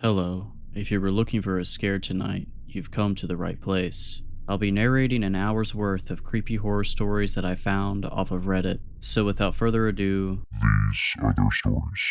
Hello. If you were looking for a scare tonight, you've come to the right place. I'll be narrating an hour's worth of creepy horror stories that I found off of Reddit. So without further ado, These are their stories.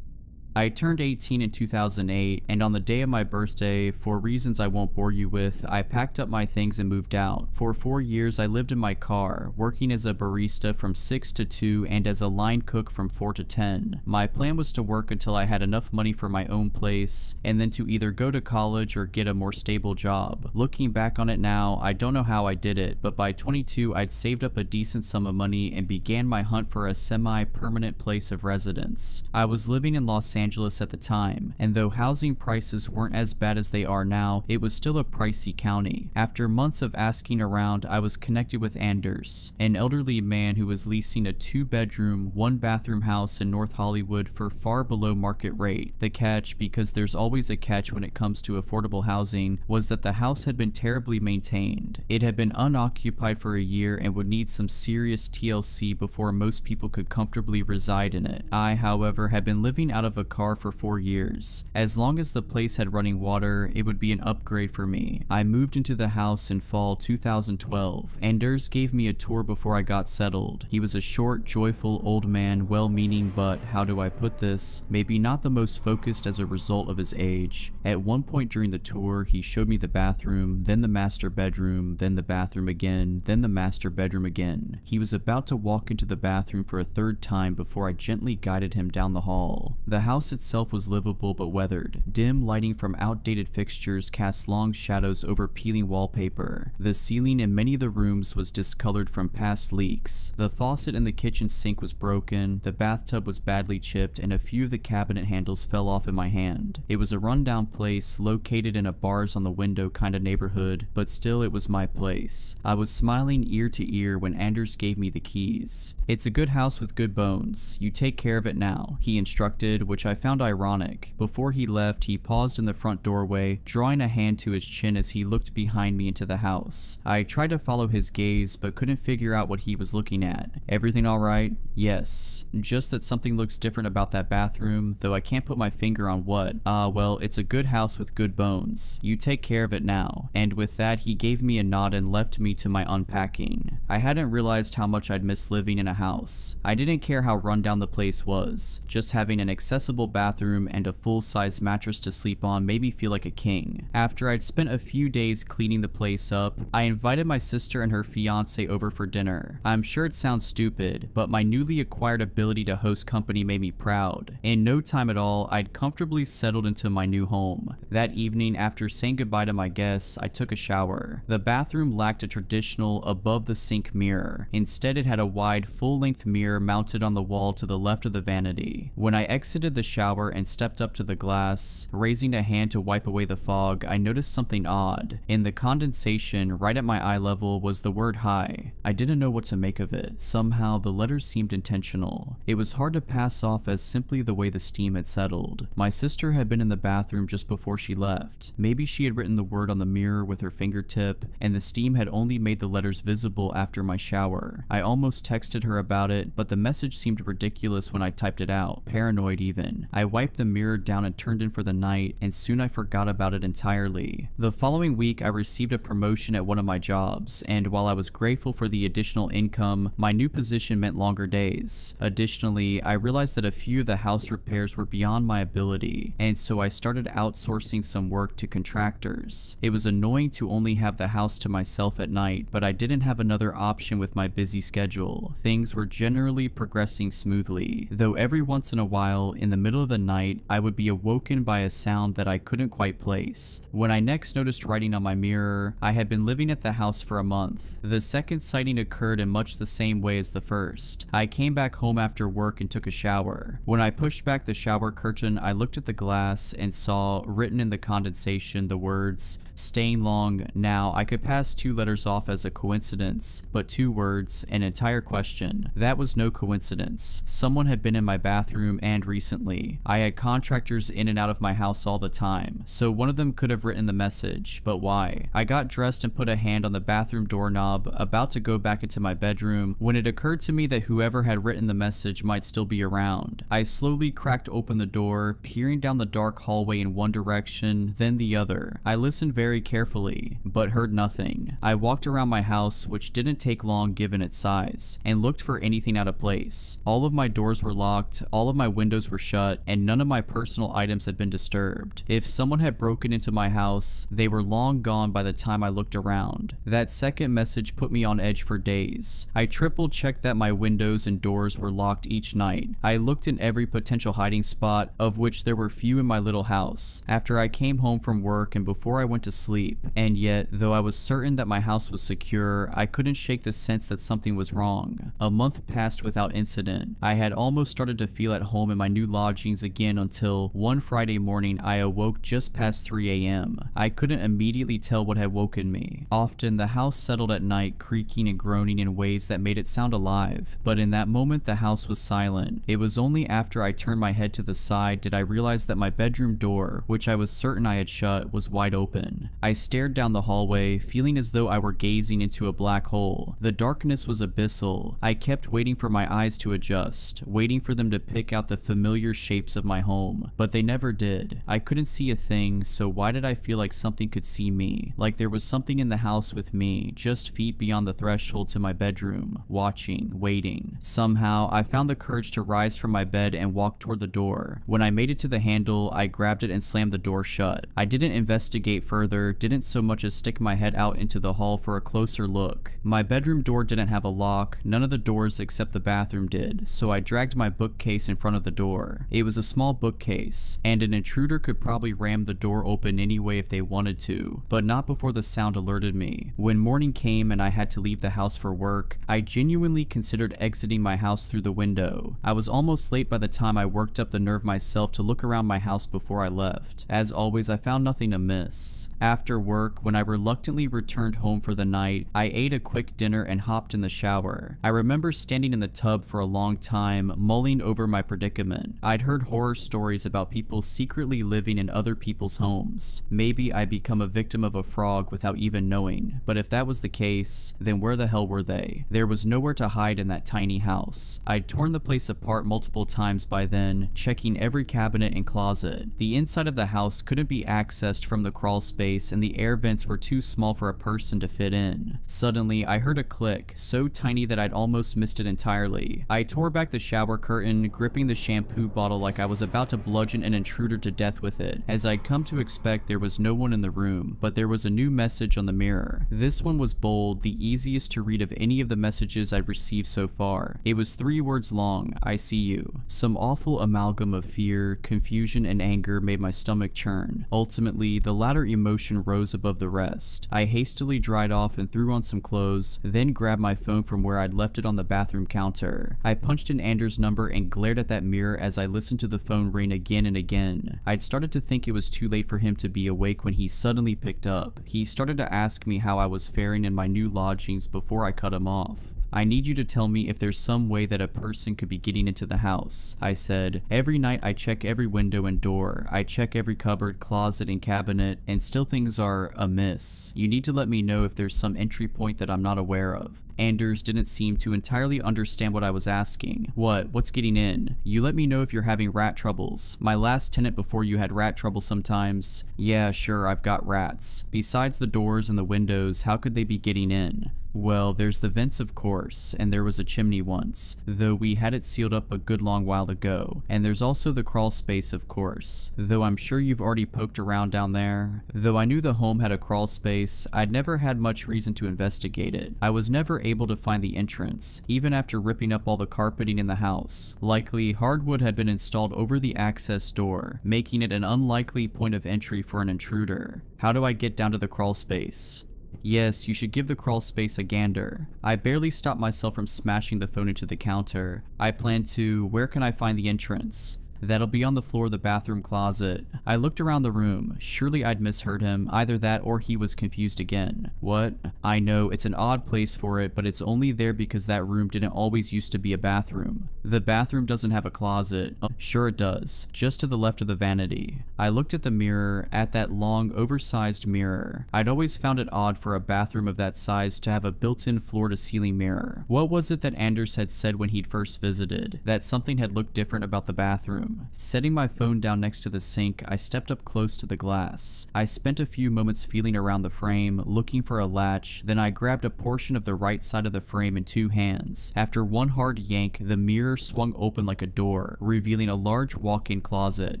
I turned 18 in 2008, and on the day of my birthday, for reasons I won't bore you with, I packed up my things and moved out. For 4 years, I lived in my car, working as a barista from 6 to 2 and as a line cook from 4 to 10. My plan was to work until I had enough money for my own place, and then to either go to college or get a more stable job. Looking back on it now, I don't know how I did it, but by 22, I'd saved up a decent sum of money and began my hunt for a semi-permanent place of residence. I was living in Los Angeles at the time, and though housing prices weren't as bad as they are now, it was still a pricey county. After months of asking around, I was connected with Anders, an elderly man who was leasing a 2-bedroom, 1-bathroom house in North Hollywood for far below market rate. The catch, because there's always a catch when it comes to affordable housing, was that the house had been terribly maintained. It had been unoccupied for a year and would need some serious TLC before most people could comfortably reside in it. I, however, had been living out of a car for 4 years. As long as the place had running water, it would be an upgrade for me. I moved into the house in fall 2012. Anders gave me a tour before I got settled. He was a short, joyful old man, well-meaning, but how do I put this? Maybe not the most focused as a result of his age. At one point during the tour, he showed me the bathroom, then the master bedroom, then the bathroom again, then the master bedroom again. He was about to walk into the bathroom for a third time before I gently guided him down the hall. The house itself was livable but weathered. Dim lighting from outdated fixtures cast long shadows over peeling wallpaper. The ceiling in many of the rooms was discolored from past leaks. The faucet in the kitchen sink was broken, the bathtub was badly chipped, and a few of the cabinet handles fell off in my hand. It was a rundown place located in a bars on the window kind of neighborhood, but still it was my place. I was smiling ear to ear when Anders gave me the keys. "It's a good house with good bones. You take care of it now," he instructed, which I found ironic. Before he left, he paused in the front doorway, drawing a hand to his chin as he looked behind me into the house. I tried to follow his gaze, but couldn't figure out what he was looking at. "Everything alright?" "Yes. Just that something looks different about that bathroom, though I can't put my finger on what." Well, it's a good house with good bones. You take care of it now." And with that, he gave me a nod and left me to my unpacking. I hadn't realized how much I'd missed living in a house. I didn't care how rundown the place was. Just having an accessible bathroom and a full-size mattress to sleep on made me feel like a king. After I'd spent a few days cleaning the place up, I invited my sister and her fiance over for dinner. I'm sure it sounds stupid, but my newly acquired ability to host company made me proud. In no time at all, I'd comfortably settled into my new home. That evening, after saying goodbye to my guests, I took a shower. The bathroom lacked a traditional above-the-sink mirror. Instead, it had a wide, full-length mirror mounted on the wall to the left of the vanity. When I exited the shower and stepped up to the glass, raising a hand to wipe away the fog, I noticed something odd. In the condensation, right at my eye level, was the word "hi." I didn't know what to make of it. Somehow, the letters seemed intentional. It was hard to pass off as simply the way the steam had settled. My sister had been in the bathroom just before she left. Maybe she had written the word on the mirror with her fingertip, and the steam had only made the letters visible after my shower. I almost texted her about it, but the message seemed ridiculous when I typed it out, paranoid even. I wiped the mirror down and turned in for the night, and soon I forgot about it entirely. The following week, I received a promotion at one of my jobs, and while I was grateful for the additional income, my new position meant longer days. Additionally, I realized that a few of the house repairs were beyond my ability, and so I started outsourcing some work to contractors. It was annoying to only have the house to myself at night, but I didn't have another option with my busy schedule. Things were generally progressing smoothly, though every once in a while, in the middle of the night, I would be awoken by a sound that I couldn't quite place. When I next noticed writing on my mirror, I had been living at the house for a month. The second sighting occurred in much the same way as the first. I came back home after work and took a shower. When I pushed back the shower curtain, I looked at the glass and saw, written in the condensation, the words, "Staying long." Now, I could pass 2 letters off as a coincidence, but 2 words, an entire question. That was no coincidence. Someone had been in my bathroom, and recently. family. I had contractors in and out of my house all the time, so one of them could have written the message, but why? I got dressed and put a hand on the bathroom doorknob, about to go back into my bedroom, when it occurred to me that whoever had written the message might still be around. I slowly cracked open the door, peering down the dark hallway in one direction, then the other. I listened very carefully, but heard nothing. I walked around my house, which didn't take long given its size, and looked for anything out of place. All of my doors were locked, all of my windows were shut, and none of my personal items had been disturbed. If someone had broken into my house, they were long gone by the time I looked around. That second message put me on edge for days. I triple checked that my windows and doors were locked each night. I looked in every potential hiding spot, of which there were few in my little house, after I came home from work and before I went to sleep, and yet, though I was certain that my house was secure, I couldn't shake the sense that something was wrong. A month passed without incident. I had almost started to feel at home in my new lodgings again until one Friday morning I awoke just past 3 a.m. I couldn't immediately tell what had woken me. Often the house settled at night, creaking and groaning in ways that made it sound alive, but in that moment the house was silent. It was only after I turned my head to the side did I realize that my bedroom door, which I was certain I had shut, was wide open. I stared down the hallway, feeling as though I were gazing into a black hole. The darkness was abyssal. I kept waiting for my eyes to adjust, waiting for them to pick out the familiar shapes of my home, but they never did. I couldn't see a thing, so why did I feel like something could see me? Like there was something in the house with me, just feet beyond the threshold to my bedroom, watching, waiting. Somehow, I found the courage to rise from my bed and walk toward the door. When I made it to the handle, I grabbed it and slammed the door shut. I didn't investigate further, didn't so much as stick my head out into the hall for a closer look. My bedroom door didn't have a lock, none of the doors except the bathroom did, so I dragged my bookcase in front of the door. It was a small bookcase, and an intruder could probably ram the door open anyway if they wanted to, but not before the sound alerted me. When morning came and I had to leave the house for work, I genuinely considered exiting my house through the window. I was almost late by the time I worked up the nerve myself to look around my house before I left. As always, I found nothing amiss. After work, when I reluctantly returned home for the night, I ate a quick dinner and hopped in the shower. I remember standing in the tub for a long time, mulling over my predicament. I'd heard horror stories about people secretly living in other people's homes. Maybe I'd become a victim of a frog without even knowing, but if that was the case, then where the hell were they? There was nowhere to hide in that tiny house. I'd torn the place apart multiple times by then, checking every cabinet and closet. The inside of the house couldn't be accessed from the crawl space, and the air vents were too small for a person to fit in. Suddenly, I heard a click, so tiny that I'd almost missed it entirely. I tore back the shower curtain, gripping the shampoo bottle like I was about to bludgeon an intruder to death with it. As I'd come to expect, there was no one in the room, but there was a new message on the mirror. This one was bold, the easiest to read of any of the messages I'd received so far. It was 3 words long: I see you. Some awful amalgam of fear, confusion, and anger made my stomach churn. Ultimately, the latter emotion rose above the rest. I hastily dried off and threw on some clothes, then grabbed my phone from where I'd left it on the bathroom counter. I punched in Anders' number and glared at that mirror as I listened to the phone ring again and again. I'd started to think it was too late for him to be awake when he suddenly picked up. He started to ask me how I was faring in my new lodgings before I cut him off. I need you to tell me if there's some way that a person could be getting into the house, I said. Every night I check every window and door. I check every cupboard, closet, and cabinet, and still things are amiss. You need to let me know if there's some entry point that I'm not aware of. Anders didn't seem to entirely understand what I was asking. What's getting in? You let me know if you're having rat troubles. My last tenant before you had rat trouble sometimes. Yeah, sure, I've got rats. Besides the doors and the windows, how could they be getting in? Well, there's the vents of course, and there was a chimney once, though we had it sealed up a good long while ago. And there's also the crawl space of course, though I'm sure you've already poked around down there. Though I knew the home had a crawl space, I'd never had much reason to investigate it. I was never able to find the entrance, even after ripping up all the carpeting in the house. Likely, hardwood had been installed over the access door, making it an unlikely point of entry for an intruder. How do I get down to the crawl space? Yes, you should give the crawl space a gander. I barely stopped myself from smashing the phone into the counter. I plan to. Where can I find the entrance? That'll be on the floor of the bathroom closet. I looked around the room. Surely I'd misheard him. Either that or he was confused again. What? I know, it's an odd place for it, but it's only there because that room didn't always used to be a bathroom. The bathroom doesn't have a closet. Sure it does. Just to the left of the vanity. I looked at the mirror, at that long, oversized mirror. I'd always found it odd for a bathroom of that size to have a built-in floor-to-ceiling mirror. What was it that Anders had said when he'd first visited? That something had looked different about the bathroom. Setting my phone down next to the sink, I stepped up close to the glass. I spent a few moments feeling around the frame, looking for a latch, then I grabbed a portion of the right side of the frame in 2 hands. After one hard yank, the mirror swung open like a door, revealing a large walk-in closet.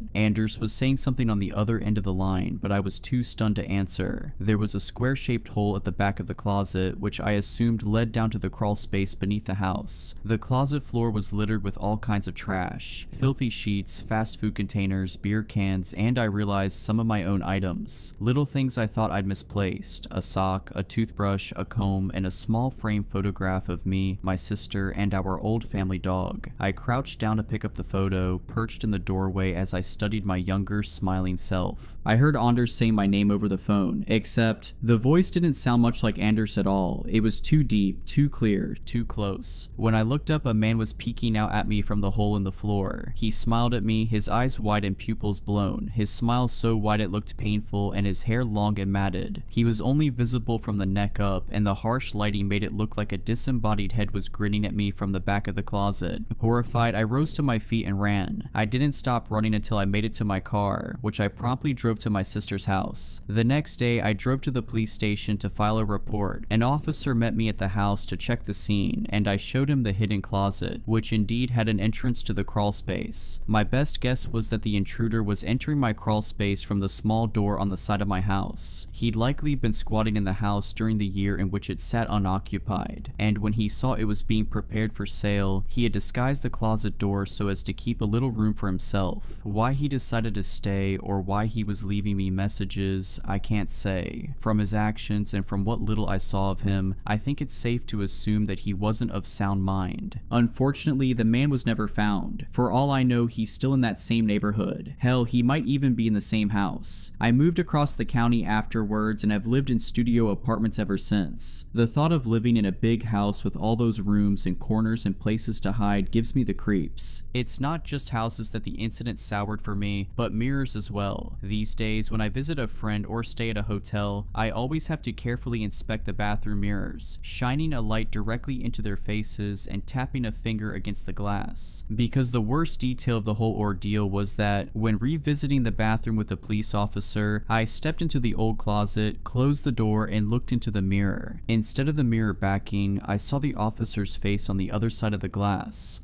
Anders was saying something on the other end of the line, but I was too stunned to answer. There was a square-shaped hole at the back of the closet, which I assumed led down to the crawl space beneath the house. The closet floor was littered with all kinds of trash. Filthy sheets, fast food containers, beer cans, and I realized some of my own items. Little things I thought I'd misplaced. A sock, a toothbrush, a comb, and a small frame photograph of me, my sister, and our old family dog. I crouched down to pick up the photo, perched in the doorway as I studied my younger, smiling self. I heard Anders saying my name over the phone, except the voice didn't sound much like Anders at all. It was too deep, too clear, too close. When I looked up, a man was peeking out at me from the hole in the floor. He smiled at me, his eyes wide and pupils blown, his smile so wide it looked painful, and his hair long and matted. He was only visible from the neck up, and the harsh lighting made it look like a disembodied head was grinning at me from the back of the closet. Horrified, I rose to my feet and ran. I didn't stop running until I made it to my car, which I promptly drove to my sister's house. The next day, I drove to the police station to file a report. An officer met me at the house to check the scene, and I showed him the hidden closet, which indeed had an entrance to the crawl space. My best guess was that the intruder was entering my crawl space from the small door on the side of my house. He'd likely been squatting in the house during the year in which it sat unoccupied, and when he saw it was being prepared for sale, he had disguised the closet door so as to keep a little room for himself. Why he decided to stay, or why he was leaving me messages, I can't say. From his actions and from what little I saw of him, I think it's safe to assume that he wasn't of sound mind. Unfortunately, the man was never found. For all I know, he's still in that same neighborhood. Hell, he might even be in the same house. I moved across the county afterwards and have lived in studio apartments ever since. The thought of living in a big house with all those rooms and corners and places to hide gives me the creeps. It's not just houses that the incident soured for me, but mirrors as well. These days, when I visit a friend or stay at a hotel, I always have to carefully inspect the bathroom mirrors, shining a light directly into their faces and tapping a finger against the glass. Because the worst detail of the whole ordeal was that, when revisiting the bathroom with a police officer, I stepped into the old closet, closed the door, and looked into the mirror. Instead of the mirror backing, I saw the officer's face on the other side of the glass.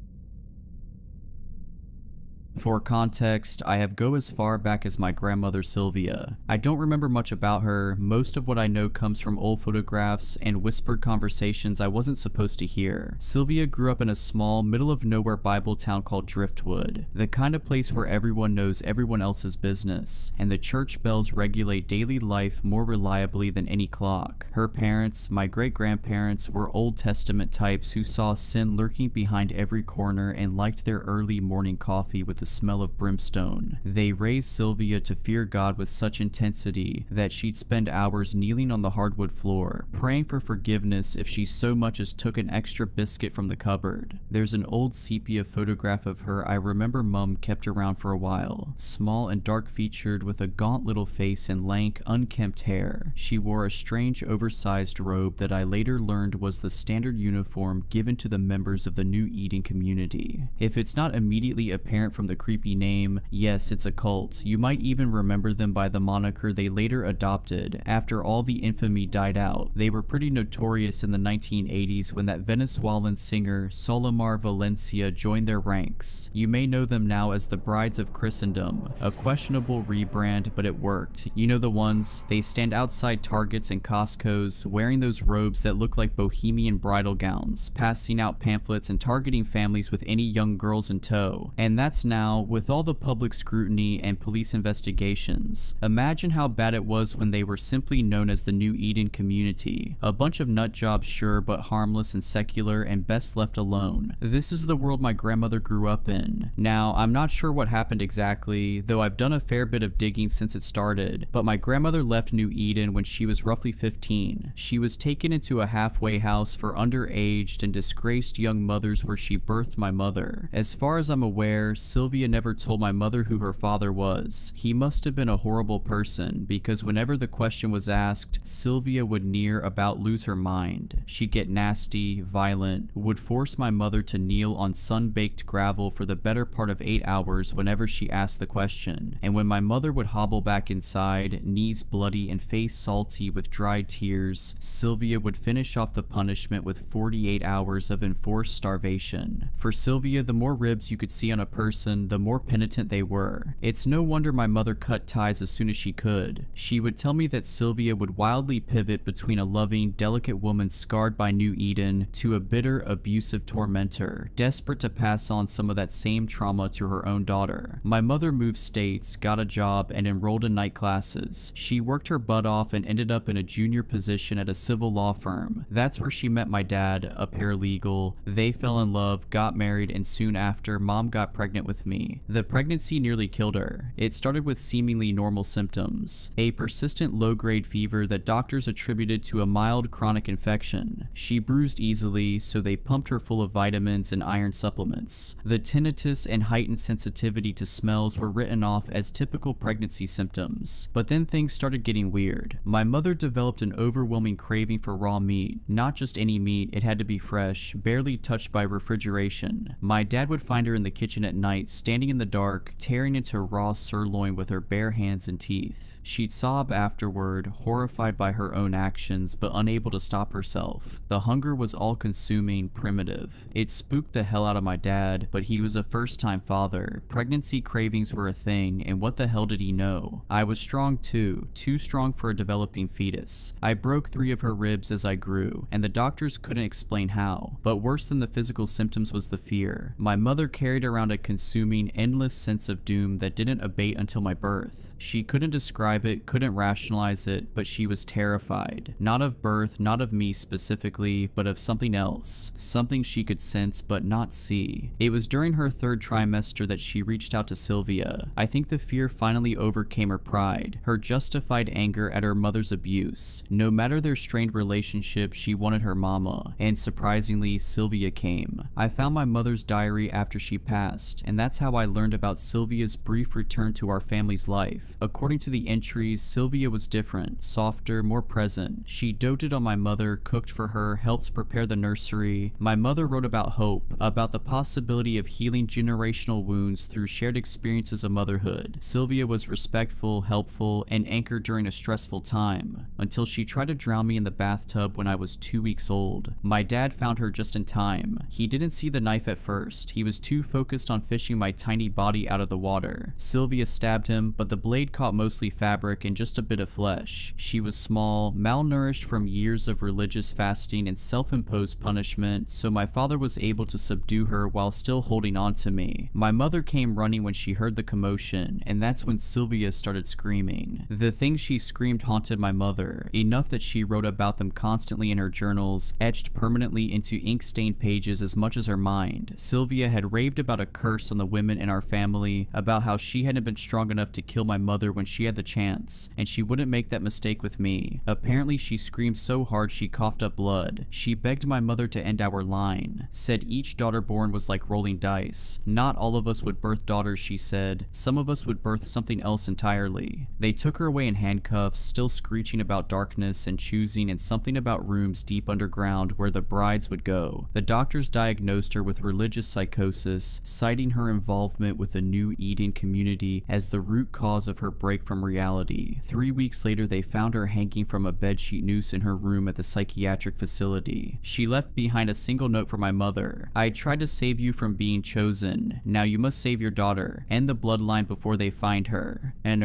For context, I have go as far back as my grandmother Sylvia. I don't remember much about her. Most of what I know comes from old photographs and whispered conversations I wasn't supposed to hear. Sylvia grew up in a small, middle-of-nowhere Bible town called Driftwood, the kind of place where everyone knows everyone else's business, and the church bells regulate daily life more reliably than any clock. Her parents, my great-grandparents, were Old Testament types who saw sin lurking behind every corner and liked their early morning coffee with the smell of brimstone. They raised Sylvia to fear God with such intensity that she'd spend hours kneeling on the hardwood floor, praying for forgiveness if she so much as took an extra biscuit from the cupboard. There's an old sepia photograph of her I remember Mum kept around for a while. Small and dark-featured with a gaunt little face and lank, unkempt hair. She wore a strange oversized robe that I later learned was the standard uniform given to the members of the New Eden community. If it's not immediately apparent from the creepy name, yes, it's a cult. You might even remember them by the moniker they later adopted after all the infamy died out. They were pretty notorious in the 1980s when that Venezuelan singer Solimar Valencia joined their ranks. You may know them now as the Brides of Christendom, a questionable rebrand, but it worked. You know the ones? They stand outside Targets and Costco's wearing those robes that look like bohemian bridal gowns, passing out pamphlets and targeting families with any young girls in tow. And that's now Now, with all the public scrutiny and police investigations, imagine how bad it was when they were simply known as the New Eden community. A bunch of nut jobs, sure, but harmless and secular and best left alone. This is the world my grandmother grew up in. Now, I'm not sure what happened exactly, though I've done a fair bit of digging since it started, but my grandmother left New Eden when she was roughly 15. She was taken into a halfway house for underaged and disgraced young mothers where she birthed my mother. As far as I'm aware, Sylvia never told my mother who her father was. He must have been a horrible person, because whenever the question was asked, Sylvia would near about lose her mind. She'd get nasty, violent, would force my mother to kneel on sun-baked gravel for the better part of 8 hours whenever she asked the question, and when my mother would hobble back inside, knees bloody and face salty with dried tears, Sylvia would finish off the punishment with 48 hours of enforced starvation. For Sylvia, the more ribs you could see on a person, the more penitent they were. It's no wonder my mother cut ties as soon as she could. She would tell me that Sylvia would wildly pivot between a loving, delicate woman scarred by New Eden to a bitter, abusive tormentor, desperate to pass on some of that same trauma to her own daughter. My mother moved states, got a job, and enrolled in night classes. She worked her butt off and ended up in a junior position at a civil law firm. That's where she met my dad, a paralegal. They fell in love, got married, and soon after, Mom got pregnant with me. The pregnancy nearly killed her. It started with seemingly normal symptoms, a persistent low-grade fever that doctors attributed to a mild chronic infection. She bruised easily, so they pumped her full of vitamins and iron supplements. The tinnitus and heightened sensitivity to smells were written off as typical pregnancy symptoms. But then things started getting weird. My mother developed an overwhelming craving for raw meat. Not just any meat, it had to be fresh, barely touched by refrigeration. My dad would find her in the kitchen at night, standing in the dark, tearing into raw sirloin with her bare hands and teeth. She'd sob afterward, horrified by her own actions, but unable to stop herself. The hunger was all-consuming, primitive. It spooked the hell out of my dad, but he was a first-time father. Pregnancy cravings were a thing, and what the hell did he know? I was strong too strong for a developing fetus. I broke 3 of her ribs as I grew, and the doctors couldn't explain how. But worse than the physical symptoms was the fear. My mother carried around a consuming, endless sense of doom that didn't abate until my birth. She couldn't describe it, couldn't rationalize it, but she was terrified. Not of birth, not of me specifically, but of something else. Something she could sense but not see. It was during her 3rd trimester that she reached out to Sylvia. I think the fear finally overcame her pride, her justified anger at her mother's abuse. No matter their strained relationship, she wanted her mama, and surprisingly, Sylvia came. I found my mother's diary after she passed, and that's how I learned about Sylvia's brief return to our family's life. According to the entries, Sylvia was different, softer, more present. She doted on my mother, cooked for her, helped prepare the nursery. My mother wrote about hope, about the possibility of healing generational wounds through shared experiences of motherhood. Sylvia was respectful, helpful, and anchored during a stressful time, until she tried to drown me in the bathtub when I was 2 weeks old. My dad found her just in time. He didn't see the knife at first. He was too focused on fishing my tiny body out of the water. Sylvia stabbed him, but the blade caught mostly fabric and just a bit of flesh. She was small, malnourished from years of religious fasting and self-imposed punishment, so my father was able to subdue her while still holding on to me. My mother came running when she heard the commotion, and that's when Sylvia started screaming. The things she screamed haunted my mother, enough that she wrote about them constantly in her journals, etched permanently into ink-stained pages as much as her mind. Sylvia had raved about a curse on the women in our family, about how she hadn't been strong enough to kill my mother when she had the chance, and she wouldn't make that mistake with me. Apparently she screamed so hard she coughed up blood. She begged my mother to end our line, said each daughter born was like rolling dice. Not all of us would birth daughters, she said. Some of us would birth something else entirely. They took her away in handcuffs, still screeching about darkness and choosing and something about rooms deep underground where the brides would go. The doctors diagnosed her with religious psychosis, citing her involvement with the New Eden community as the root cause of her break from reality. 3 weeks later, they found her hanging from a bedsheet noose in her room at the psychiatric facility. She left behind a single note for my mother. I tried to save you from being chosen. Now you must save your daughter. End the bloodline before they find her. And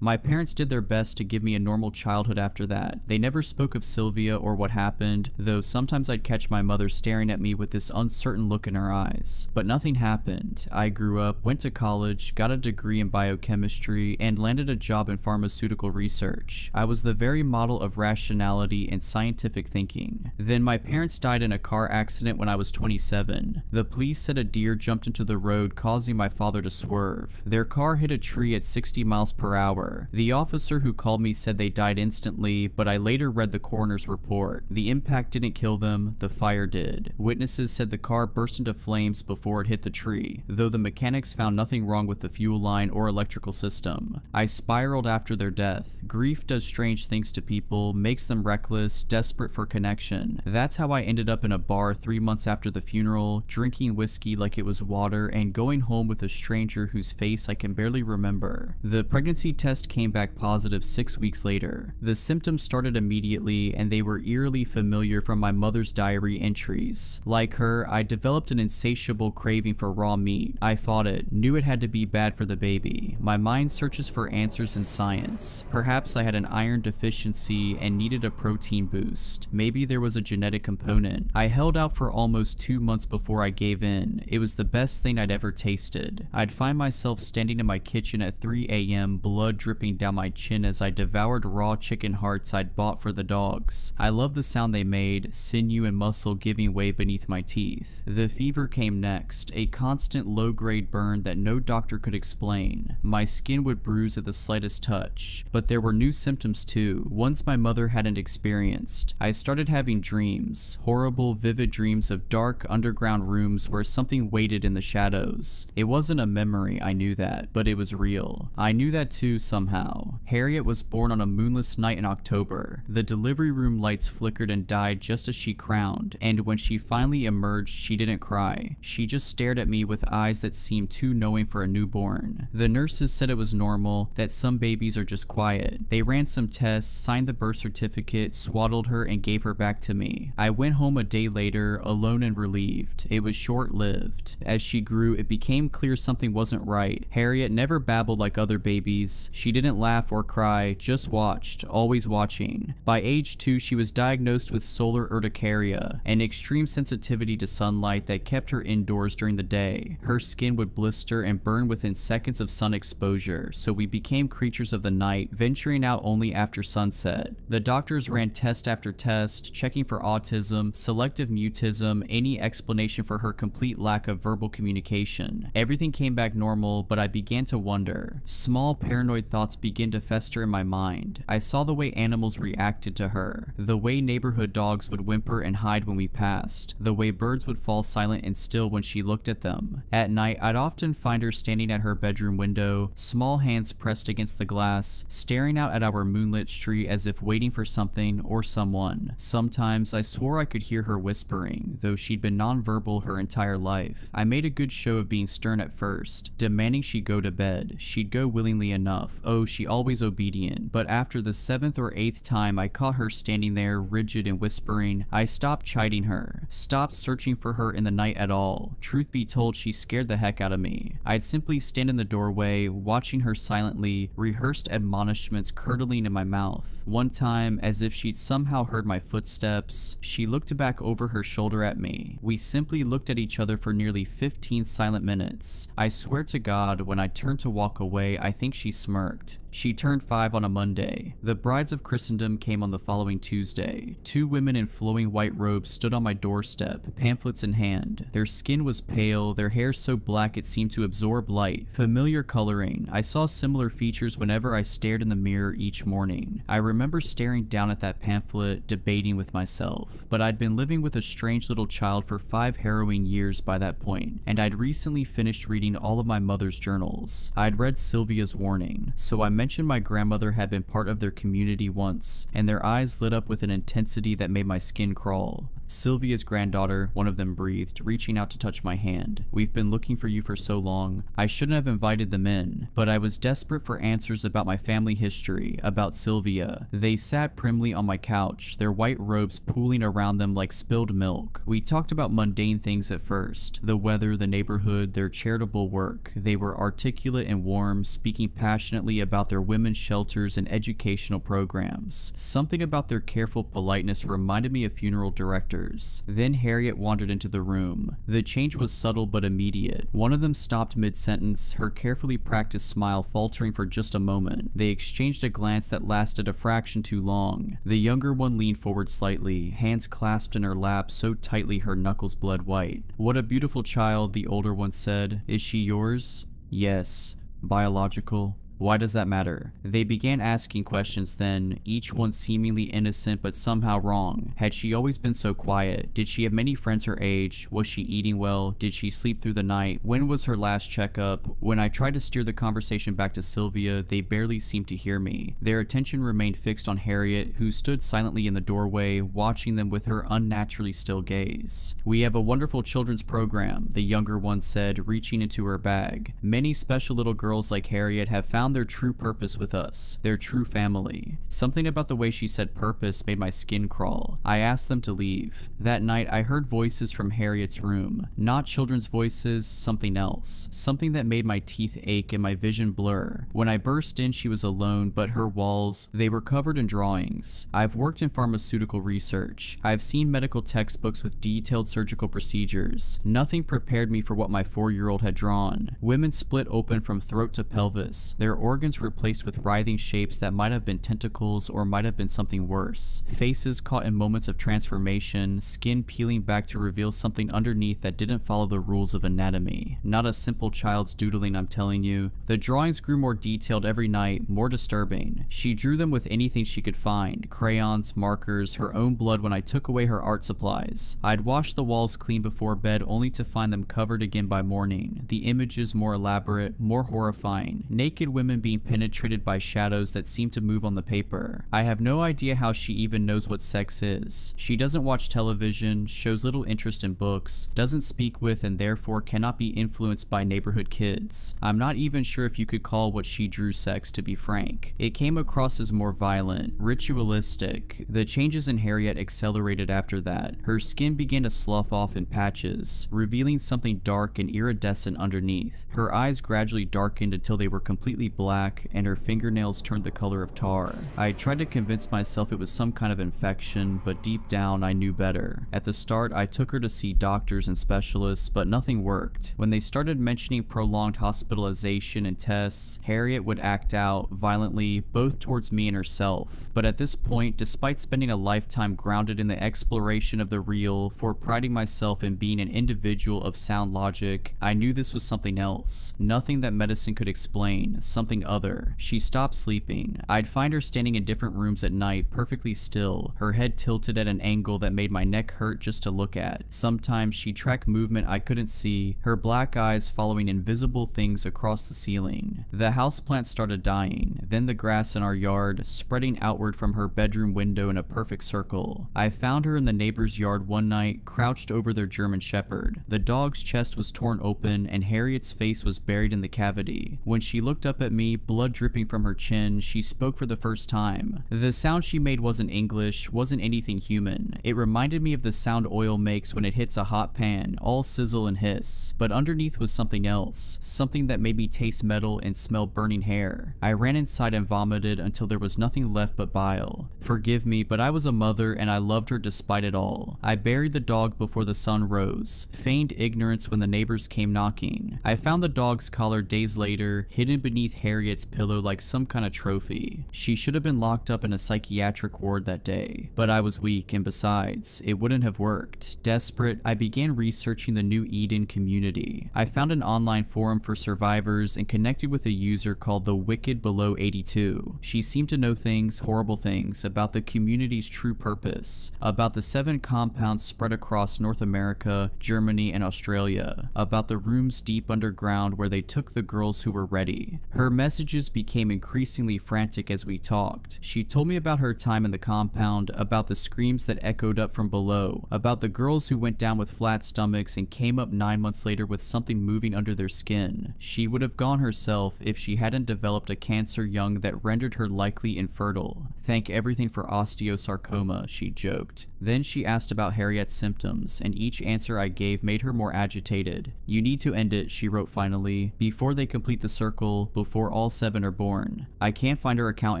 my parents did their best to give me a normal childhood after that. They never spoke of Sylvia or what happened, though sometimes I'd catch my mother staring at me with this uncertain look in her eyes. But nothing happened. I grew up, went to college, got a degree in biochemistry, and landed a job in pharmaceutical research. I was the very model of rationality and scientific thinking. Then my parents died in a car accident when I was 27. The police said a deer jumped into the road, causing my father to swerve. Their car hit a tree at 60 miles per hour. The officer who called me said they died instantly, but I later read the coroner's report. The impact didn't kill them, the fire did. Witnesses said the car burst into flames before it hit the tree, though the mechanics found nothing wrong with the fuel line or electrical system. I spiraled after their death. Grief does strange things to people, makes them reckless, desperate for connection. That's how I ended up in a bar 3 months after the funeral, drinking whiskey like it was water and going home with a stranger whose face I can barely remember. The pregnancy test came back positive 6 weeks later. The symptoms started immediately and they were eerily familiar from my mother's diary entries. Like her, I developed an insatiable craving for raw meat. I fought it, knew it had to be bad for the baby. My mind searches for answers in science. Perhaps I had an iron deficiency and needed a protein boost. Maybe there was a genetic component. I held out for almost 2 months before I gave in. It was the best thing I'd ever tasted. I'd find myself standing in my kitchen at 3 a.m., blood dripping down my chin as I devoured raw chicken hearts I'd bought for the dogs. I loved the sound they made, sinew and muscle giving way beneath my teeth. The fever came next, a constant low-grade burn that no doctor could explain. My skin would bruise at the slightest touch. But there were new symptoms too, ones my mother hadn't experienced. I started having dreams, horrible, vivid dreams of dark, underground rooms where something waited in the shadows. It wasn't a memory, I knew that, but it was real. I knew that too somehow. Harriet was born on a moonless night in October. The delivery room lights flickered and died just as she crowned, and when she finally emerged, she didn't cry. She just stared at me with eyes that seemed too knowing for a newborn. The nurses said it was normal, that some babies are just quiet. They ran some tests, signed the birth certificate, swaddled her, and gave her back to me. I went home a day later, alone and relieved. It was short-lived. As she grew, it became clear something wasn't right. Harriet never babbled like other babies. She didn't laugh or cry, just watched, always watching. By age 2, she was diagnosed with solar urticaria, an extreme sensitivity to sunlight that kept her indoors during the day. Her skin would blister and burn within seconds of sun exposure, so we became creatures of the night, venturing out only after sunset. The doctors ran test after test, checking for autism, selective mutism, any explanation for her complete lack of verbal communication. Everything came back normal, but I began to wonder. Small paranoid thoughts began to fester in my mind. I saw the way animals reacted to her, the way neighborhood dogs would whimper and hide when we passed, the way birds would fall silent and still when she looked at them. At night, I'd often find her standing at her bedroom window, small hands pressed against the glass, staring out at our moonlit street as if waiting for something or someone. Sometimes I swore I could hear her whispering, though she'd been nonverbal her entire life. I made a good show of being stern at first, demanding she go to bed. She'd go willingly enough. Oh, she always obedient. But after the 7th or 8th time I caught her standing there, rigid and whispering, I stopped chiding her, stopped searching for her in the night at all. Truth be told, she scared the heck out of me. I'd simply stand in the doorway, watching her silently, rehearsed admonishments curdling in my mouth. One time, as if she'd somehow heard my footsteps, she looked back over her shoulder at me. We simply looked at each other for nearly 15 silent minutes. I swear to God, when I turned to walk away, I think she smirked. She turned 5 on a Monday. The brides of Christendom came on the following Tuesday. 2 women in flowing white robes stood on my doorstep, pamphlets in hand. Their skin was pale, their hair so black it seemed to absorb light. Familiar coloring. I saw similar features whenever I stared in the mirror each morning. I remember staring down at that pamphlet, debating with myself. But I'd been living with a strange little child for 5 harrowing years by that point, and I'd recently finished reading all of my mother's journals. I'd read Sylvia's warning, so I mentioned my grandmother had been part of their community once, and their eyes lit up with an intensity that made my skin crawl. Sylvia's granddaughter, one of them breathed, reaching out to touch my hand. We've been looking for you for so long. I shouldn't have invited them in, but I was desperate for answers about my family history history, about Sylvia. They sat primly on my couch, their white robes pooling around them like spilled milk. We talked about mundane things at first, the weather, the neighborhood, their charitable work. They were articulate and warm, speaking passionately about their women's shelters and educational programs. Something about their careful politeness reminded me of funeral directors. Then Harriet wandered into the room. The change was subtle but immediate. One of them stopped mid-sentence, her carefully practiced smile faltering for just a moment. They exchanged a glance that lasted a fraction too long. The younger one leaned forward slightly, hands clasped in her lap so tightly her knuckles bled white. "What a beautiful child," the older one said. "Is she yours?" "Yes." "Biological?" "Why does that matter?" They began asking questions then, each one seemingly innocent but somehow wrong. Had she always been so quiet? Did she have many friends her age? Was she eating well? Did she sleep through the night? When was her last checkup? When I tried to steer the conversation back to Sylvia, they barely seemed to hear me. Their attention remained fixed on Harriet, who stood silently in the doorway, watching them with her unnaturally still gaze. "We have a wonderful children's program," the younger one said, reaching into her bag. "Many special little girls like Harriet have found their true purpose with us, their true family." Something about the way she said purpose made my skin crawl. I asked them to leave. That night I heard voices from Harriet's room. Not children's voices, something else. Something that made my teeth ache and my vision blur. When I burst in, she was alone, but her walls, they were covered in drawings. I've worked in pharmaceutical research. I've seen medical textbooks with detailed surgical procedures. Nothing prepared me for what my 4-year-old had drawn. Women split open from throat to pelvis, their organs replaced with writhing shapes that might have been tentacles or might have been something worse. Faces caught in moments of transformation, skin peeling back to reveal something underneath that didn't follow the rules of anatomy. Not a simple child's doodling, I'm telling you. The drawings grew more detailed every night, more disturbing. She drew them with anything she could find, crayons, markers, her own blood when I took away her art supplies. I'd washed the walls clean before bed only to find them covered again by morning, the images more elaborate, more horrifying. Naked women being penetrated by shadows that seem to move on the paper. I have no idea how she even knows what sex is. She doesn't watch television, shows little interest in books, doesn't speak with and therefore cannot be influenced by neighborhood kids. I'm not even sure if you could call what she drew sex, to be frank. It came across as more violent, ritualistic. The changes in Harriet accelerated after that. Her skin began to slough off in patches, revealing something dark and iridescent underneath. Her eyes gradually darkened until they were completely black, and her fingernails turned the color of tar. I tried to convince myself it was some kind of infection, but deep down I knew better. At the start, I took her to see doctors and specialists, but nothing worked. When they started mentioning prolonged hospitalization and tests, Harriet would act out violently, both towards me and herself. But at this point, despite spending a lifetime grounded in the exploration of the real, for priding myself in being an individual of sound logic, I knew this was something else. Nothing that medicine could explain, something other. She stopped sleeping. I'd find her standing in different rooms at night, perfectly still, her head tilted at an angle that made my neck hurt just to look at. Sometimes she'd track movement I couldn't see, her black eyes following invisible things across the ceiling. The houseplant started dying, then the grass in our yard, spreading outward from her bedroom window in a perfect circle. I found her in the neighbor's yard one night, crouched over their German Shepherd. The dog's chest was torn open, and Harriet's face was buried in the cavity. When she looked up at me, blood dripping from her chin, she spoke for the first time. The sound she made wasn't English, wasn't anything human. It reminded me of the sound oil makes when it hits a hot pan, all sizzle and hiss. But underneath was something else, something that made me taste metal and smell burning hair. I ran inside and vomited until there was nothing left but bile. Forgive me, but I was a mother and I loved her despite it all. I buried the dog before the sun rose, feigned ignorance when the neighbors came knocking. I found the dog's collar days later, hidden beneath Harriet's pillow like some kind of trophy. She should have been locked up in a psychiatric ward that day, but I was weak, and besides, it wouldn't have worked. Desperate, I began researching the New Eden community. I found an online forum for survivors and connected with a user called the Wicked Below 82. She seemed to know things, horrible things, about the community's true purpose, about the 7 compounds spread across North America, Germany, and Australia, about the rooms deep underground where they took the girls who were ready. Her Her messages became increasingly frantic as we talked. She told me about her time in the compound, about the screams that echoed up from below, about the girls who went down with flat stomachs and came up 9 months later with something moving under their skin. She would have gone herself if she hadn't developed a cancer young that rendered her likely infertile. Thank everything for osteosarcoma, she joked. Then she asked about Harriet's symptoms, and each answer I gave made her more agitated. You need to end it, she wrote finally, before they complete the circle, before all 7 are born. I can't find her account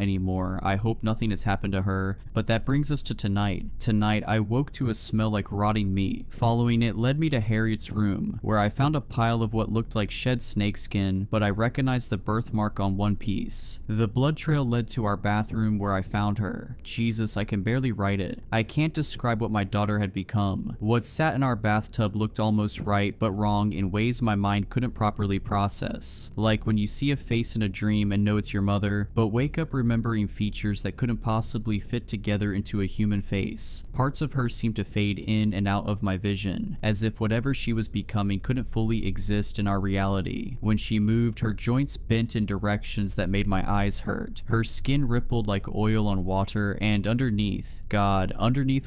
anymore. I hope nothing has happened to her, but that brings us to tonight. Tonight, I woke to a smell like rotting meat. Following it led me to Harriet's room, where I found a pile of what looked like shed snakeskin, but I recognized the birthmark on one piece. The blood trail led to our bathroom where I found her. Jesus, I can barely write it. I can't describe what my daughter had become. What sat in our bathtub looked almost right, but wrong in ways my mind couldn't properly process. Like when you see a face in a dream and know it's your mother, but wake up remembering features that couldn't possibly fit together into a human face. Parts of her seemed to fade in and out of my vision, as if whatever she was becoming couldn't fully exist in our reality. When she moved, her joints bent in directions that made my eyes hurt. Her skin rippled like oil on water, and underneath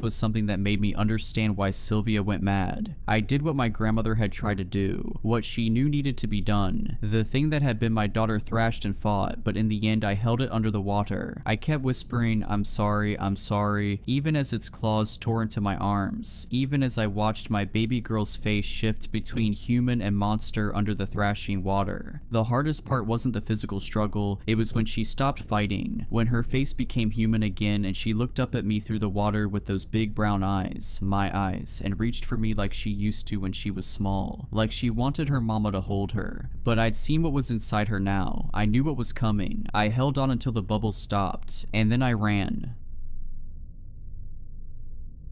was something that made me understand why Sylvia went mad. I did what my grandmother had tried to do, what she knew needed to be done, the thing that had been my daughter thrashed and fought, but in the end I held it under the water. I kept whispering, I'm sorry, even as its claws tore into my arms, even as I watched my baby girl's face shift between human and monster under the thrashing water. The hardest part wasn't the physical struggle, it was when she stopped fighting, when her face became human again and she looked up at me through the water with those big brown eyes, my eyes, and reached for me like she used to when she was small, like she wanted her mama to hold her. But I'd seen what was inside her now. I knew what was coming. I held on until the bubbles stopped, and then I ran.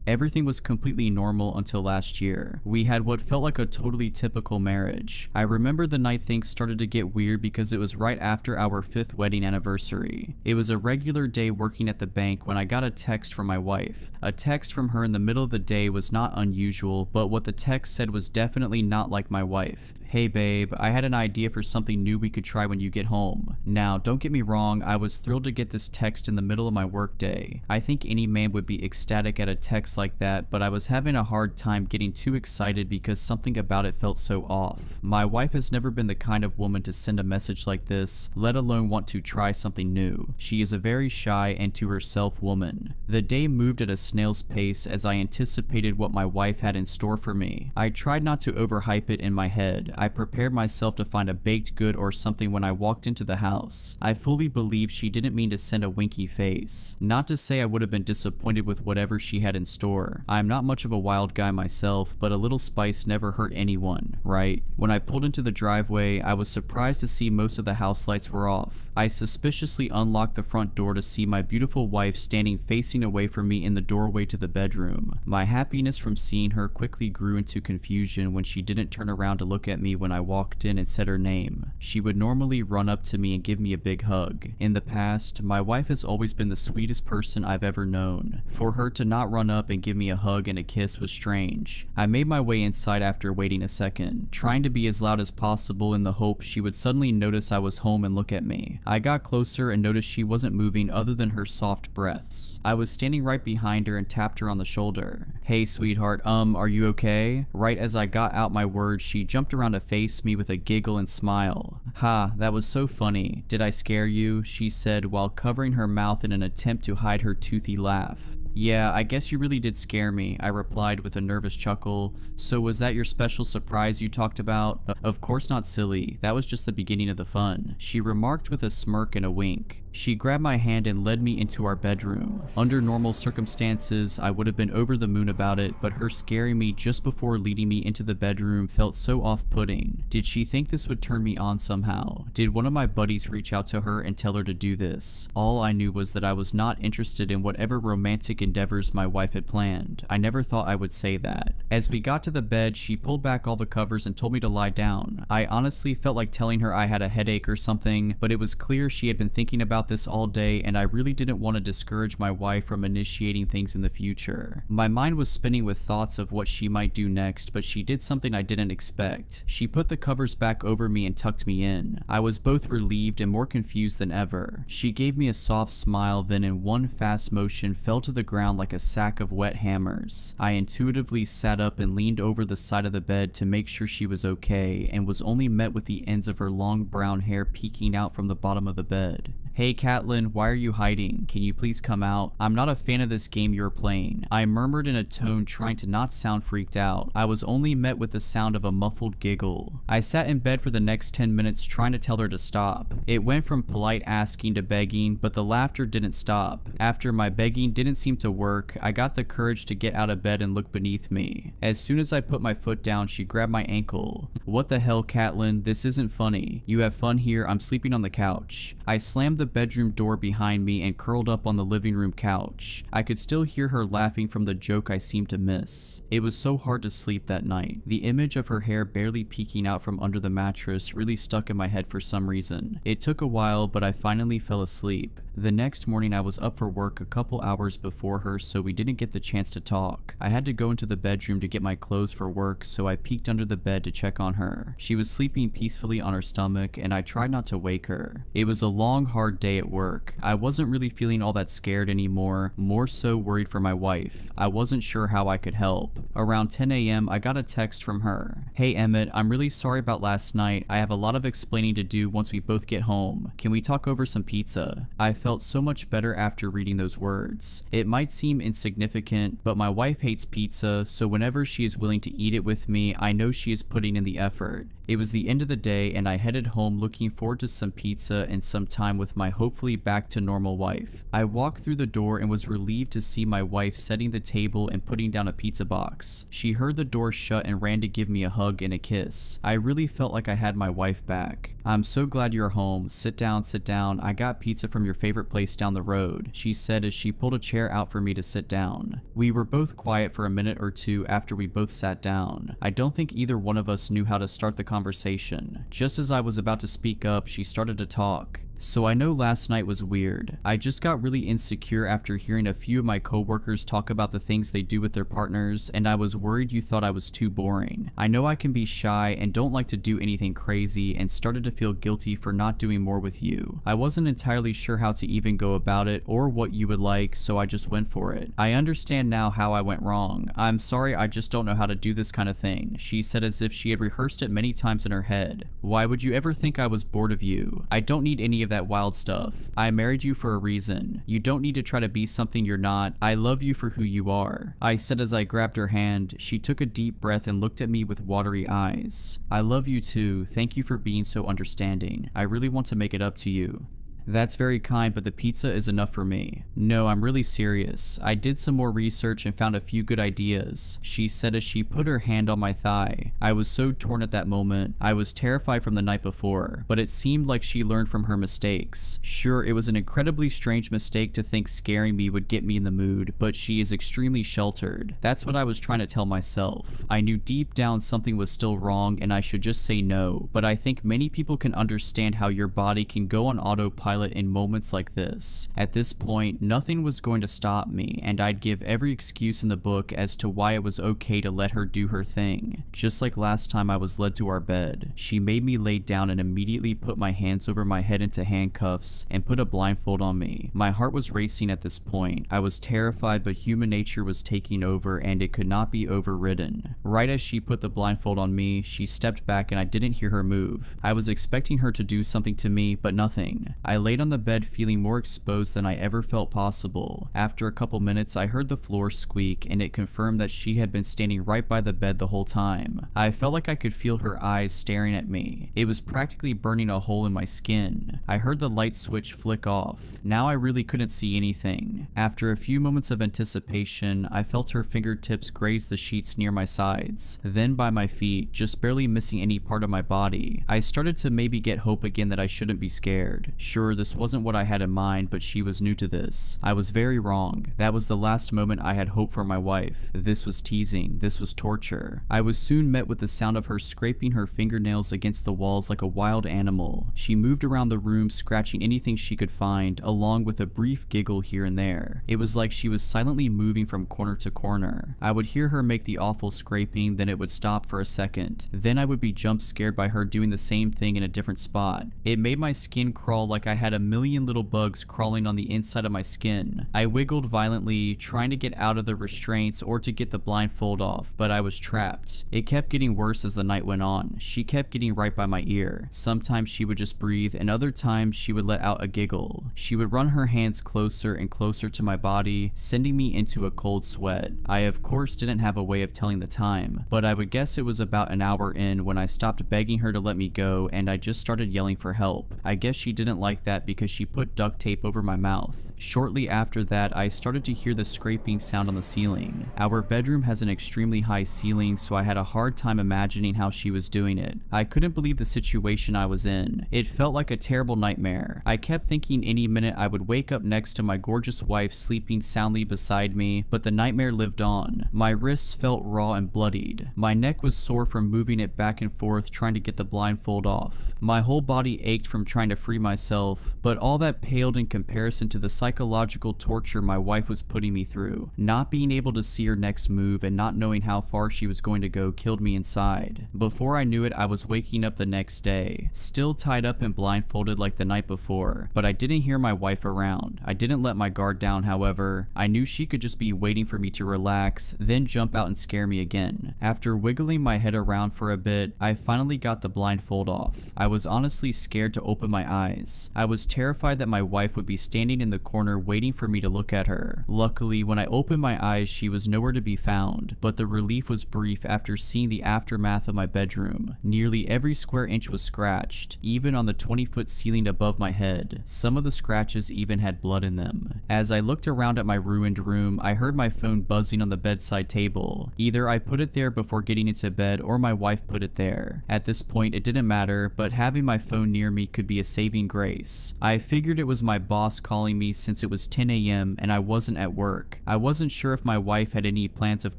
Everything was completely normal until last year. We had what felt like a totally typical marriage. I remember the night things started to get weird because it was right after our 5th wedding anniversary. It was a regular day working at the bank when I got a text from my wife. A text from her in the middle of the day was not unusual, but what the text said was definitely not like my wife. Hey babe, I had an idea for something new we could try when you get home. Now, don't get me wrong, I was thrilled to get this text in the middle of my workday. I think any man would be ecstatic at a text like that, but I was having a hard time getting too excited because something about it felt so off. My wife has never been the kind of woman to send a message like this, let alone want to try something new. She is a very shy and to herself woman. The day moved at a snail's pace as I anticipated what my wife had in store for me. I tried not to overhype it in my head. I prepared myself to find a baked good or something when I walked into the house. I fully believed she didn't mean to send a winky face. Not to say I would have been disappointed with whatever she had in store. I'm not much of a wild guy myself, but a little spice never hurt anyone, right? When I pulled into the driveway, I was surprised to see most of the house lights were off. I suspiciously unlocked the front door to see my beautiful wife standing facing away from me in the doorway to the bedroom. My happiness from seeing her quickly grew into confusion when she didn't turn around to look at me when I walked in and said her name. She would normally run up to me and give me a big hug. In the past, my wife has always been the sweetest person I've ever known. For her to not run up and give me a hug and a kiss was strange. I made my way inside after waiting a second, trying to be as loud as possible in the hope she would suddenly notice I was home and look at me. I got closer and noticed she wasn't moving other than her soft breaths. I was standing right behind her and tapped her on the shoulder. Hey sweetheart, are you okay? Right as I got out my words, she jumped around to face me with a giggle and smile. Ha, that was so funny. Did I scare you? She said while covering her mouth in an attempt to hide her toothy laugh. Yeah, I guess you really did scare me, I replied with a nervous chuckle. So was that your special surprise you talked about? Of course not, silly. That was just the beginning of the fun, she remarked with a smirk and a wink. She grabbed my hand and led me into our bedroom. Under normal circumstances, I would have been over the moon about it, but her scaring me just before leading me into the bedroom felt so off-putting. Did she think this would turn me on somehow? Did one of my buddies reach out to her and tell her to do this? All I knew was that I was not interested in whatever romantic endeavors my wife had planned. I never thought I would say that. As we got to the bed, she pulled back all the covers and told me to lie down. I honestly felt like telling her I had a headache or something, but it was clear she had been thinking about about this all day, and I really didn't want to discourage my wife from initiating things in the future. My mind was spinning with thoughts of what she might do next, but she did something I didn't expect. She put the covers back over me and tucked me in. I was both relieved and more confused than ever. She gave me a soft smile, then in one fast motion fell to the ground like a sack of wet hammers. I intuitively sat up and leaned over the side of the bed to make sure she was okay, and was only met with the ends of her long brown hair peeking out from the bottom of the bed. "Hey Catelyn, why are you hiding? Can you please come out? I'm not a fan of this game you're playing," I murmured in a tone trying to not sound freaked out. I was only met with the sound of a muffled giggle. I sat in bed for the next 10 minutes trying to tell her to stop. It went from polite asking to begging, but the laughter didn't stop. After my begging didn't seem to work, I got the courage to get out of bed and look beneath me. As soon as I put my foot down, she grabbed my ankle. "What the hell, Catelyn? This isn't funny. You have fun here, I'm sleeping on the couch." I slammed the bedroom door behind me and curled up on the living room couch. I could still hear her laughing from the joke I seemed to miss. It was so hard to sleep that night. The image of her hair barely peeking out from under the mattress really stuck in my head for some reason. It took a while, but I finally fell asleep. The next morning I was up for work a couple hours before her, so we didn't get the chance to talk. I had to go into the bedroom to get my clothes for work, so I peeked under the bed to check on her. She was sleeping peacefully on her stomach, and I tried not to wake her. It was a long, hard day at work. I wasn't really feeling all that scared anymore, more so worried for my wife. I wasn't sure how I could help. Around 10 a.m. I got a text from her. "Hey Emmett, I'm really sorry about last night. I have a lot of explaining to do once we both get home. Can we talk over some pizza?" I felt so much better after reading those words. It might seem insignificant, but my wife hates pizza, so whenever she is willing to eat it with me, I know she is putting in the effort. It was the end of the day, and I headed home looking forward to some pizza and some time with my hopefully back to normal wife. I walked through the door and was relieved to see my wife setting the table and putting down a pizza box. She heard the door shut and ran to give me a hug and a kiss. I really felt like I had my wife back. "I'm so glad you're home. Sit down, sit down. I got pizza from your favorite place down the road," she said as she pulled a chair out for me to sit down. We were both quiet for a minute or two after we both sat down. I don't think either one of us knew how to start the conversation. Just as I was about to speak up, she started to talk. "So I know last night was weird. I just got really insecure after hearing a few of my coworkers talk about the things they do with their partners, and I was worried you thought I was too boring. I know I can be shy and don't like to do anything crazy, and started to feel guilty for not doing more with you. I wasn't entirely sure how to even go about it or what you would like, so I just went for it. I understand now how I went wrong. I'm sorry, I just don't know how to do this kind of thing," she said as if she had rehearsed it many times in her head. "Why would you ever think I was bored of you? I don't need any of that wild stuff. I married you for a reason. You don't need to try to be something you're not. I love you for who you are," I said as I grabbed her hand. She took a deep breath and looked at me with watery eyes. "I love you too. Thank you for being so understanding. I really want to make it up to you." "That's very kind, but the pizza is enough for me." "No, I'm really serious. I did some more research and found a few good ideas," she said as she put her hand on my thigh. I was so torn at that moment. I was terrified from the night before, but it seemed like she learned from her mistakes. Sure, it was an incredibly strange mistake to think scaring me would get me in the mood, but she is extremely sheltered. That's what I was trying to tell myself. I knew deep down something was still wrong and I should just say no, but I think many people can understand how your body can go on autopilot in moments like this. At this point, nothing was going to stop me, and I'd give every excuse in the book as to why it was okay to let her do her thing. Just like last time I was led to our bed, she made me lay down and immediately put my hands over my head into handcuffs and put a blindfold on me. My heart was racing at this point. I was terrified, but human nature was taking over and it could not be overridden. Right as she put the blindfold on me, she stepped back and I didn't hear her move. I was expecting her to do something to me, but nothing. I laid on the bed feeling more exposed than I ever felt possible. After a couple minutes, I heard the floor squeak and it confirmed that she had been standing right by the bed the whole time. I felt like I could feel her eyes staring at me. It was practically burning a hole in my skin. I heard the light switch flick off. Now I really couldn't see anything. After a few moments of anticipation, I felt her fingertips graze the sheets near my sides, then by my feet, just barely missing any part of my body. I started to maybe get hope again that I shouldn't be scared. Sure, sure this wasn't what I had in mind, but she was new to this. I was very wrong. That was the last moment I had hoped for my wife. This was teasing. This was torture. I was soon met with the sound of her scraping her fingernails against the walls like a wild animal. She moved around the room, scratching anything she could find, along with a brief giggle here and there. It was like she was silently moving from corner to corner. I would hear her make the awful scraping, then it would stop for a second. Then I would be jump scared by her doing the same thing in a different spot. It made my skin crawl like I had a million little bugs crawling on the inside of my skin. I wiggled violently, trying to get out of the restraints or to get the blindfold off, but I was trapped. It kept getting worse as the night went on. She kept getting right by my ear. Sometimes she would just breathe, and other times she would let out a giggle. She would run her hands closer and closer to my body, sending me into a cold sweat. I of course didn't have a way of telling the time, but I would guess it was about an hour in when I stopped begging her to let me go and I just started yelling for help. I guess she didn't like that because she put duct tape over my mouth. Shortly after that, I started to hear the scraping sound on the ceiling. Our bedroom has an extremely high ceiling, so I had a hard time imagining how she was doing it. I couldn't believe the situation I was in. It felt like a terrible nightmare. I kept thinking any minute I would wake up next to my gorgeous wife sleeping soundly beside me, but the nightmare lived on. My wrists felt raw and bloodied. My neck was sore from moving it back and forth trying to get the blindfold off. My whole body ached from trying to free myself, but all that paled in comparison to the psychological torture my wife was putting me through. Not being able to see her next move and not knowing how far she was going to go killed me inside. Before I knew it, I was waking up the next day, still tied up and blindfolded like the night before, but I didn't hear my wife around. I didn't let my guard down, however. I knew she could just be waiting for me to relax, then jump out and scare me again. After wiggling my head around for a bit, I finally got the blindfold off. I was honestly scared to open my eyes. I was terrified that my wife would be standing in the corner waiting for me to look at her. Luckily, when I opened my eyes, she was nowhere to be found, but the relief was brief after seeing the aftermath of my bedroom. Nearly every square inch was scratched, even on the 20-foot ceiling above my head. Some of the scratches even had blood in them. As I looked around at my ruined room, I heard my phone buzzing on the bedside table. Either I put it there before getting into bed or my wife put it there. At this point, it didn't matter, but having my phone near me could be a saving grace. I figured it was my boss calling me since it was 10 a.m. and I wasn't at work. I wasn't sure if my wife had any plans of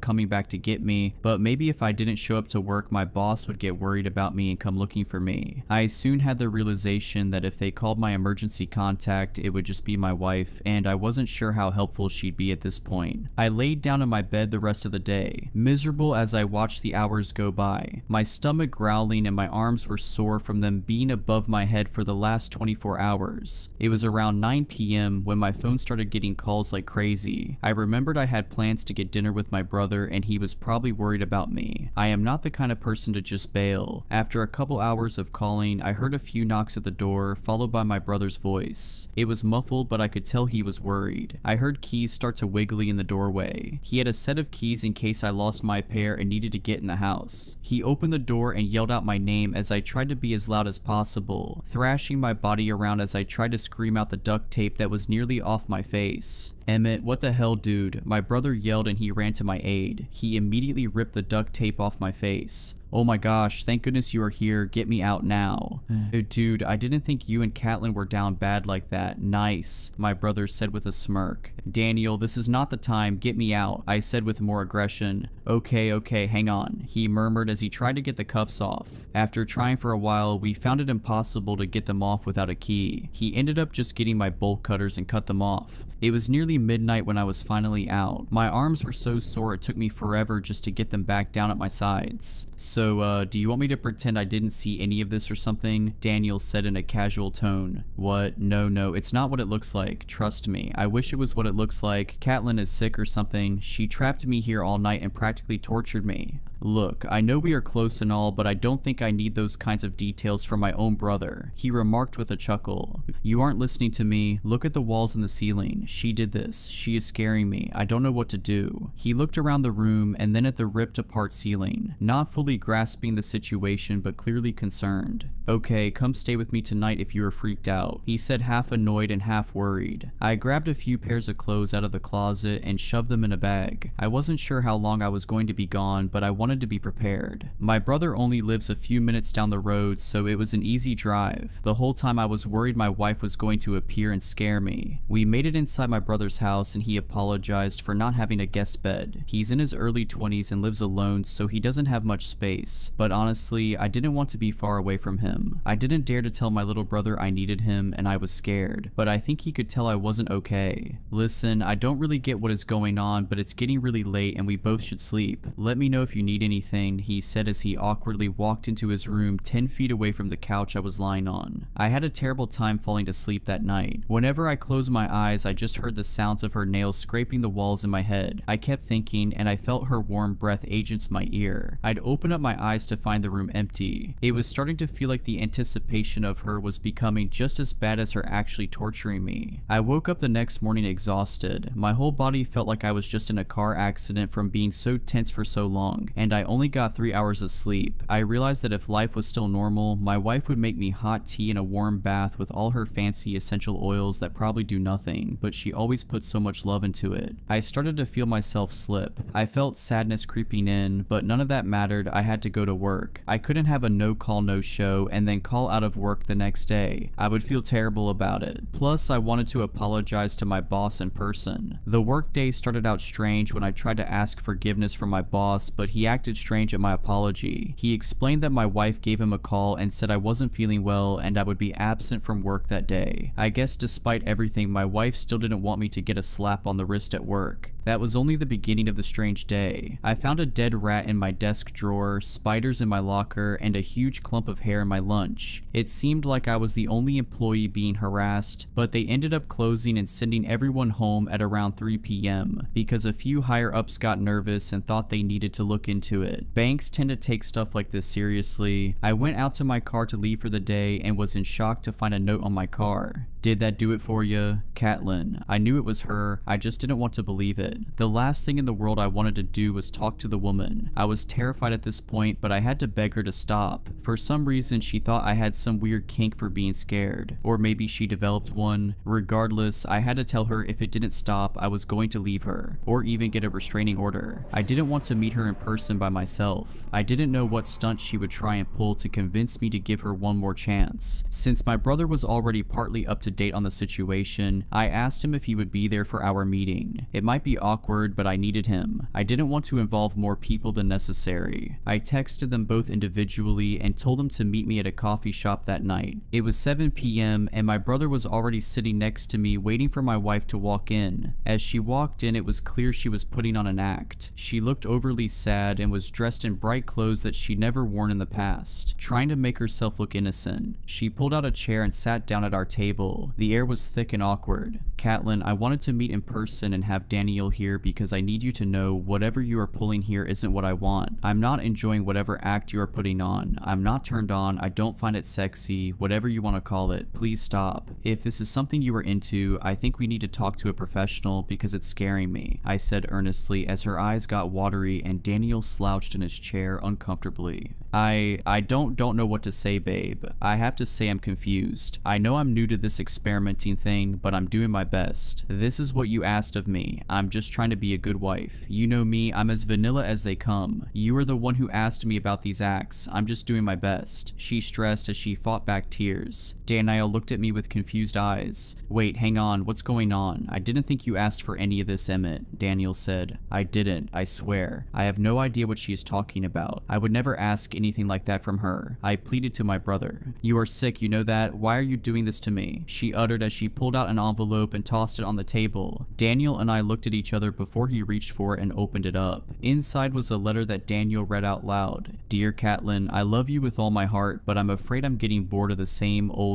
coming back to get me, but maybe if I didn't show up to work, my boss would get worried about me and come looking for me. I soon had the realization that if they called my emergency contact, it would just be my wife, and I wasn't sure how helpful she'd be at this point. I laid down in my bed the rest of the day, miserable as I watched the hours go by, my stomach growling and my arms were sore from them being above my head for the last 24 hours. It was around 9 p.m. when my phone started getting calls like crazy. I remembered I had plans to get dinner with my brother and he was probably worried about me. I am not the kind of person to just bail. After a couple hours of calling, I heard a few knocks at the door, followed by my brother's voice. It was muffled, but I could tell he was worried. I heard keys start to wiggly in the doorway. He had a set of keys in case I lost my pair and needed to get in the house. He opened the door and yelled out my name as I tried to be as loud as possible, thrashing my body around as I tried to scream out the duct tape that was nearly off my face. "Emmett, what the hell, dude?" My brother yelled and he ran to my aid. He immediately ripped the duct tape off my face. "Oh my gosh, thank goodness you are here. Get me out now." "Dude, I didn't think you and Catelyn were down bad like that. Nice," my brother said with a smirk. "Daniel, this is not the time. Get me out," I said with more aggression. Okay, hang on," he murmured as he tried to get the cuffs off. After trying for a while, we found it impossible to get them off without a key. He ended up just getting my bolt cutters and cut them off. It was nearly midnight when I was finally out. My arms were so sore it took me forever just to get them back down at my sides. "So, do you want me to pretend I didn't see any of this or something?" Daniel said in a casual tone. "What? No, it's not what it looks like. Trust me. I wish it was what it looks like. Catelyn is sick or something. She trapped me here all night and practically tortured me. Look, I know we are close and all, but I don't think I need those kinds of details from my own brother," he remarked with a chuckle. "You aren't listening to me. Look at the walls and the ceiling. She did this. She is scaring me. I don't know what to do." He looked around the room and then at the ripped apart ceiling, not fully grasping the situation but clearly concerned. "Okay, come stay with me tonight if you are freaked out," he said, half annoyed and half worried. I grabbed a few pairs of clothes out of the closet and shoved them in a bag. I wasn't sure how long I was going to be gone, but I wanted wanted to be prepared. My brother only lives a few minutes down the road, so it was an easy drive. The whole time I was worried my wife was going to appear and scare me. We made it inside my brother's house and he apologized for not having a guest bed. He's in his early 20s and lives alone, so he doesn't have much space. But honestly, I didn't want to be far away from him. I didn't dare to tell my little brother I needed him and I was scared, but I think he could tell I wasn't okay. Listen, I don't really get what is going on, but it's getting really late and we both should sleep. Let me know if you need anything, he said as he awkwardly walked into his room 10 feet away from the couch I was lying on. I had a terrible time falling to sleep that night. Whenever I closed my eyes, I just heard the sounds of her nails scraping the walls in my head. I kept thinking, and I felt her warm breath against my ear. I'd open up my eyes to find the room empty. It was starting to feel like the anticipation of her was becoming just as bad as her actually torturing me. I woke up the next morning exhausted. My whole body felt like I was just in a car accident from being so tense for so long, and I only got 3 hours of sleep. I realized that if life was still normal, my wife would make me hot tea and a warm bath with all her fancy essential oils that probably do nothing, but she always puts so much love into it. I started to feel myself slip. I felt sadness creeping in, but none of that mattered. I had to go to work. I couldn't have a no call no show and then call out of work the next day. I would feel terrible about it. Plus, I wanted to apologize to my boss in person. The work day started out strange when I tried to ask forgiveness from my boss, but he acted strange at my apology. He explained that my wife gave him a call and said I wasn't feeling well and I would be absent from work that day. I guess despite everything, my wife still didn't want me to get a slap on the wrist at work. That was only the beginning of the strange day. I found a dead rat in my desk drawer, spiders in my locker, and a huge clump of hair in my lunch. It seemed like I was the only employee being harassed, but they ended up closing and sending everyone home at around 3 p.m. because a few higher ups got nervous and thought they needed to look into it. Banks tend to take stuff like this seriously. I went out to my car to leave for the day and was in shock to find a note on my car. Did that do it for you? Catelyn. I knew it was her, I just didn't want to believe it. The last thing in the world I wanted to do was talk to the woman. I was terrified at this point, but I had to beg her to stop. For some reason, she thought I had some weird kink for being scared. Or maybe she developed one. Regardless, I had to tell her if it didn't stop, I was going to leave her, or even get a restraining order. I didn't want to meet her in person by myself. I didn't know what stunt she would try and pull to convince me to give her one more chance. Since my brother was already partly up to date on the situation, I asked him if he would be there for our meeting. It might be awkward, but I needed him. I didn't want to involve more people than necessary. I texted them both individually and told them to meet me at a coffee shop that night. It was 7 p.m. and my brother was already sitting next to me waiting for my wife to walk in. As she walked in, it was clear she was putting on an act. She looked overly sad and was dressed in bright clothes that she'd never worn in the past, trying to make herself look innocent. She pulled out a chair and sat down at our table. The air was thick and awkward. Catelyn, I wanted to meet in person and have Daniel here because I need you to know whatever you are pulling here isn't what I want. I'm not enjoying whatever act you are putting on. I'm not turned on. I don't find it sexy. Whatever you want to call it. Please stop. If this is something you are into, I think we need to talk to a professional because it's scaring me, I said earnestly as her eyes got watery and Daniel slouched in his chair uncomfortably. I don't know what to say, babe. I have to say I'm confused. I know I'm new to this experimenting thing, but I'm doing my best. This is what you asked of me. I'm just trying to be a good wife. You know me, I'm as vanilla as they come. You are the one who asked me about these acts. I'm just doing my best. She stressed as she fought back tears. Daniel looked at me with confused eyes. Wait, hang on, what's going on? I didn't think you asked for any of this, Emmett, Daniel said. I didn't, I swear. I have no idea what she is talking about. I would never ask anything like that from her. I pleaded to my brother. You are sick, you know that? Why are you doing this to me? She uttered as she pulled out an envelope and tossed it on the table. Daniel and I looked at each other before he reached for it and opened it up. Inside was a letter that Daniel read out loud. Dear Catelyn, I love you with all my heart, but I'm afraid I'm getting bored of the same old.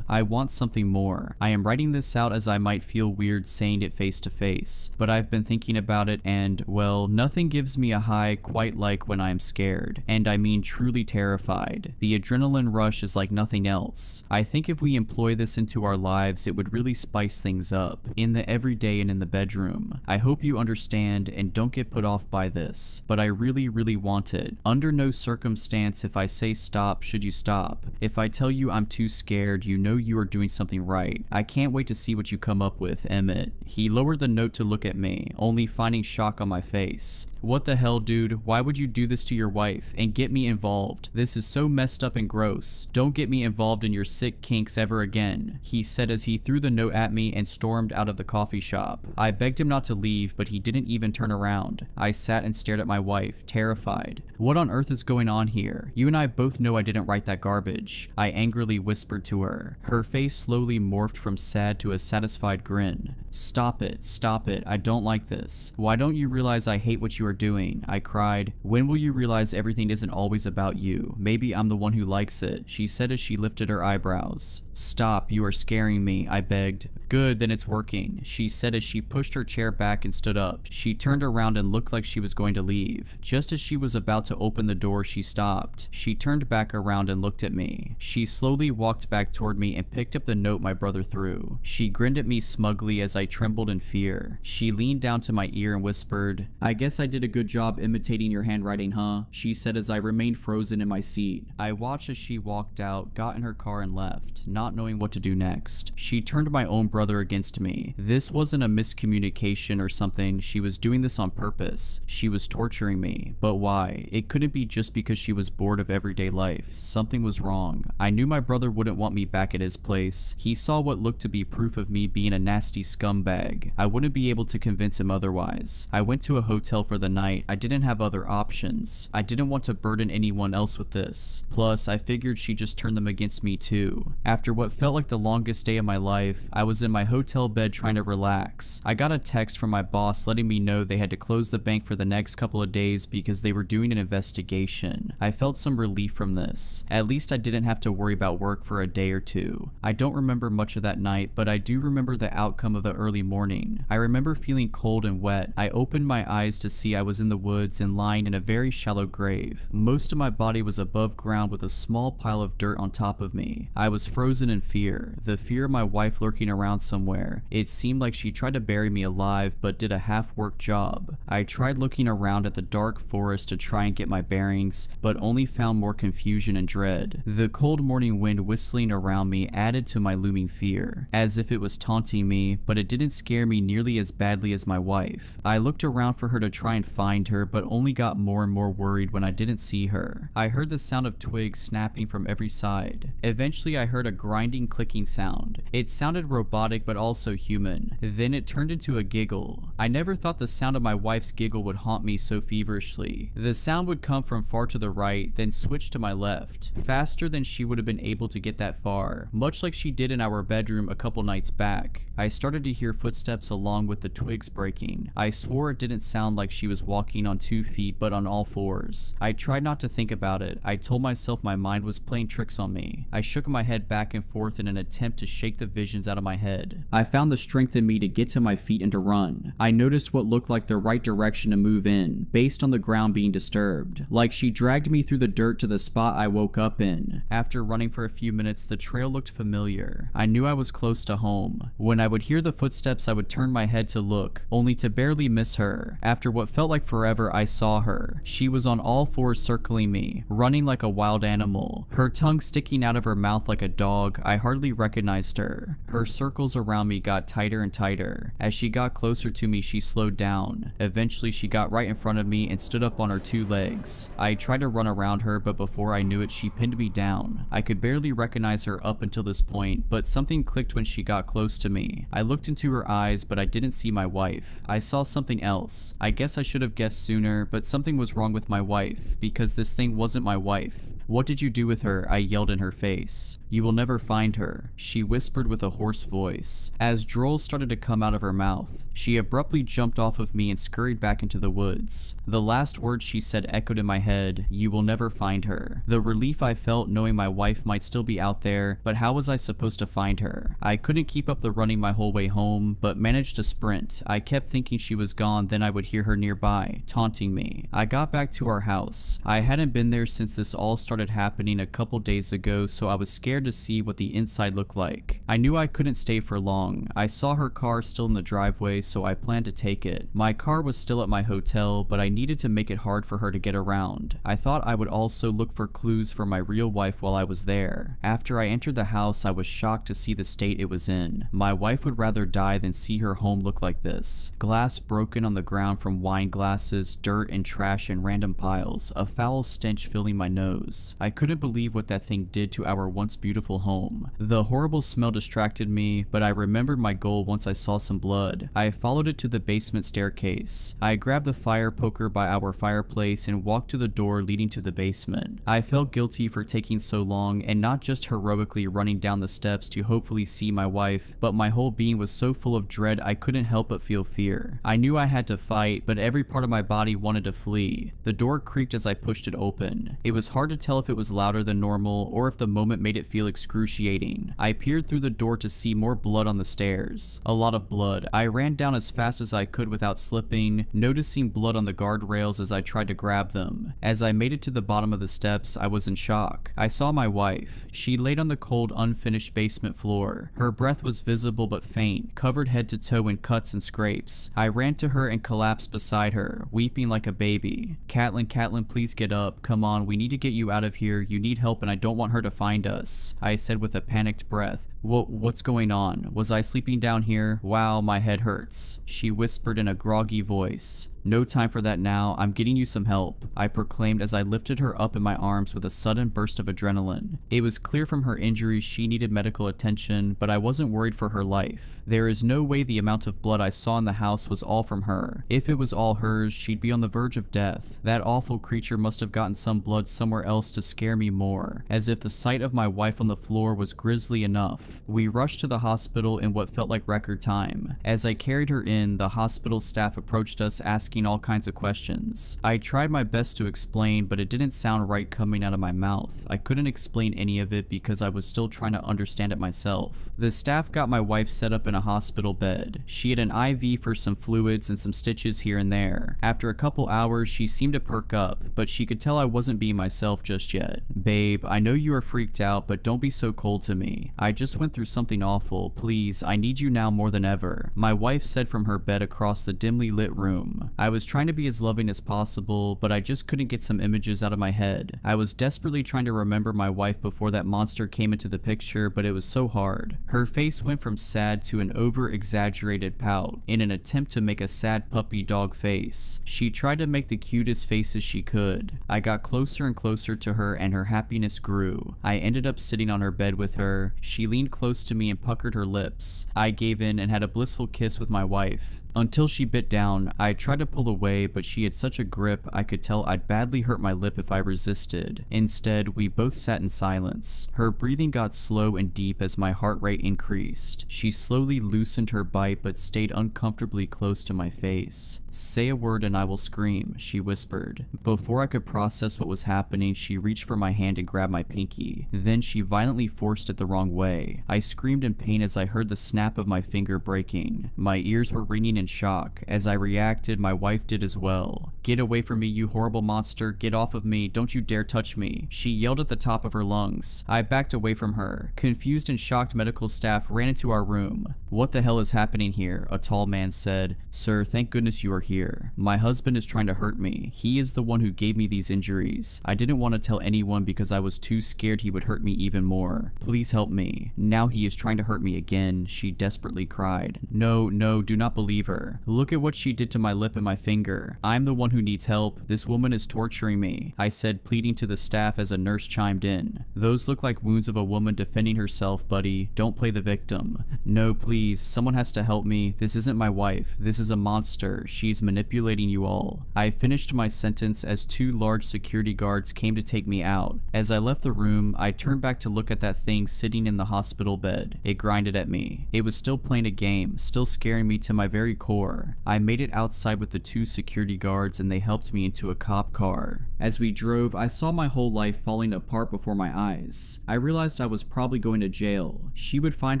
I want something more. I am writing this out as I might feel weird saying it face to face, but I've been thinking about it and, well, nothing gives me a high quite like when I'm scared, and I mean truly terrified. The adrenaline rush is like nothing else. I think if we employ this this into our lives, it would really spice things up, in the everyday and in the bedroom. I hope you understand and don't get put off by this, but I really want it. Under no circumstance if I say stop should you stop. If I tell you I'm too scared, you know you are doing something right. I can't wait to see what you come up with, Emmett. He lowered the note to look at me, only finding shock on my face. What the hell, dude? Why would you do this to your wife and get me involved? This is so messed up and gross. Don't get me involved in your sick kinks ever again, he said as he threw the note at me and stormed out of the coffee shop. I begged him not to leave, but he didn't even turn around. I sat and stared at my wife, terrified. What on earth is going on here? You and I both know I didn't write that garbage, I angrily whispered to her. Her face slowly morphed from sad to a satisfied grin. Stop it, I don't like this. Why don't you realize I hate what you are doing? I cried. When will you realize everything isn't always about you? Maybe I'm the one who likes it, she said as she lifted her eyebrows. Stop, you are scaring me, I begged. Good, then it's working, she said as she pushed her chair back and stood up. She turned around and looked like she was going to leave. Just as she was about to open the door, she stopped. She turned back around and looked at me. She slowly walked back toward me and picked up the note my brother threw. She grinned at me smugly as I trembled in fear. She leaned down to my ear and whispered, I guess I did a good job imitating your handwriting, huh? She said as I remained frozen in my seat. I watched as she walked out, got in her car and left, not knowing what to do next. She turned my own brother against me. This wasn't a miscommunication or something. She was doing this on purpose. She was torturing me. But why? It couldn't be just because she was bored of everyday life. Something was wrong. I knew my brother wouldn't want me back at his place. He saw what looked to be proof of me being a nasty scumbag. I wouldn't be able to convince him otherwise. I went to a hotel for the night. I didn't have other options. I didn't want to burden anyone else with this. Plus, I figured she'd just turn them against me too. After what felt like the longest day of my life, I was in my hotel bed trying to relax. I got a text from my boss letting me know they had to close the bank for the next couple of days because they were doing an investigation. I felt some relief from this. At least I didn't have to worry about work for a day or two. I don't remember much of that night, but I do remember the outcome of the early morning. I remember feeling cold and wet. I opened my eyes to see I was in the woods and lying in a very shallow grave. Most of my body was above ground with a small pile of dirt on top of me. I was frozen in fear, the fear of my wife lurking around somewhere. It seemed like she tried to bury me alive but did a half-worked job. I tried looking around at the dark forest to try and get my bearings, but only found more confusion and dread. The cold morning wind whistling around me added to my looming fear, as if it was taunting me, but it didn't scare me nearly as badly as my wife. I looked around for her to try and find her, but only got more and more worried when I didn't see her. I heard the sound of twigs snapping from every side. Eventually I heard a grinding, clicking sound. It sounded robotic but also human. Then it turned into a giggle. I never thought the sound of my wife's giggle would haunt me so feverishly. The sound would come from far to the right, then switch to my left, faster than she would have been able to get that far, much like she did in our bedroom a couple nights back. I started to hear footsteps along with the twigs breaking. I swore it didn't sound like she was walking on 2 feet but on all fours. I tried not to think about it. I told myself my mind was playing tricks on me. I shook my head back and forth in an attempt to shake the visions out of my head. I found the strength in me to get to my feet and to run. I noticed what looked like the right direction to move in, based on the ground being disturbed. Like she dragged me through the dirt to the spot I woke up in. After running for a few minutes, the trail looked familiar. I knew I was close to home. When I would hear the footsteps, I would turn my head to look, only to barely miss her. After what felt like forever, I saw her. She was on all fours circling me, running like a wild animal, her tongue sticking out of her mouth like a dog. I hardly recognized her. Her circles around me got tighter and tighter. As she got closer to me, she slowed down. Eventually, she got right in front of me and stood up on her 2 legs. I tried to run around her, but before I knew it, she pinned me down. I could barely recognize her up until this point, but something clicked when she got close to me. I looked into her eyes, but I didn't see my wife. I saw something else. I guess I should have guessed sooner, but something was wrong with my wife, because this thing wasn't my wife. What did you do with her? I yelled in her face. You will never find her, she whispered with a hoarse voice. As drool started to come out of her mouth, she abruptly jumped off of me and scurried back into the woods. The last words she said echoed in my head, you will never find her. The relief I felt knowing my wife might still be out there, but how was I supposed to find her? I couldn't keep up the running my whole way home, but managed to sprint. I kept thinking she was gone, then I would hear her nearby, taunting me. I got back to our house. I hadn't been there since this all started happening a couple days ago, so I was scared scared to see what the inside looked like. I knew I couldn't stay for long. I saw her car still in the driveway, so I planned to take it. My car was still at my hotel, but I needed to make it hard for her to get around. I thought I would also look for clues for my real wife while I was there. After I entered the house, I was shocked to see the state it was in. My wife would rather die than see her home look like this. Glass broken on the ground from wine glasses, dirt and trash in random piles, a foul stench filling my nose. I couldn't believe what that thing did to our once beautiful home. The horrible smell distracted me, but I remembered my goal once I saw some blood. I followed it to the basement staircase. I grabbed the fire poker by our fireplace and walked to the door leading to the basement. I felt guilty for taking so long and not just heroically running down the steps to hopefully see my wife, but my whole being was so full of dread I couldn't help but feel fear. I knew I had to fight, but every part of my body wanted to flee. The door creaked as I pushed it open. It was hard to tell if it was louder than normal or if the moment made it feel excruciating. I peered through the door to see more blood on the stairs. A lot of blood. I ran down as fast as I could without slipping, noticing blood on the guardrails as I tried to grab them. As I made it to the bottom of the steps, I was in shock. I saw my wife. She laid on the cold, unfinished basement floor. Her breath was visible but faint, covered head to toe in cuts and scrapes. I ran to her and collapsed beside her, weeping like a baby. Catelyn, please get up. Come on, we need to get you out of here. You need help and I don't want her to find us," I said with a panicked breath. What's going on? Was I sleeping down here? Wow, my head hurts," she whispered in a groggy voice. "No time for that now, I'm getting you some help," I proclaimed as I lifted her up in my arms with a sudden burst of adrenaline. It was clear from her injuries she needed medical attention, but I wasn't worried for her life. There is no way the amount of blood I saw in the house was all from her. If it was all hers, she'd be on the verge of death. That awful creature must have gotten some blood somewhere else to scare me more, as if the sight of my wife on the floor was grisly enough. We rushed to the hospital in what felt like record time. As I carried her in, the hospital staff approached us asking all kinds of questions. I tried my best to explain, but it didn't sound right coming out of my mouth. I couldn't explain any of it because I was still trying to understand it myself. The staff got my wife set up in a hospital bed. She had an IV for some fluids and some stitches here and there. After a couple hours, she seemed to perk up, but she could tell I wasn't being myself just yet. "Babe, I know you are freaked out, but don't be so cold to me. I just went through something awful. Please, I need you now more than ever," my wife said from her bed across the dimly lit room. I was trying to be as loving as possible, but I just couldn't get some images out of my head. I was desperately trying to remember my wife before that monster came into the picture, but it was so hard. Her face went from sad to an over-exaggerated pout in an attempt to make a sad puppy dog face. She tried to make the cutest faces she could. I got closer and closer to her and her happiness grew. I ended up sitting on her bed with her. She leaned close to me and puckered her lips. I gave in and had a blissful kiss with my wife. Until she bit down. I tried to pull away, but she had such a grip I could tell I'd badly hurt my lip if I resisted. Instead, we both sat in silence. Her breathing got slow and deep as my heart rate increased. She slowly loosened her bite but stayed uncomfortably close to my face. "Say a word and I will scream," she whispered. Before I could process what was happening, she reached for my hand and grabbed my pinky. Then she violently forced it the wrong way. I screamed in pain as I heard the snap of my finger breaking. My ears were ringing in shock. As I reacted, my wife did as well. "Get away from me, you horrible monster. Get off of me. Don't you dare touch me," she yelled at the top of her lungs. I backed away from her. Confused and shocked medical staff ran into our room. "What the hell is happening here?" a tall man said. "Sir, thank goodness you are here. My husband is trying to hurt me. He is the one who gave me these injuries. I didn't want to tell anyone because I was too scared he would hurt me even more. Please help me. Now he is trying to hurt me again," she desperately cried. No, do not believe her. "Look at what she did to my lip and my finger. I'm the one who needs help. This woman is torturing me," I said, pleading to the staff as a nurse chimed in. "Those look like wounds of a woman defending herself, buddy. Don't play the victim." "No, please. Someone has to help me. This isn't my wife. This is a monster. She's manipulating you all." I finished my sentence as two large security guards came to take me out. As I left the room, I turned back to look at that thing sitting in the hospital hospital bed. It grinded at me. It was still playing a game, still scaring me to my very core. I made it outside with the 2 security guards and they helped me into a cop car. As we drove, I saw my whole life falling apart before my eyes. I realized I was probably going to jail. She would find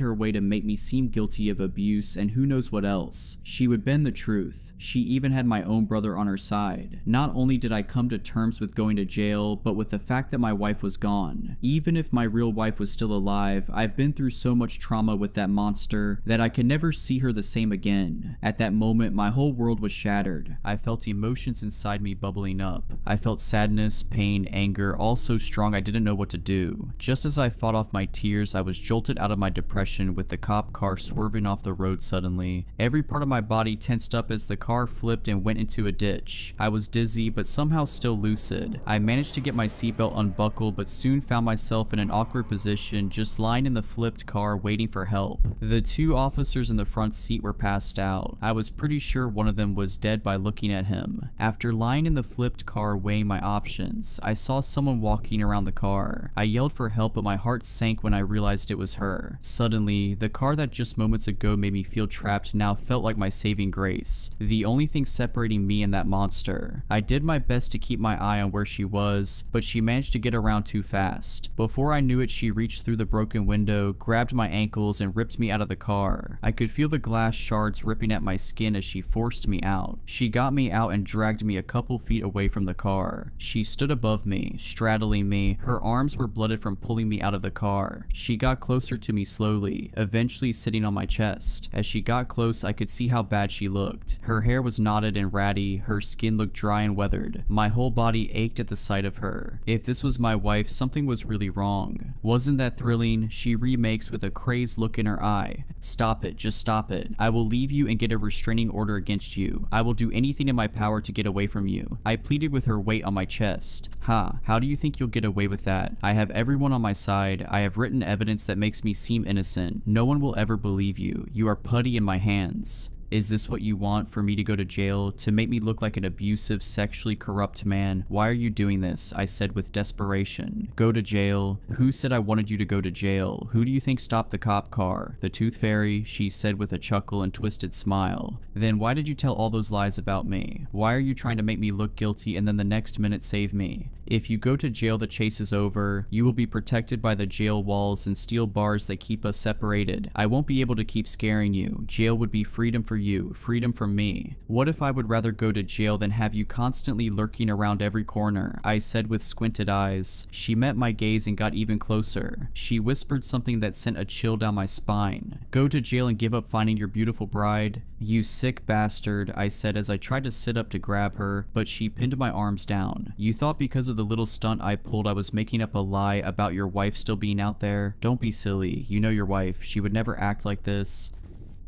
her way to make me seem guilty of abuse and who knows what else. She would bend the truth. She even had my own brother on her side. Not only did I come to terms with going to jail, but with the fact that my wife was gone. Even if my real wife was still alive, I've been through so much trauma with that monster that I could never see her the same again. At that moment, my whole world was shattered. I felt emotions inside me bubbling up. I felt sadness, pain, anger, all so strong I didn't know what to do. Just as I fought off my tears, I was jolted out of my depression with the cop car swerving off the road suddenly. Every part of my body tensed up as the car flipped and went into a ditch. I was dizzy, but somehow still lucid. I managed to get my seatbelt unbuckled, but soon found myself in an awkward position, just lying in the flipped car waiting for help. The 2 officers in the front seat were passed out. I was pretty sure one of them was dead by looking at him. After lying in the flipped car weighing my options, I saw someone walking around the car. I yelled for help, but my heart sank when I realized it was her. Suddenly, the car that just moments ago made me feel trapped now felt like my saving grace. The only thing separating me and that monster. I did my best to keep my eye on where she was, but she managed to get around too fast. Before I knew it, she reached through the broken window, grabbed my ankles, and ripped me out of the car. I could feel the glass shards ripping at my skin as she forced me out. She got me out and dragged me a couple feet away from the car. She stood above me, straddling me. Her arms were blooded from pulling me out of the car. She got closer to me slowly, eventually sitting on my chest. As she got close, I could see how bad she looked. Her hair was knotted and ratty, her skin looked dry and weathered. My whole body ached at the sight of her. If this was my wife, something was really wrong. Wasn't that thrilling? She remakes with a crazed look in her eye. Stop it, just stop it. I will leave you and get a restraining order against you. I will do anything in my power to get away from you. I pleaded with her weight on my chest. Ha, how do you think you'll get away with that? I have everyone on my side. I have written evidence that makes me seem innocent. No one will ever believe you. You are putty in my hands. Is this what you want, for me to go to jail, to make me look like an abusive, sexually corrupt man? Why are you doing this? I said with desperation. Go to jail? Who said I wanted you to go to jail? Who do you think stopped the cop car? The Tooth Fairy, she said with a chuckle and twisted smile. Then why did you tell all those lies about me? Why are you trying to make me look guilty and then the next minute save me? If you go to jail, the chase is over. You will be protected by the jail walls and steel bars that keep us separated. I won't be able to keep scaring you. Jail would be freedom for you, freedom from me. What if I would rather go to jail than have you constantly lurking around every corner? I said with squinted eyes. She met my gaze and got even closer. She whispered something that sent a chill down my spine. Go to jail and give up finding your beautiful bride? You sick bastard, I said as I tried to sit up to grab her, but she pinned my arms down. You thought because of the little stunt I pulled I was making up a lie about your wife still being out there? Don't be silly. You know your wife. She would never act like this.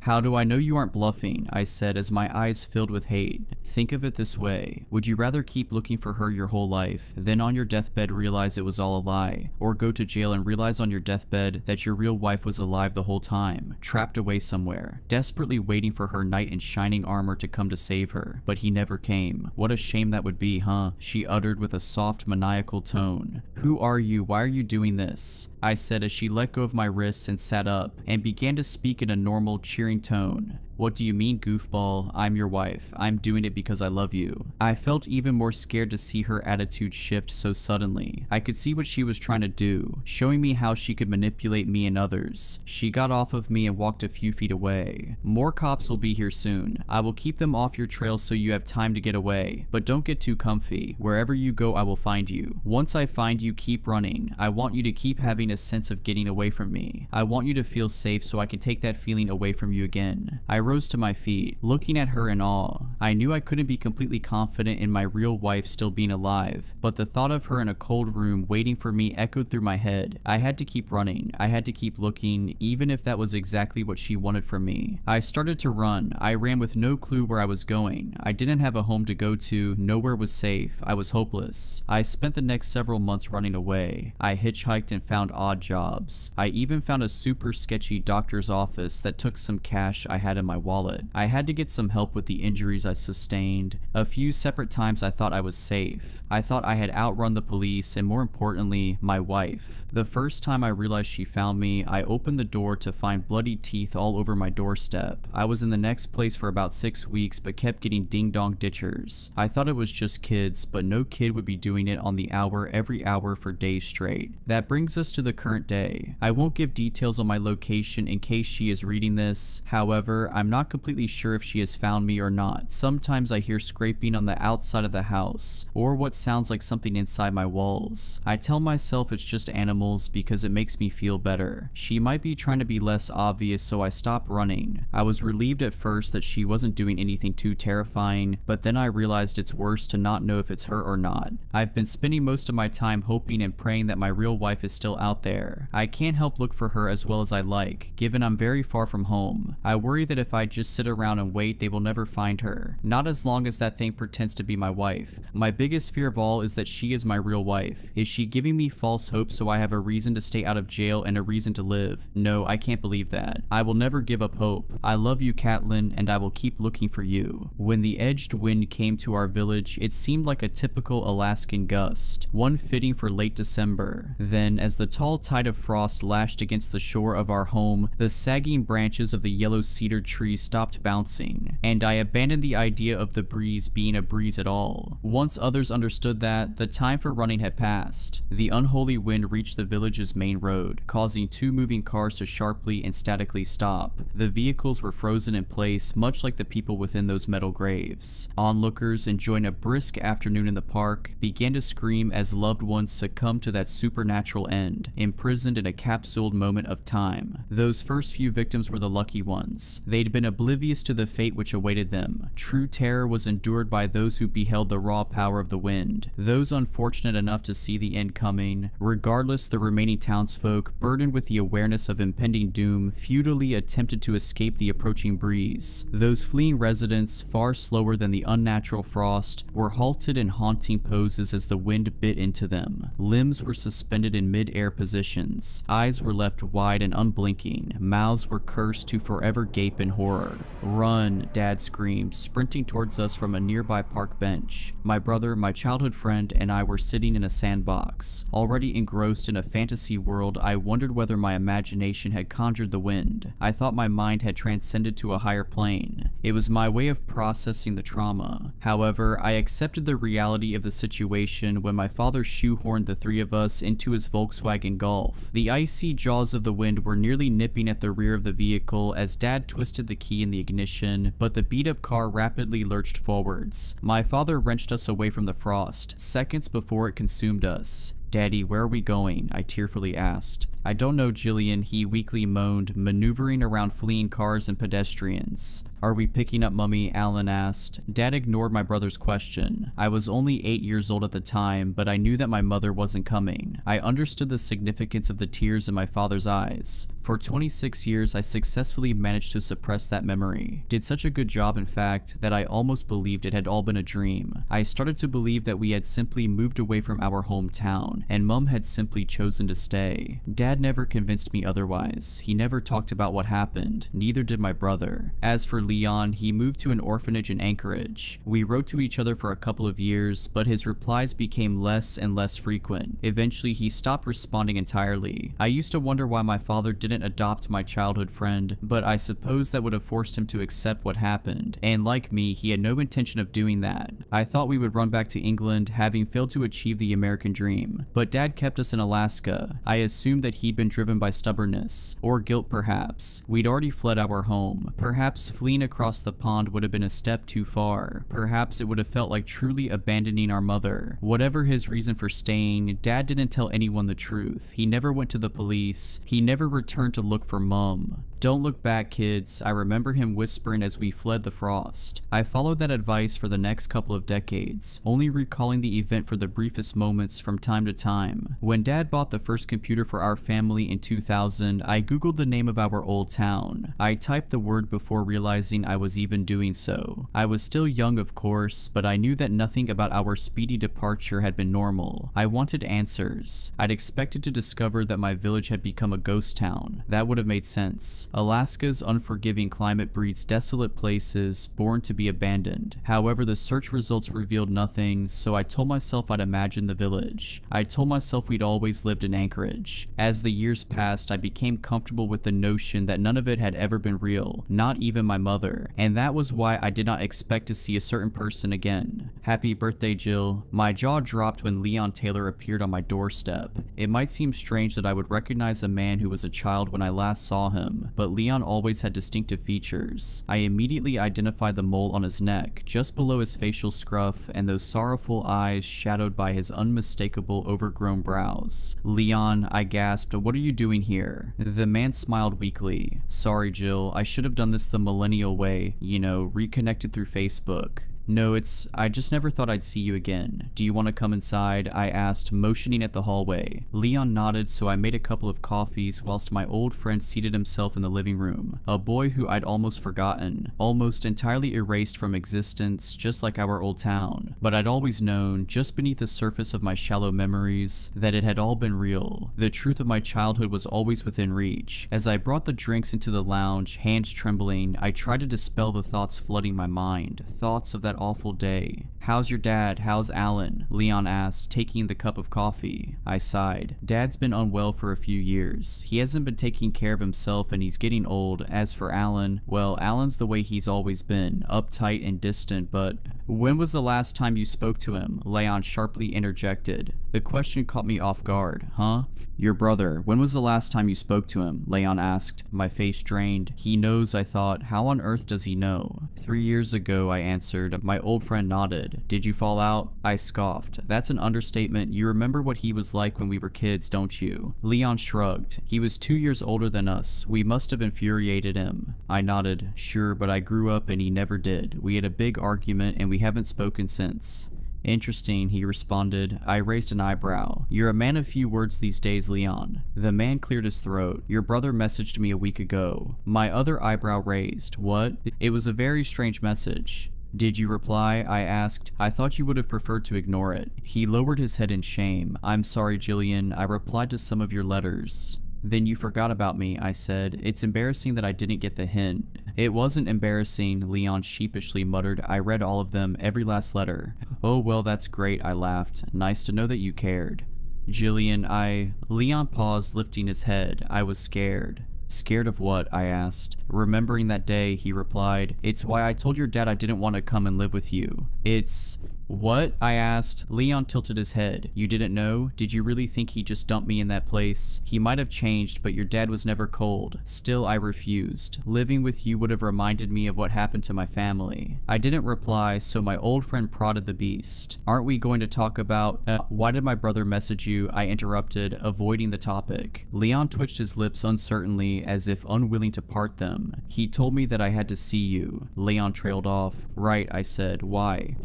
How do I know you aren't bluffing? I said as my eyes filled with hate. Think of it this way. Would you rather keep looking for her your whole life, then on your deathbed realize it was all a lie, or go to jail and realize on your deathbed that your real wife was alive the whole time, trapped away somewhere, desperately waiting for her knight in shining armor to come to save her, but he never came? What a shame that would be, huh? She uttered with a soft, maniacal tone. Who are you? Why are you doing this? I said as she let go of my wrists and sat up, and began to speak in a normal, cheering tone. What do you mean, goofball? I'm your wife. I'm doing it because I love you. I felt even more scared to see her attitude shift so suddenly. I could see what she was trying to do, showing me how she could manipulate me and others. She got off of me and walked a few feet away. More cops will be here soon. I will keep them off your trail so you have time to get away, but don't get too comfy. Wherever you go, I will find you. Once I find you, keep running. I want you to keep having a sense of getting away from me. I want you to feel safe so I can take that feeling away from you again. I rose to my feet, looking at her in awe. I knew I couldn't be completely confident in my real wife still being alive, but the thought of her in a cold room waiting for me echoed through my head. I had to keep running. I had to keep looking, even if that was exactly what she wanted from me. I started to run. I ran with no clue where I was going. I didn't have a home to go to. Nowhere was safe. I was hopeless. I spent the next several months running away. I hitchhiked and found odd jobs. I even found a super sketchy doctor's office that took some cash I had in my my wallet. I had to get some help with the injuries I sustained. A few separate times I thought I was safe. I thought I had outrun the police and, more importantly, my wife. The first time I realized she found me, I opened the door to find bloody teeth all over my doorstep. I was in the next place for about 6 weeks but kept getting ding-dong ditchers. I thought it was just kids, but no kid would be doing it on the hour every hour for days straight. That brings us to the current day. I won't give details on my location in case she is reading this. However, I'm not completely sure if she has found me or not. Sometimes I hear scraping on the outside of the house, or what sounds like something inside my walls. I tell myself it's just animals because it makes me feel better. She might be trying to be less obvious, so I stop running. I was relieved at first that she wasn't doing anything too terrifying, but then I realized it's worse to not know if it's her or not. I've been spending most of my time hoping and praying that my real wife is still out there. I can't help look for her as well as I like, given I'm very far from home. I worry that if I just sit around and wait, they will never find her. Not as long as that thing pretends to be my wife. My biggest fear of all is that she is my real wife. Is she giving me false hope so I have a reason to stay out of jail and a reason to live? No, I can't believe that. I will never give up hope. I love you, Catelyn, and I will keep looking for you. When the edged wind came to our village, it seemed like a typical Alaskan gust, one fitting for late December. Then, as the tall tide of frost lashed against the shore of our home, the sagging branches of the yellow cedar tree stopped bouncing, and I abandoned the idea of the breeze being a breeze at all. Once others understood that, the time for running had passed. The unholy wind reached the village's main road, causing 2 moving cars to sharply and statically stop. The vehicles were frozen in place, much like the people within those metal graves. Onlookers, enjoying a brisk afternoon in the park, began to scream as loved ones succumbed to that supernatural end, imprisoned in a capsuled moment of time. Those first few victims were the lucky ones. They'd been oblivious to the fate which awaited them. True terror was endured by those who beheld the raw power of the wind. Those unfortunate enough to see the end coming. Regardless, the remaining townsfolk, burdened with the awareness of impending doom, futilely attempted to escape the approaching breeze. Those fleeing residents, far slower than the unnatural frost, were halted in haunting poses as the wind bit into them. Limbs were suspended in mid-air positions. Eyes were left wide and unblinking. Mouths were cursed to forever gape in horror. "Run," Dad screamed, sprinting towards us from a nearby park bench. My brother, my childhood friend, and I were sitting in a sandbox. Already engrossed in a fantasy world, I wondered whether my imagination had conjured the wind. I thought my mind had transcended to a higher plane. It was my way of processing the trauma. However, I accepted the reality of the situation when my father shoehorned the 3 of us into his Volkswagen Golf. The icy jaws of the wind were nearly nipping at the rear of the vehicle as Dad twisted the key in the ignition, but the beat-up car rapidly lurched forwards. My father wrenched us away from the frost, seconds before it consumed us. "Daddy, where are we going?" I tearfully asked. "I don't know, Jillian," he weakly moaned, maneuvering around fleeing cars and pedestrians. "Are we picking up Mummy?" Alan asked. Dad ignored my brother's question. I was only 8 years old at the time, but I knew that my mother wasn't coming. I understood the significance of the tears in my father's eyes. For 26 years, I successfully managed to suppress that memory. Did such a good job, in fact, that I almost believed it had all been a dream. I started to believe that we had simply moved away from our hometown, and Mum had simply chosen to stay. Dad never convinced me otherwise. He never talked about what happened. Neither did my brother. As for Leon, he moved to an orphanage in Anchorage. We wrote to each other for a couple of years, but his replies became less and less frequent. Eventually, he stopped responding entirely. I used to wonder why my father didn't adopt my childhood friend, but I suppose that would have forced him to accept what happened, and like me, he had no intention of doing that. I thought we would run back to England, having failed to achieve the American dream, but Dad kept us in Alaska. I assumed that he'd been driven by stubbornness, or guilt perhaps. We'd already fled our home. Perhaps fleeing across the pond would have been a step too far. Perhaps it would have felt like truly abandoning our mother. Whatever his reason for staying, Dad didn't tell anyone the truth. He never went to the police. He never returned to look for Mum. "Don't look back, kids," I remember him whispering as we fled the frost. I followed that advice for the next couple of decades, only recalling the event for the briefest moments from time to time. When Dad bought the first computer for our family in 2000, I googled the name of our old town. I typed the word before realizing I was even doing so. I was still young, of course, but I knew that nothing about our speedy departure had been normal. I wanted answers. I'd expected to discover that my village had become a ghost town. That would have made sense. sense. Alaska's unforgiving climate breeds desolate places born to be abandoned. However, the search results revealed nothing, so I told myself I'd imagine the village. I told myself we'd always lived in Anchorage. As the years passed, I became comfortable with the notion that none of it had ever been real, not even my mother, and that was why I did not expect to see a certain person again. Happy birthday, Jill. My jaw dropped when Leon Taylor appeared on my doorstep. It might seem strange that I would recognize a man who was a child when I last saw him, but Leon always had distinctive features. I immediately identified the mole on his neck, just below his facial scruff, and those sorrowful eyes shadowed by his unmistakable overgrown brows. Leon, I gasped, what are you doing here? The man smiled weakly. Sorry, Jill, I should have done this the millennial way, reconnected through Facebook. No, I just never thought I'd see you again. Do you want to come inside? I asked, motioning at the hallway. Leon nodded, so I made a couple of coffees whilst my old friend seated himself in the living room. A boy who I'd almost forgotten, almost entirely erased from existence, just like our old town. But I'd always known, just beneath the surface of my shallow memories, that it had all been real. The truth of my childhood was always within reach. As I brought the drinks into the lounge, hands trembling, I tried to dispel the thoughts flooding my mind, thoughts of that awful day. How's your dad? How's Alan? Leon asked, taking the cup of coffee. I sighed. Dad's been unwell for a few years. He hasn't been taking care of himself and he's getting old. As for Alan, well, Alan's the way he's always been, uptight and distant, but when was the last time you spoke to him? Leon sharply interjected. The question caught me off guard. Huh? Your brother, when was the last time you spoke to him? Leon asked. My face drained. He knows, I thought. How on earth does he know? 3 years ago, I answered. My old friend nodded. Did you fall out? I scoffed. That's an understatement. You remember what he was like when we were kids, don't you? Leon shrugged. He was 2 years older than us. We must have infuriated him. I nodded. Sure, but I grew up and he never did. We had a big argument and we haven't spoken since. Interesting, he responded. I raised an eyebrow. You're a man of few words these days, Leon. The man cleared his throat. Your brother messaged me a week ago. My other eyebrow raised. What? It was a very strange message. Did you reply? I asked. I thought you would have preferred to ignore it. He lowered his head in shame. I'm sorry, Jillian. I replied to some of your letters. Then you forgot about me, I said. It's embarrassing that I didn't get the hint. It wasn't embarrassing, Leon sheepishly muttered. I read all of them, every last letter. Oh, well, that's great, I laughed. Nice to know that you cared. Jillian, Leon paused, lifting his head. I was scared. Scared of what? I asked. Remembering that day, he replied, It's why I told your dad I didn't want to come and live with you. It's... What? I asked. Leon tilted his head. You didn't know? Did you really think he just dumped me in that place? He might have changed, but your dad was never cold. Still, I refused. Living with you would have reminded me of what happened to my family. I didn't reply, so my old friend prodded the beast. Aren't we going to talk about... why did my brother message you? I interrupted, avoiding the topic. Leon twitched his lips uncertainly, as if unwilling to part them. He told me that I had to see you. Leon trailed off. Right, I said. Why?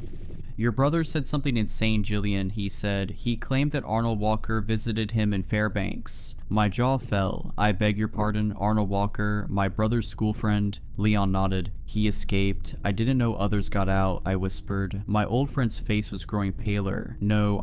Your brother said something insane, Jillian, he said. He claimed that Arnold Walker visited him in Fairbanks. My jaw fell. I beg your pardon, Arnold Walker, my brother's school friend. Leon nodded. He escaped. I didn't know others got out, I whispered. My old friend's face was growing paler. No,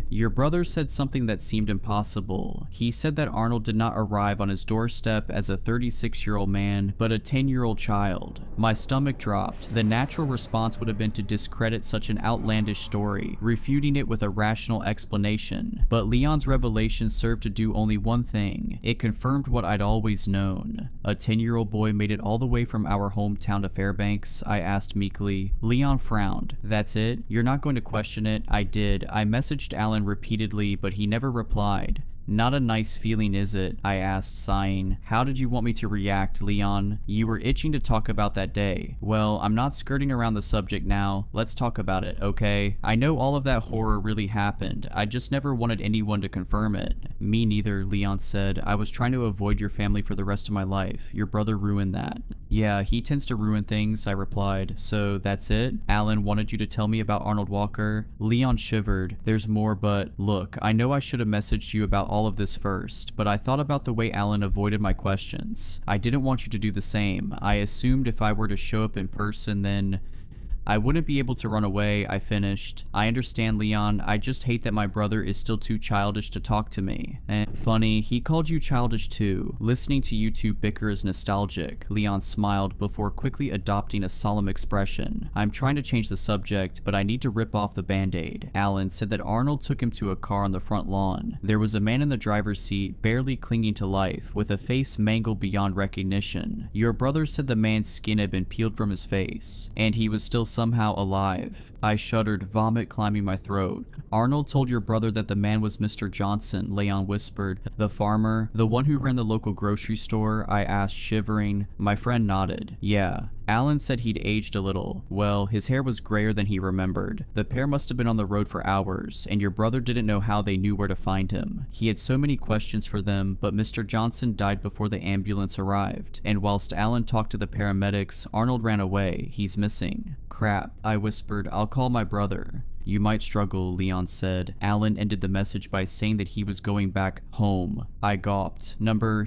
Your brother said something that seemed impossible. He said that Arnold did not arrive on his doorstep as a 36-year-old man, but a 10-year-old child. My stomach dropped. The natural response would have been to discredit such an outlandish story, refuting it with a rational explanation. But Leon's revelation served to do only one thing. It confirmed what I'd always known. A 10-year-old boy made it all the way from our hometown to Fairbanks, I asked meekly. Leon frowned. That's it? You're not going to question it? I did. I messaged Alan repeatedly, but he never replied. Not a nice feeling, is it? I asked, sighing. How did you want me to react, Leon? You were itching to talk about that day. Well, I'm not skirting around the subject now. Let's talk about it, okay? I know all of that horror really happened. I just never wanted anyone to confirm it. Me neither, Leon said. I was trying to avoid your family for the rest of my life. Your brother ruined that. Yeah, he tends to ruin things, I replied. So that's it? Alan wanted you to tell me about Arnold Walker? Leon shivered. There's more, but look, I know I should have messaged you about all of this first, but I thought about the way Alan avoided my questions. I didn't want you to do the same. I assumed if I were to show up in person, then... I wouldn't be able to run away, I finished. I understand, Leon. I just hate that my brother is still too childish to talk to me. And funny, he called you childish too. Listening to you two bicker is nostalgic. Leon smiled before quickly adopting a solemn expression. I'm trying to change the subject, but I need to rip off the band-aid. Alan said that Arnold took him to a car on the front lawn. There was a man in the driver's seat, barely clinging to life, with a face mangled beyond recognition. Your brother said the man's skin had been peeled from his face, and he was still somehow alive. I shuddered, vomit climbing my throat. Arnold told your brother that the man was Mr. Johnson, Leon whispered. The farmer? The one who ran the local grocery store? I asked, shivering. My friend nodded. Yeah. Alan said he'd aged a little. Well, his hair was grayer than he remembered. The pair must have been on the road for hours, and your brother didn't know how they knew where to find him. He had so many questions for them, but Mr. Johnson died before the ambulance arrived, and whilst Alan talked to the paramedics, Arnold ran away. He's missing. Crap, I whispered. I'll call my brother. You might struggle, Leon said. Alan ended the message by saying that he was going back home. I gawped.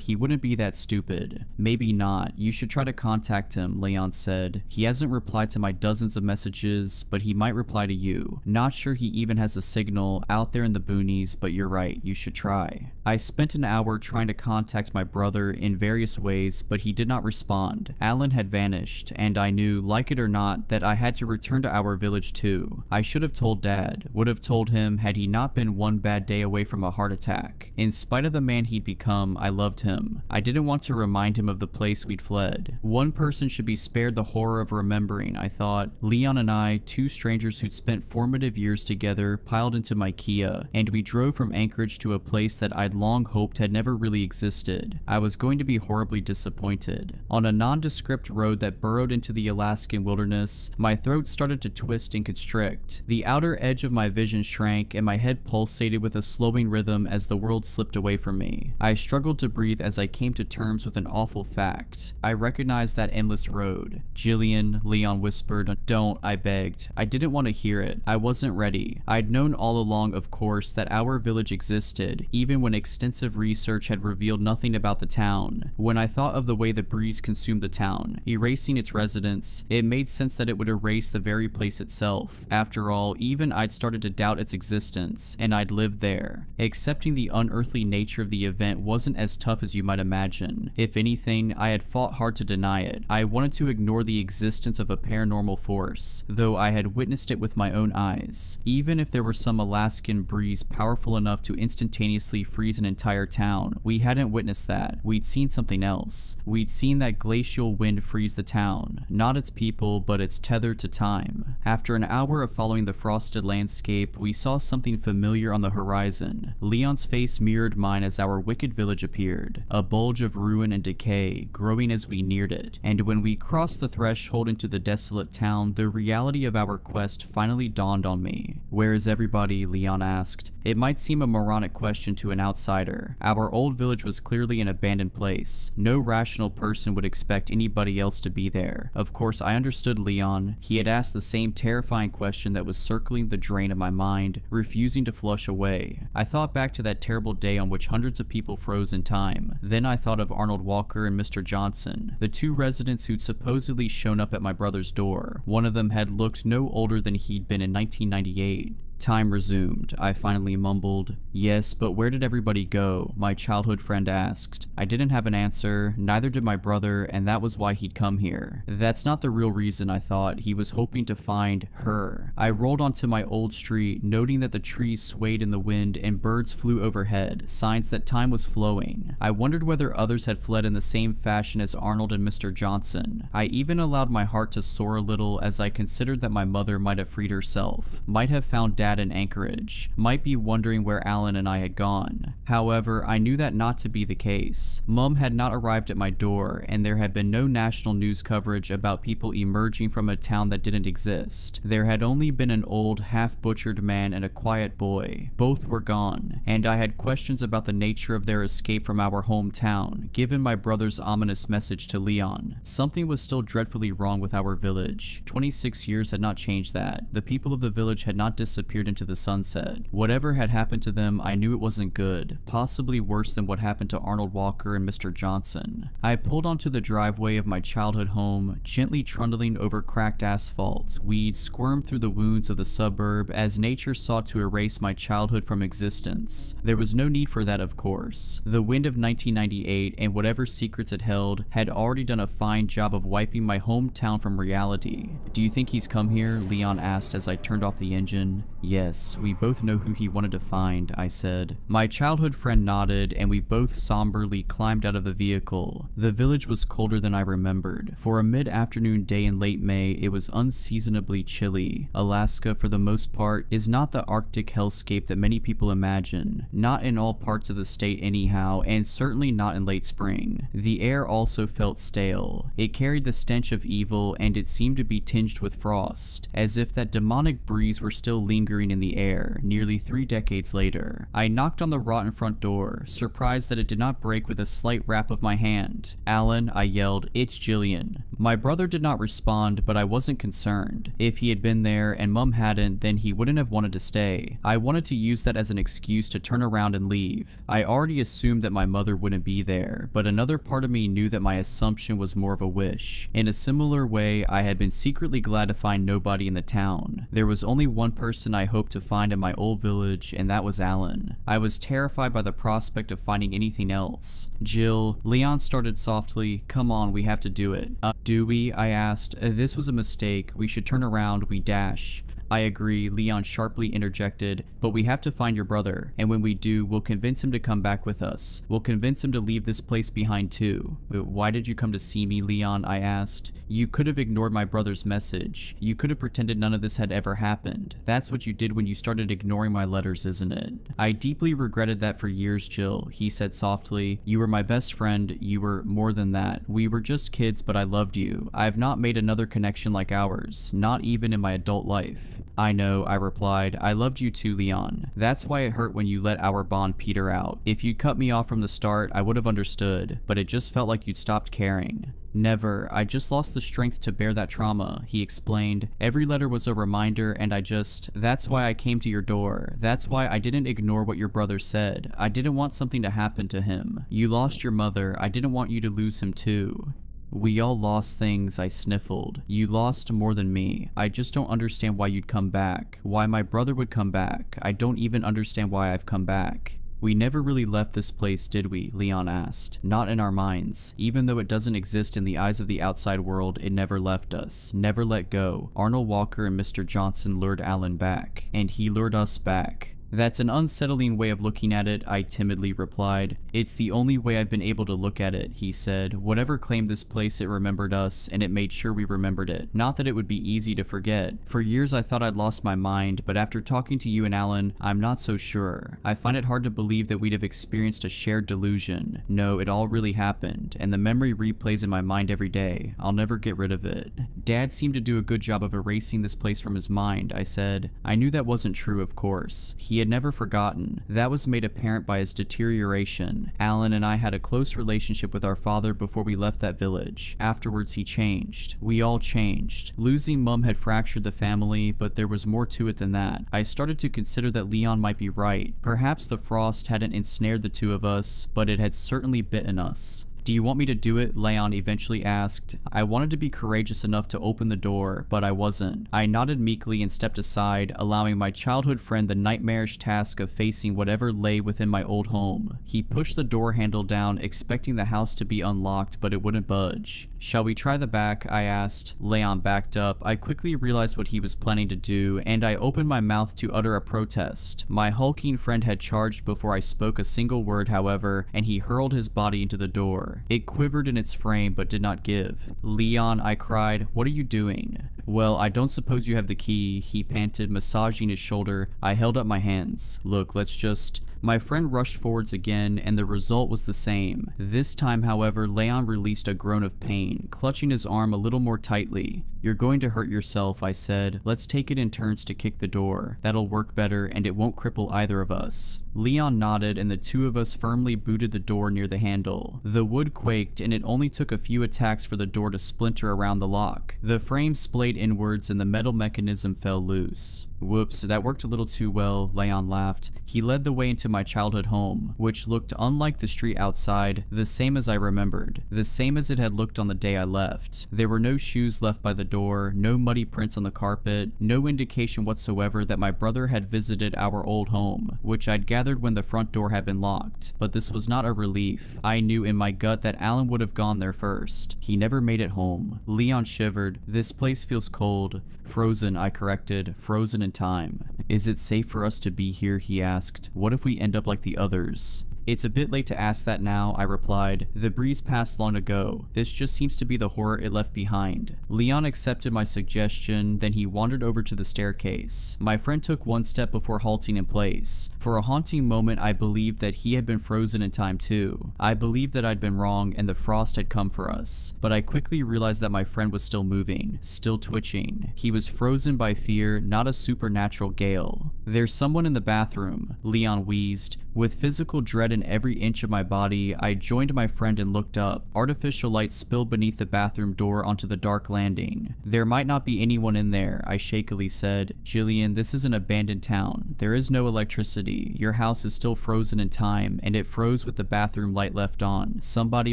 He wouldn't be that stupid. Maybe not. You should try to contact him, Leon said. He hasn't replied to my dozens of messages, but he might reply to you. Not sure he even has a signal out there in the boonies, but you're right, you should try. I spent an hour trying to contact my brother in various ways, but he did not respond. Alan had vanished, and I knew, like it or not, that I had to return to our village too. I should have told Dad, would have told him had he not been one bad day away from a heart attack. In spite of the man he'd become, I loved him. I didn't want to remind him of the place we'd fled. One person should be spared the horror of remembering, I thought. Leon and I, two strangers who'd spent formative years together, piled into my Kia, and we drove from Anchorage to a place that I'd long hoped had never really existed. I was going to be horribly disappointed. On a nondescript road that burrowed into the Alaskan wilderness, my throat started to twist and constrict. The outer edge of my vision shrank, and my head pulsated with a slowing rhythm as the world slipped away from me. I struggled to breathe as I came to terms with an awful fact. I recognized that endless road. Jillian, Leon whispered. Don't, I begged. I didn't want to hear it. I wasn't ready. I'd known all along, of course, that our village existed, even when extensive research had revealed nothing about the town. When I thought of the way the breeze consumed the town, erasing its residents, it made sense that it would erase the very place itself. After all, even I'd started to doubt its existence, and I'd lived there. Accepting the unearthly nature of the event wasn't as tough as you might imagine. If anything, I had fought hard to deny it. I wanted to ignore the existence of a paranormal force, though I had witnessed it with my own eyes. Even if there were some Alaskan breeze powerful enough to instantaneously freeze an entire town, we hadn't witnessed that. We'd seen something else. We'd seen that glacial wind freeze the town, not its people, but its tether to time. After an hour of following the frosted landscape, we saw something familiar on the horizon. Leon's face mirrored mine as our wicked village appeared, a bulge of ruin and decay, growing as we neared it. And when we crossed the threshold into the desolate town, the reality of our quest finally dawned on me. Where is everybody? Leon asked. It might seem a moronic question to an outsider. Our old village was clearly an abandoned place. No rational person would expect anybody else to be there. Of course, I understood Leon. He had asked the same terrifying question that was circling the drain of my mind, refusing to flush away. I thought back to that terrible day on which hundreds of people froze in time. Then I thought of Arnold Walker and Mr. Johnson, the two residents who'd supposedly shown up at my brother's door. One of them had looked no older than he'd been in 1998. Time resumed. I finally mumbled. Yes, but where did everybody go? My childhood friend asked. I didn't have an answer, neither did my brother, and that was why he'd come here. That's not the real reason, I thought. He was hoping to find her. I rolled onto my old street, noting that the trees swayed in the wind and birds flew overhead, signs that time was flowing. I wondered whether others had fled in the same fashion as Arnold and Mr. Johnson. I even allowed my heart to soar a little as I considered that my mother might have freed herself, might have found Dad in Anchorage, might be wondering where Alan and I had gone. However, I knew that not to be the case. Mum had not arrived at my door, and there had been no national news coverage about people emerging from a town that didn't exist. There had only been an old, half-butchered man and a quiet boy. Both were gone, and I had questions about the nature of their escape from our hometown, given my brother's ominous message to Leon. Something was still dreadfully wrong with our village. 26 years had not changed that. The people of the village had not disappeared disappeared into the sunset. Whatever had happened to them, I knew it wasn't good, possibly worse than what happened to Arnold Walker and Mr. Johnson. I pulled onto the driveway of my childhood home, gently trundling over cracked asphalt. Weeds squirmed through the wounds of the suburb as nature sought to erase my childhood from existence. There was no need for that, of course. The wind of 1998 and whatever secrets it held had already done a fine job of wiping my hometown from reality. "Do you think he's come here?" Leon asked as I turned off the engine. "Yes, we both know who he wanted to find," I said. My childhood friend nodded, and we both somberly climbed out of the vehicle. The village was colder than I remembered. For a mid-afternoon day in late May, it was unseasonably chilly. Alaska, for the most part, is not the Arctic hellscape that many people imagine. Not in all parts of the state anyhow, and certainly not in late spring. The air also felt stale. It carried the stench of evil, and it seemed to be tinged with frost, as if that demonic breeze were still lingering in the air, nearly 3 decades later. I knocked on the rotten front door, surprised that it did not break with a slight rap of my hand. "Alan," I yelled, "it's Jillian." My brother did not respond, but I wasn't concerned. If he had been there and Mum hadn't, then he wouldn't have wanted to stay. I wanted to use that as an excuse to turn around and leave. I already assumed that my mother wouldn't be there, but another part of me knew that my assumption was more of a wish. In a similar way, I had been secretly glad to find nobody in the town. There was only one person I hoped to find in my old village, and that was Alan. I was terrified by the prospect of finding anything else. "Jill," Leon started softly, "come on, we have to do it." "Do we?" I asked. "This was a mistake. We should turn around, we dash." "I agree," Leon sharply interjected, "but we have to find your brother, and when we do, we'll convince him to come back with us. We'll convince him to leave this place behind too." "Why did you come to see me, Leon?" I asked. "You could have ignored my brother's message. You could have pretended none of this had ever happened. That's what you did when you started ignoring my letters, isn't it?" "I deeply regretted that for years, Jill," he said softly. "You were my best friend. You were more than that. We were just kids, but I loved you. I have not made another connection like ours, not even in my adult life." "I know," I replied. "I loved you too, Leon. That's why it hurt when you let our bond peter out. If you cut me off from the start, I would have understood, but it just felt like you'd stopped caring." "Never. I just lost the strength to bear that trauma," he explained. "Every letter was a reminder, and that's why I came to your door. That's why I didn't ignore what your brother said. I didn't want something to happen to him. You lost your mother. I didn't want you to lose him too." "We all lost things," I sniffled. "You lost more than me. I just don't understand why you'd come back. Why my brother would come back. I don't even understand why I've come back." "We never really left this place, did we?" Leon asked. "Not in our minds. Even though it doesn't exist in the eyes of the outside world, it never left us. Never let go. Arnold Walker and Mr. Johnson lured Alan back. And he lured us back." "That's an unsettling way of looking at it," I timidly replied. "It's the only way I've been able to look at it," he said. "Whatever claimed this place, it remembered us, and it made sure we remembered it. Not that it would be easy to forget. For years I thought I'd lost my mind, but after talking to you and Alan, I'm not so sure. I find it hard to believe that we'd have experienced a shared delusion. No, it all really happened, and the memory replays in my mind every day. I'll never get rid of it." "Dad seemed to do a good job of erasing this place from his mind," I said. I knew that wasn't true, of course. He had never forgotten. That was made apparent by his deterioration. Alan and I had a close relationship with our father before we left that village. Afterwards, he changed. We all changed. Losing Mum had fractured the family, but there was more to it than that. I started to consider that Leon might be right. Perhaps the frost hadn't ensnared the two of us, but it had certainly bitten us. "Do you want me to do it?" Leon eventually asked. I wanted to be courageous enough to open the door, but I wasn't. I nodded meekly and stepped aside, allowing my childhood friend the nightmarish task of facing whatever lay within my old home. He pushed the door handle down, expecting the house to be unlocked, but it wouldn't budge. "Shall we try the back?" I asked. Leon backed up. I quickly realized what he was planning to do, and I opened my mouth to utter a protest. My hulking friend had charged before I spoke a single word, however, and he hurled his body into the door. It quivered in its frame but did not give. "Leon," I cried, "what are you doing?" "Well, I don't suppose you have the key," he panted, massaging his shoulder. I held up my hands. "Look, let's just..." My friend rushed forwards again, and the result was the same. This time, however, Leon released a groan of pain, clutching his arm a little more tightly. "You're going to hurt yourself," I said. "Let's take it in turns to kick the door. That'll work better, and it won't cripple either of us." Leon nodded, and the two of us firmly booted the door near the handle. The wood quaked, and it only took a few attacks for the door to splinter around the lock. The frame splayed inwards, and the metal mechanism fell loose. Whoops, that worked a little too well, Leon laughed. He led the way into my childhood home, which looked unlike the street outside, the same as I remembered, the same as it had looked on the day I left. There were no shoes left by the door, no muddy prints on the carpet, no indication whatsoever that my brother had visited our old home, which I'd gathered when the front door had been locked. But this was not a relief. I knew in my gut that Alan would have gone there first. He never made it home. Leon shivered. This place feels cold. Frozen, I corrected. Frozen in time. Is it safe for us to be here, he asked. What if we end up like the others? It's a bit late to ask that now, I replied. The breeze passed long ago. This just seems to be the horror it left behind. Leon accepted my suggestion, then he wandered over to the staircase. My friend took one step before halting in place. For a haunting moment, I believed that he had been frozen in time too. I believed that I'd been wrong and the frost had come for us. But I quickly realized that my friend was still moving, still twitching. He was frozen by fear, not a supernatural gale. There's someone in the bathroom, Leon wheezed. With physical dread in every inch of my body, I joined my friend and looked up. Artificial light spilled beneath the bathroom door onto the dark landing. There might not be anyone in there, I shakily said. Jillian, this is an abandoned town. There is no electricity. Your house is still frozen in time, and it froze with the bathroom light left on. Somebody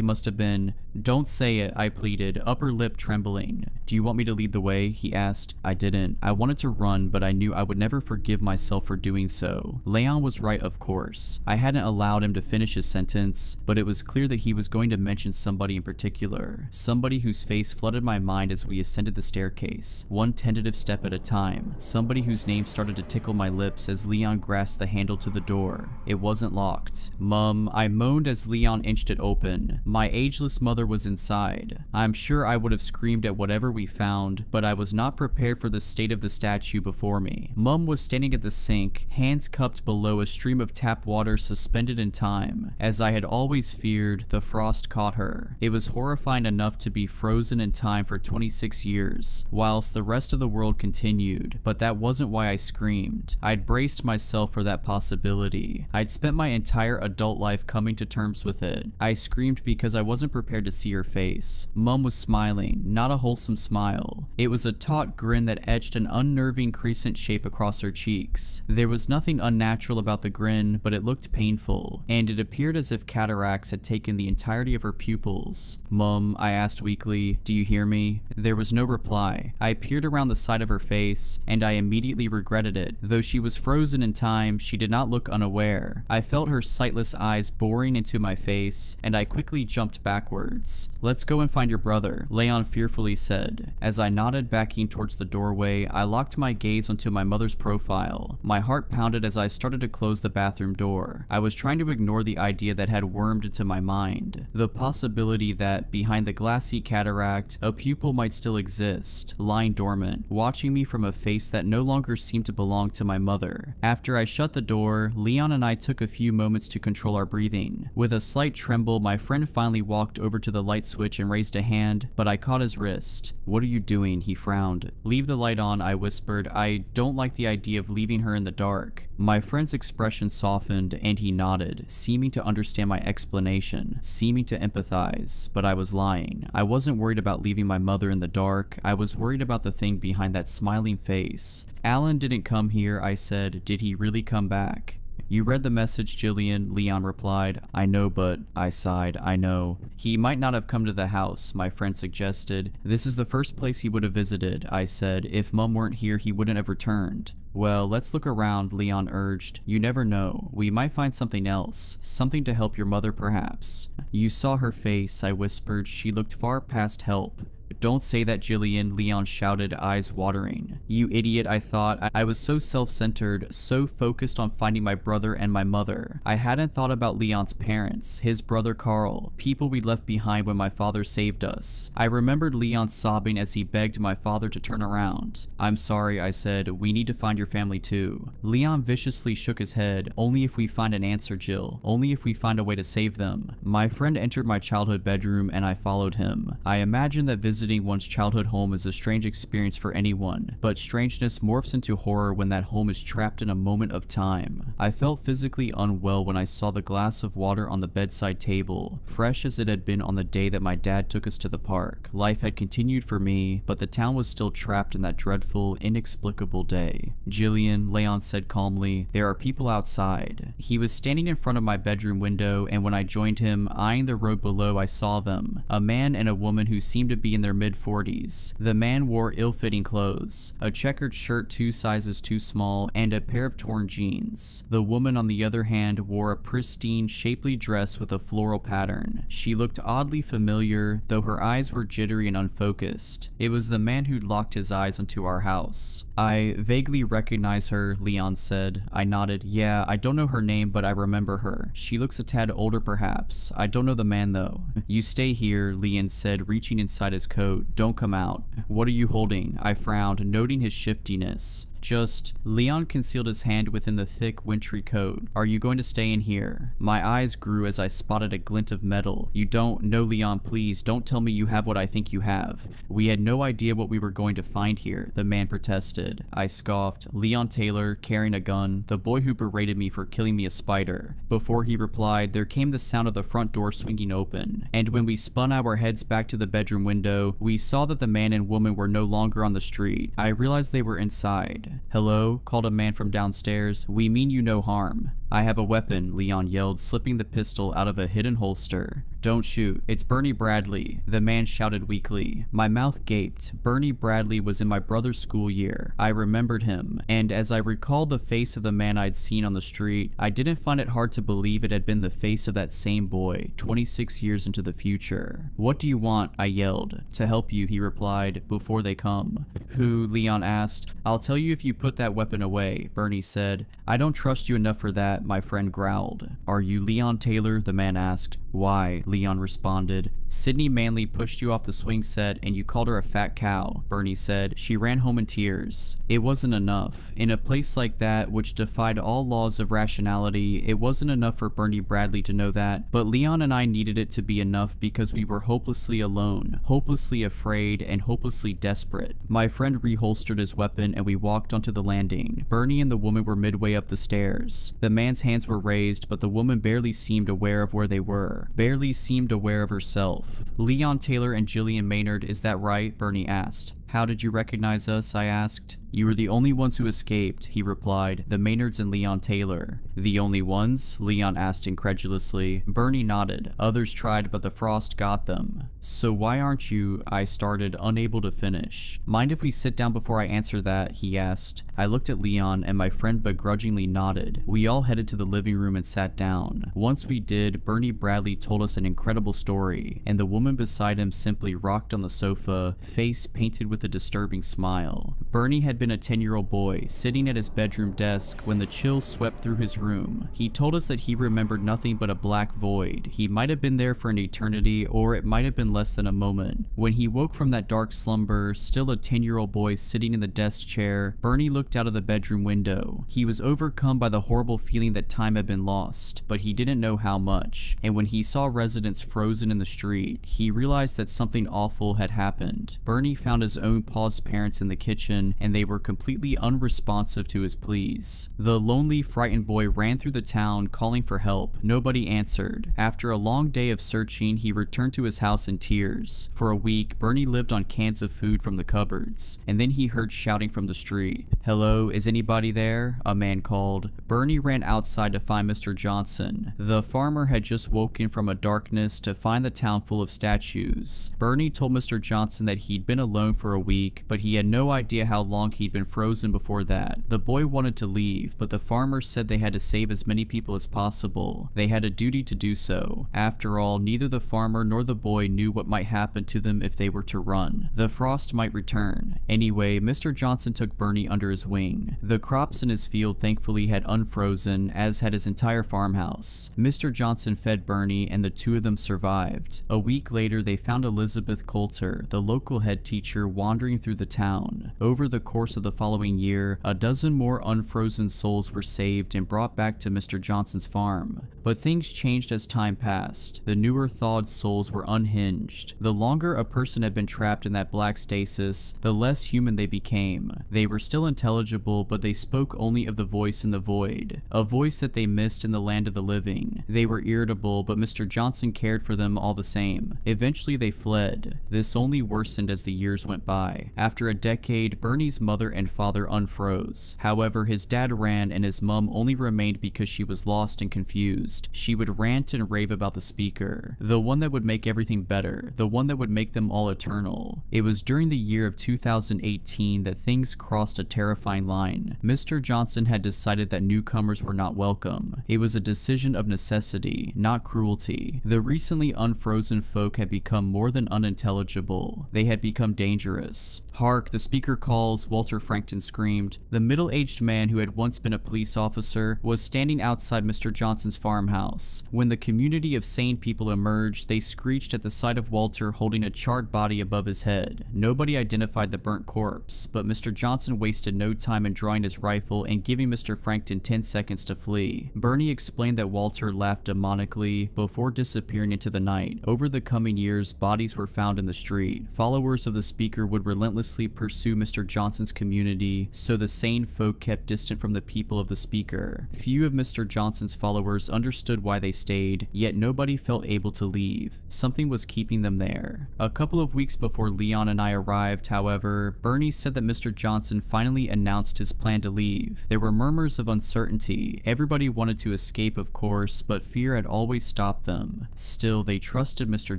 must have been... Don't say it, I pleaded, upper lip trembling. Do you want me to lead the way? He asked. I didn't. I wanted to run, but I knew I would never forgive myself for doing so. Leon was right, of course. I hadn't allowed him to finish his sentence, but it was clear that he was going to mention somebody in particular. Somebody whose face flooded my mind as we ascended the staircase, one tentative step at a time. Somebody whose name started to tickle my lips as Leon grasped the handle to the door. It wasn't locked. Mum, I moaned as Leon inched it open. My ageless mother was inside. I'm sure I would have screamed at whatever we found, but I was not prepared for the state of the statue before me. Mum was standing at the sink, hands cupped below a stream of tap water suspended in time. As I had always feared, the frost caught her. It was horrifying enough to be frozen in time for 26 years, whilst the rest of the world continued, but that wasn't why I screamed. I'd braced myself for that possibility. I'd spent my entire adult life coming to terms with it. I screamed because I wasn't prepared to see her face. Mum was smiling, not a wholesome smile. It was a taut grin that etched an unnerving crescent shape across her cheeks. There was nothing unnatural about the grin, but it looked painful, and it appeared as if cataracts had taken the entirety of her pupils. Mum, I asked weakly, do you hear me? There was no reply. I peered around the side of her face, and I immediately regretted it. Though she was frozen in time, she did not look unaware. I felt her sightless eyes boring into my face, and I quickly jumped backwards. Let's go and find your brother, Leon fearfully said. As I nodded backing towards the doorway, I locked my gaze onto my mother's profile. My heart pounded as I started to close the bathroom door. I was trying to ignore the idea that had wormed into my mind. The possibility that, behind the glassy cataract, a pupil might still exist, lying dormant, watching me from a face that no longer seemed to belong to my mother. After I shut the door, Leon and I took a few moments to control our breathing. With a slight tremble, my friend finally walked over to the light switch and raised a hand, but I caught his wrist. What are you doing? He frowned. Leave the light on, I whispered. I don't like the idea of leaving her in the dark. My friend's expression softened, and he nodded, seeming to understand my explanation, seeming to empathize, but I was lying. I wasn't worried about leaving my mother in the dark. I was worried about the thing behind that smiling face. Alan didn't come here, I said. Did he really come back? You read the message, Jillian, Leon replied. I know, but... I sighed. I know. He might not have come to the house, my friend suggested. This is the first place he would have visited, I said. If Mum weren't here, he wouldn't have returned. Well, let's look around, Leon urged. You never know. We might find something else. Something to help your mother, perhaps. You saw her face, I whispered. She looked far past help. Don't say that, Jillian, Leon shouted, eyes watering. You idiot, I thought. I was so self-centered, so focused on finding my brother and my mother. I hadn't thought about Leon's parents, his brother Carl, people we left behind when my father saved us. I remembered Leon sobbing as he begged my father to turn around. I'm sorry, I said. We need to find your family too. Leon viciously shook his head. Only if we find an answer, Jill. Only if we find a way to save them. My friend entered my childhood bedroom and I followed him. I imagined that visiting one's childhood home is a strange experience for anyone, but strangeness morphs into horror when that home is trapped in a moment of time. I felt physically unwell when I saw the glass of water on the bedside table, fresh as it had been on the day that my dad took us to the park. Life had continued for me, but the town was still trapped in that dreadful, inexplicable day. "Jillian," Leon said calmly, "there are people outside." He was standing in front of my bedroom window, and when I joined him, eyeing the road below, I saw them. A man and a woman who seemed to be in their mid-40s. The man wore ill-fitting clothes, a checkered shirt 2 sizes too small, and a pair of torn jeans. The woman, on the other hand, wore a pristine, shapely dress with a floral pattern. She looked oddly familiar, though her eyes were jittery and unfocused. It was the man who'd locked his eyes onto our house. "I vaguely recognize her," Leon said. I nodded. "Yeah, I don't know her name, but I remember her. She looks a tad older perhaps. I don't know the man though." "You stay here," Leon said, reaching inside his coat. "Don't come out." "What are you holding?" I frowned, noting his shiftiness. "Just..." Leon concealed his hand within the thick, wintry coat. "Are you going to stay in here?" My eyes grew as I spotted a glint of metal. "You don't... No, Leon, please, don't tell me you have what I think you have." "We had no idea what we were going to find here," the man protested. I scoffed. "Leon Taylor, carrying a gun, the boy who berated me for killing me a spider." Before he replied, there came the sound of the front door swinging open, and when we spun our heads back to the bedroom window, we saw that the man and woman were no longer on the street. I realized they were inside. "Hello?" called a man from downstairs. "We mean you no harm." "I have a weapon," Leon yelled, slipping the pistol out of a hidden holster. "Don't shoot. It's Bernie Bradley," the man shouted weakly. My mouth gaped. Bernie Bradley was in my brother's school year. I remembered him, and as I recalled the face of the man I'd seen on the street, I didn't find it hard to believe it had been the face of that same boy, 26 years into the future. "What do you want?" I yelled. "To help you," he replied, "before they come." "Who?" Leon asked. "I'll tell you if you put that weapon away," Bernie said. "I don't trust you enough for that," my friend growled. "Are you Leon Taylor?" the man asked. "Why?" Leon responded. "Sydney Manley pushed you off the swing set and you called her a fat cow," Bernie said. "She ran home in tears." It wasn't enough. In a place like that, which defied all laws of rationality, it wasn't enough for Bernie Bradley to know that, but Leon and I needed it to be enough because we were hopelessly alone, hopelessly afraid, and hopelessly desperate. My friend reholstered his weapon and we walked onto the landing. Bernie and the woman were midway up the stairs. The man's hands were raised, but the woman barely seemed aware of where they were, barely seemed aware of herself. "Leon Taylor and Jillian Maynard, is that right?" Bernie asked. "How did you recognize us?" I asked. "You were the only ones who escaped," he replied. "The Maynards and Leon Taylor." "The only ones?" Leon asked incredulously. Bernie nodded. "Others tried, but the frost got them." "So why aren't you..." I started, unable to finish. "Mind if we sit down before I answer that?" he asked. I looked at Leon, and my friend begrudgingly nodded. We all headed to the living room and sat down. Once we did, Bernie Bradley told us an incredible story, and the woman beside him simply rocked on the sofa, face painted with a disturbing smile. Bernie had been a 10-year-old boy, sitting at his bedroom desk when the chill swept through his room. He told us that he remembered nothing but a black void. He might have been there for an eternity, or it might have been less than a moment. When he woke from that dark slumber, still a 10-year-old boy sitting in the desk chair, Bernie looked out of the bedroom window. He was overcome by the horrible feeling that time had been lost, but he didn't know how much. And when he saw residents frozen in the street, he realized that something awful had happened. Bernie found his own paused parents in the kitchen, and they were completely unresponsive to his pleas. The lonely, frightened boy ran through the town, calling for help. Nobody answered. After a long day of searching, he returned to his house in tears. For a week, Bernie lived on cans of food from the cupboards, and then he heard shouting from the street. "Hello, is anybody there?" a man called. Bernie ran outside to find Mr. Johnson. The farmer had just woken from a darkness to find the town full of statues. Bernie told Mr. Johnson that he'd been alone for a week, but he had no idea how long he'd been frozen before that. The boy wanted to leave, but the farmer said they had to save as many people as possible. They had a duty to do so. After all, neither the farmer nor the boy knew what might happen to them if they were to run. The frost might return. Anyway, Mr. Johnson took Bernie under his wing. The crops in his field thankfully had unfrozen, as had his entire farmhouse. Mr. Johnson fed Bernie, and the two of them survived. A week later, they found Elizabeth Coulter, the local head teacher, wandering through the town. Over the course of the following year, a dozen more unfrozen souls were saved and brought back to Mr. Johnson's farm. But things changed as time passed. The newer thawed souls were unhinged. The longer a person had been trapped in that black stasis, the less human they became. They were still intelligible, but they spoke only of the voice in the void, a voice that they missed in the land of the living. They were irritable, but Mr. Johnson cared for them all the same. Eventually they fled. This only worsened as the years went by. After a decade, Bernie's mother and father unfroze. However, his dad ran and his mom only remained because she was lost and confused. She would rant and rave about the speaker, the one that would make everything better, the one that would make them all eternal. It was during the year of 2018 that things crossed a terrifying line. Mr. Johnson had decided that newcomers were not welcome. It was a decision of necessity, not cruelty. The recently unfrozen folk had become more than unintelligible. They had become dangerous. "Hark, the speaker calls," Walter Frankton screamed. The middle-aged man who had once been a police officer was standing outside Mr. Johnson's farmhouse. When the community of sane people emerged, they screeched at the sight of Walter holding a charred body above his head. Nobody identified the burnt corpse, but Mr. Johnson wasted no time in drawing his rifle and giving Mr. Frankton 10 seconds to flee. Bernie explained that Walter laughed demonically before disappearing into the night. Over the coming years, bodies were found in the street. Followers of the speaker would relentlessly pursue Mr. Johnson's community, so the sane folk kept distant from the people of the speaker. Few of Mr. Johnson's followers understood why they stayed, yet nobody felt able to leave. Something was keeping them there. A couple of weeks before Leon and I arrived, however, Bernie said that Mr. Johnson finally announced his plan to leave. There were murmurs of uncertainty. Everybody wanted to escape, of course, but fear had always stopped them. Still, they trusted Mr.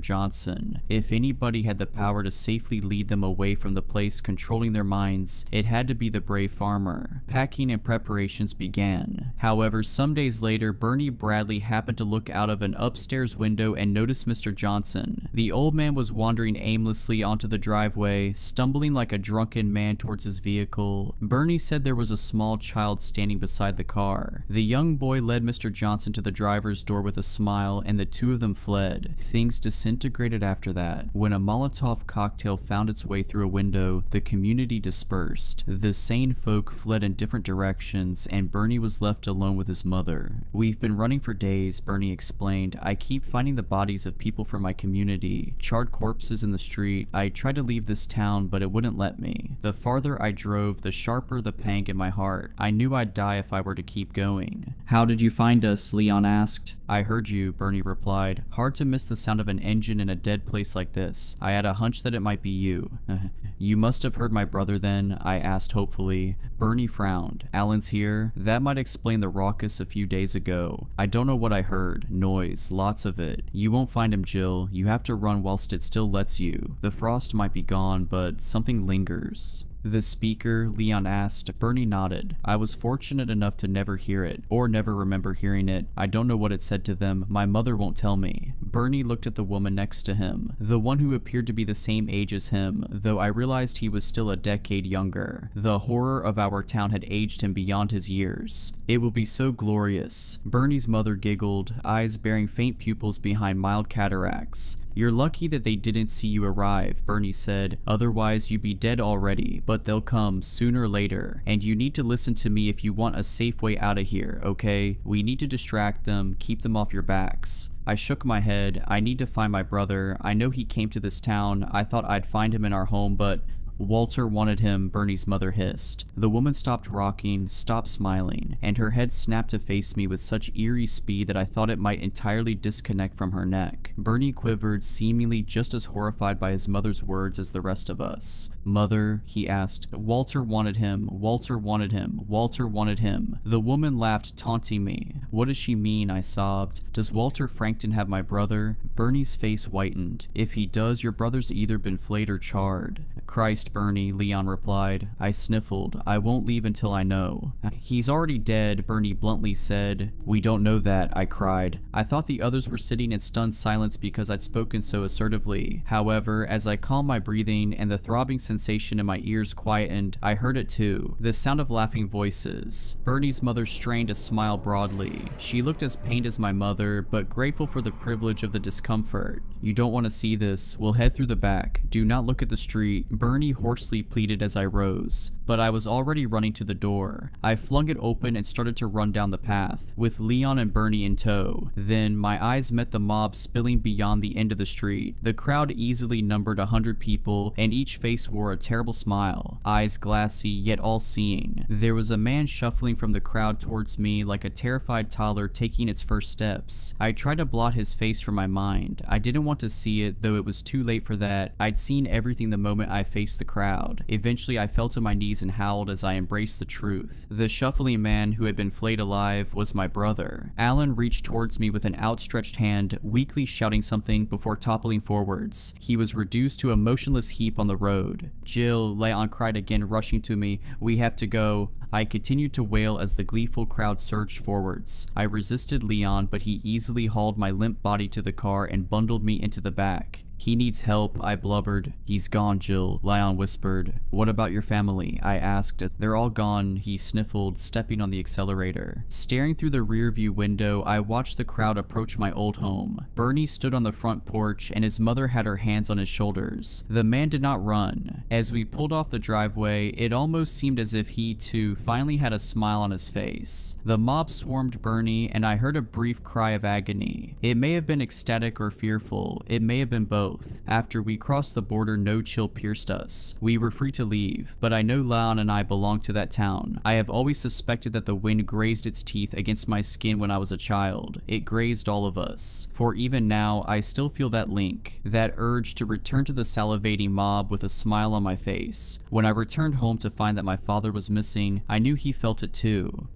Johnson. If anybody had the power to safely lead them away from the place controlling their minds, it had to be the brave farmer. Packing and preparations began. However, some days later, Bernie Bradley happened to look out of an upstairs window and noticed Mr. Johnson. The old man was wandering aimlessly onto the driveway, stumbling like a drunken man towards his vehicle. Bernie said there was a small child standing beside the car. The young boy led Mr. Johnson to the driver's door with a smile, and the two of them fled. Things disintegrated after that. When a Molotov cocktail found its way through a window, the community dispersed. The sane folk fled in different directions, and Bernie was left alone with his mother. "We've been running for days," Bernie explained. "I keep finding the bodies of people from my community, charred corpses in the street. I tried to leave this town, but it wouldn't let me. The farther I drove, the sharper the pang in my heart. I knew I'd die if I were to keep going." "How did you find us?" Leon asked. "I heard you," Bernie replied. "Hard to miss the sound of an engine in a dead place like this. I had a hunch that it might be you." "You must have heard my brother then?" I asked hopefully. Bernie frowned. "Alan's here? That might explain the raucous a few days ago. I don't know what I heard. Noise. Lots of it. You won't find him, Jill. You have to run whilst it still lets you. The frost might be gone, but something lingers." "The speaker?" Leon asked. Bernie nodded. "I was fortunate enough to never hear it, or never remember hearing it. I don't know what it said to them. My mother won't tell me." Bernie looked at the woman next to him, the one who appeared to be the same age as him, though I realized he was still a decade younger. The horror of our town had aged him beyond his years. "It will be so glorious." Bernie's mother giggled, eyes bearing faint pupils behind mild cataracts. "You're lucky that they didn't see you arrive," Bernie said. "Otherwise, you'd be dead already, but they'll come sooner or later. And you need to listen to me if you want a safe way out of here, okay? We need to distract them, keep them off your backs." I shook my head. "I need to find my brother. I know he came to this town. I thought I'd find him in our home, but..." "Walter wanted him," Bernie's mother hissed. The woman stopped rocking, stopped smiling, and her head snapped to face me with such eerie speed that I thought it might entirely disconnect from her neck. Bernie quivered, seemingly just as horrified by his mother's words as the rest of us. "Mother," he asked, "Walter wanted him. Walter wanted him. Walter wanted him." The woman laughed, taunting me. "What does she mean?" I sobbed. "Does Walter Frankton have my brother?" Bernie's face whitened. "If he does, your brother's either been flayed or charred." Christ, Bernie, Leon replied. I sniffled. I won't leave until I know. He's already dead, Bernie bluntly said. We don't know that, I cried. I thought the others were sitting in stunned silence because I'd spoken so assertively. However, as I calmed my breathing and the throbbing sensation in my ears quietened, I heard it too. The sound of laughing voices. Bernie's mother strained to smile broadly. She looked as pained as my mother, but grateful for the privilege of the discomfort. You don't want to see this. We'll head through the back. Do not look at the street, Bernie hoarsely pleaded as I rose. But I was already running to the door. I flung it open and started to run down the path, with Leon and Bernie in tow. Then my eyes met the mob spilling beyond the end of the street. The crowd easily numbered 100 people, and each face wore a terrible smile, eyes glassy yet all-seeing. There was a man shuffling from the crowd towards me like a terrified toddler taking its first steps. I tried to blot his face from my mind. I didn't want to see it, though it was too late for that. I'd seen everything the moment I faced the crowd. Eventually I fell to my knees and howled as I embraced the truth. The shuffling man who had been flayed alive was my brother. Alan reached towards me with an outstretched hand, weakly shouting something before toppling forwards. He was reduced to a motionless heap on the road. Jill, Leon cried again, rushing to me. We have to go. I continued to wail as the gleeful crowd surged forwards. I resisted Leon, but he easily hauled my limp body to the car and bundled me into the back. He needs help, I blubbered. He's gone, Jill, Leon whispered. What about your family? I asked. They're all gone, he sniffled, stepping on the accelerator. Staring through the rearview window, I watched the crowd approach my old home. Bernie stood on the front porch, and his mother had her hands on his shoulders. The man did not run. As we pulled off the driveway, it almost seemed as if he, too, finally had a smile on his face. The mob swarmed Bernie, and I heard a brief cry of agony. It may have been ecstatic or fearful. It may have been both. After we crossed the border, no chill pierced us. We were free to leave, but I know Leon and I belong to that town. I have always suspected that the wind grazed its teeth against my skin when I was a child. It grazed all of us. For even now, I still feel that link, that urge to return to the salivating mob with a smile on my face. When I returned home to find that my father was missing, I knew he felt it too.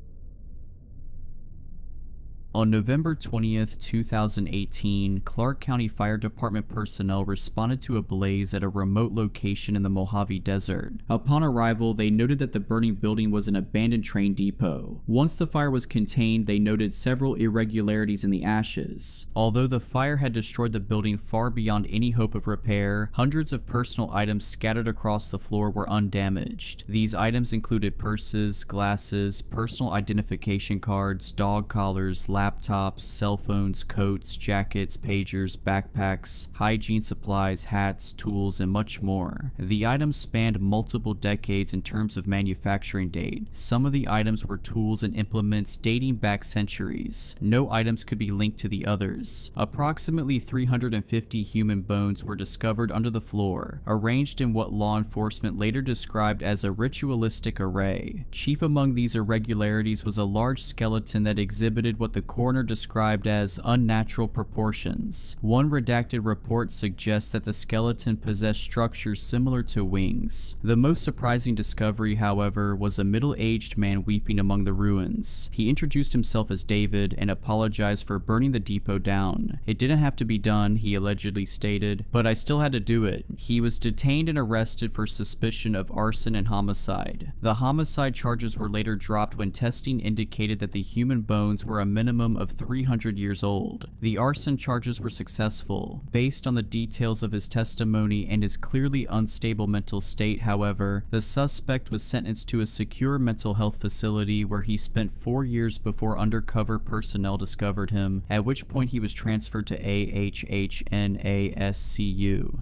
On November 20th, 2018, Clark County Fire Department personnel responded to a blaze at a remote location in the Mojave Desert. Upon arrival, they noted that the burning building was an abandoned train depot. Once the fire was contained, they noted several irregularities in the ashes. Although the fire had destroyed the building far beyond any hope of repair, hundreds of personal items scattered across the floor were undamaged. These items included purses, glasses, personal identification cards, dog collars, laptops, cell phones, coats, jackets, pagers, backpacks, hygiene supplies, hats, tools, and much more. The items spanned multiple decades in terms of manufacturing date. Some of the items were tools and implements dating back centuries. No items could be linked to the others. Approximately 350 human bones were discovered under the floor, arranged in what law enforcement later described as a ritualistic array. Chief among these irregularities was a large skeleton that exhibited what the coroner described as unnatural proportions. One redacted report suggests that the skeleton possessed structures similar to wings. The most surprising discovery, however, was a middle-aged man weeping among the ruins. He introduced himself as David and apologized for burning the depot down. It didn't have to be done, he allegedly stated, but I still had to do it. He was detained and arrested for suspicion of arson and homicide. The homicide charges were later dropped when testing indicated that the human bones were a minimum of 300 years old. The arson charges were successful. Based on the details of his testimony and his clearly unstable mental state, however, the suspect was sentenced to a secure mental health facility where he spent 4 years before undercover personnel discovered him, at which point he was transferred to AHHNASCU.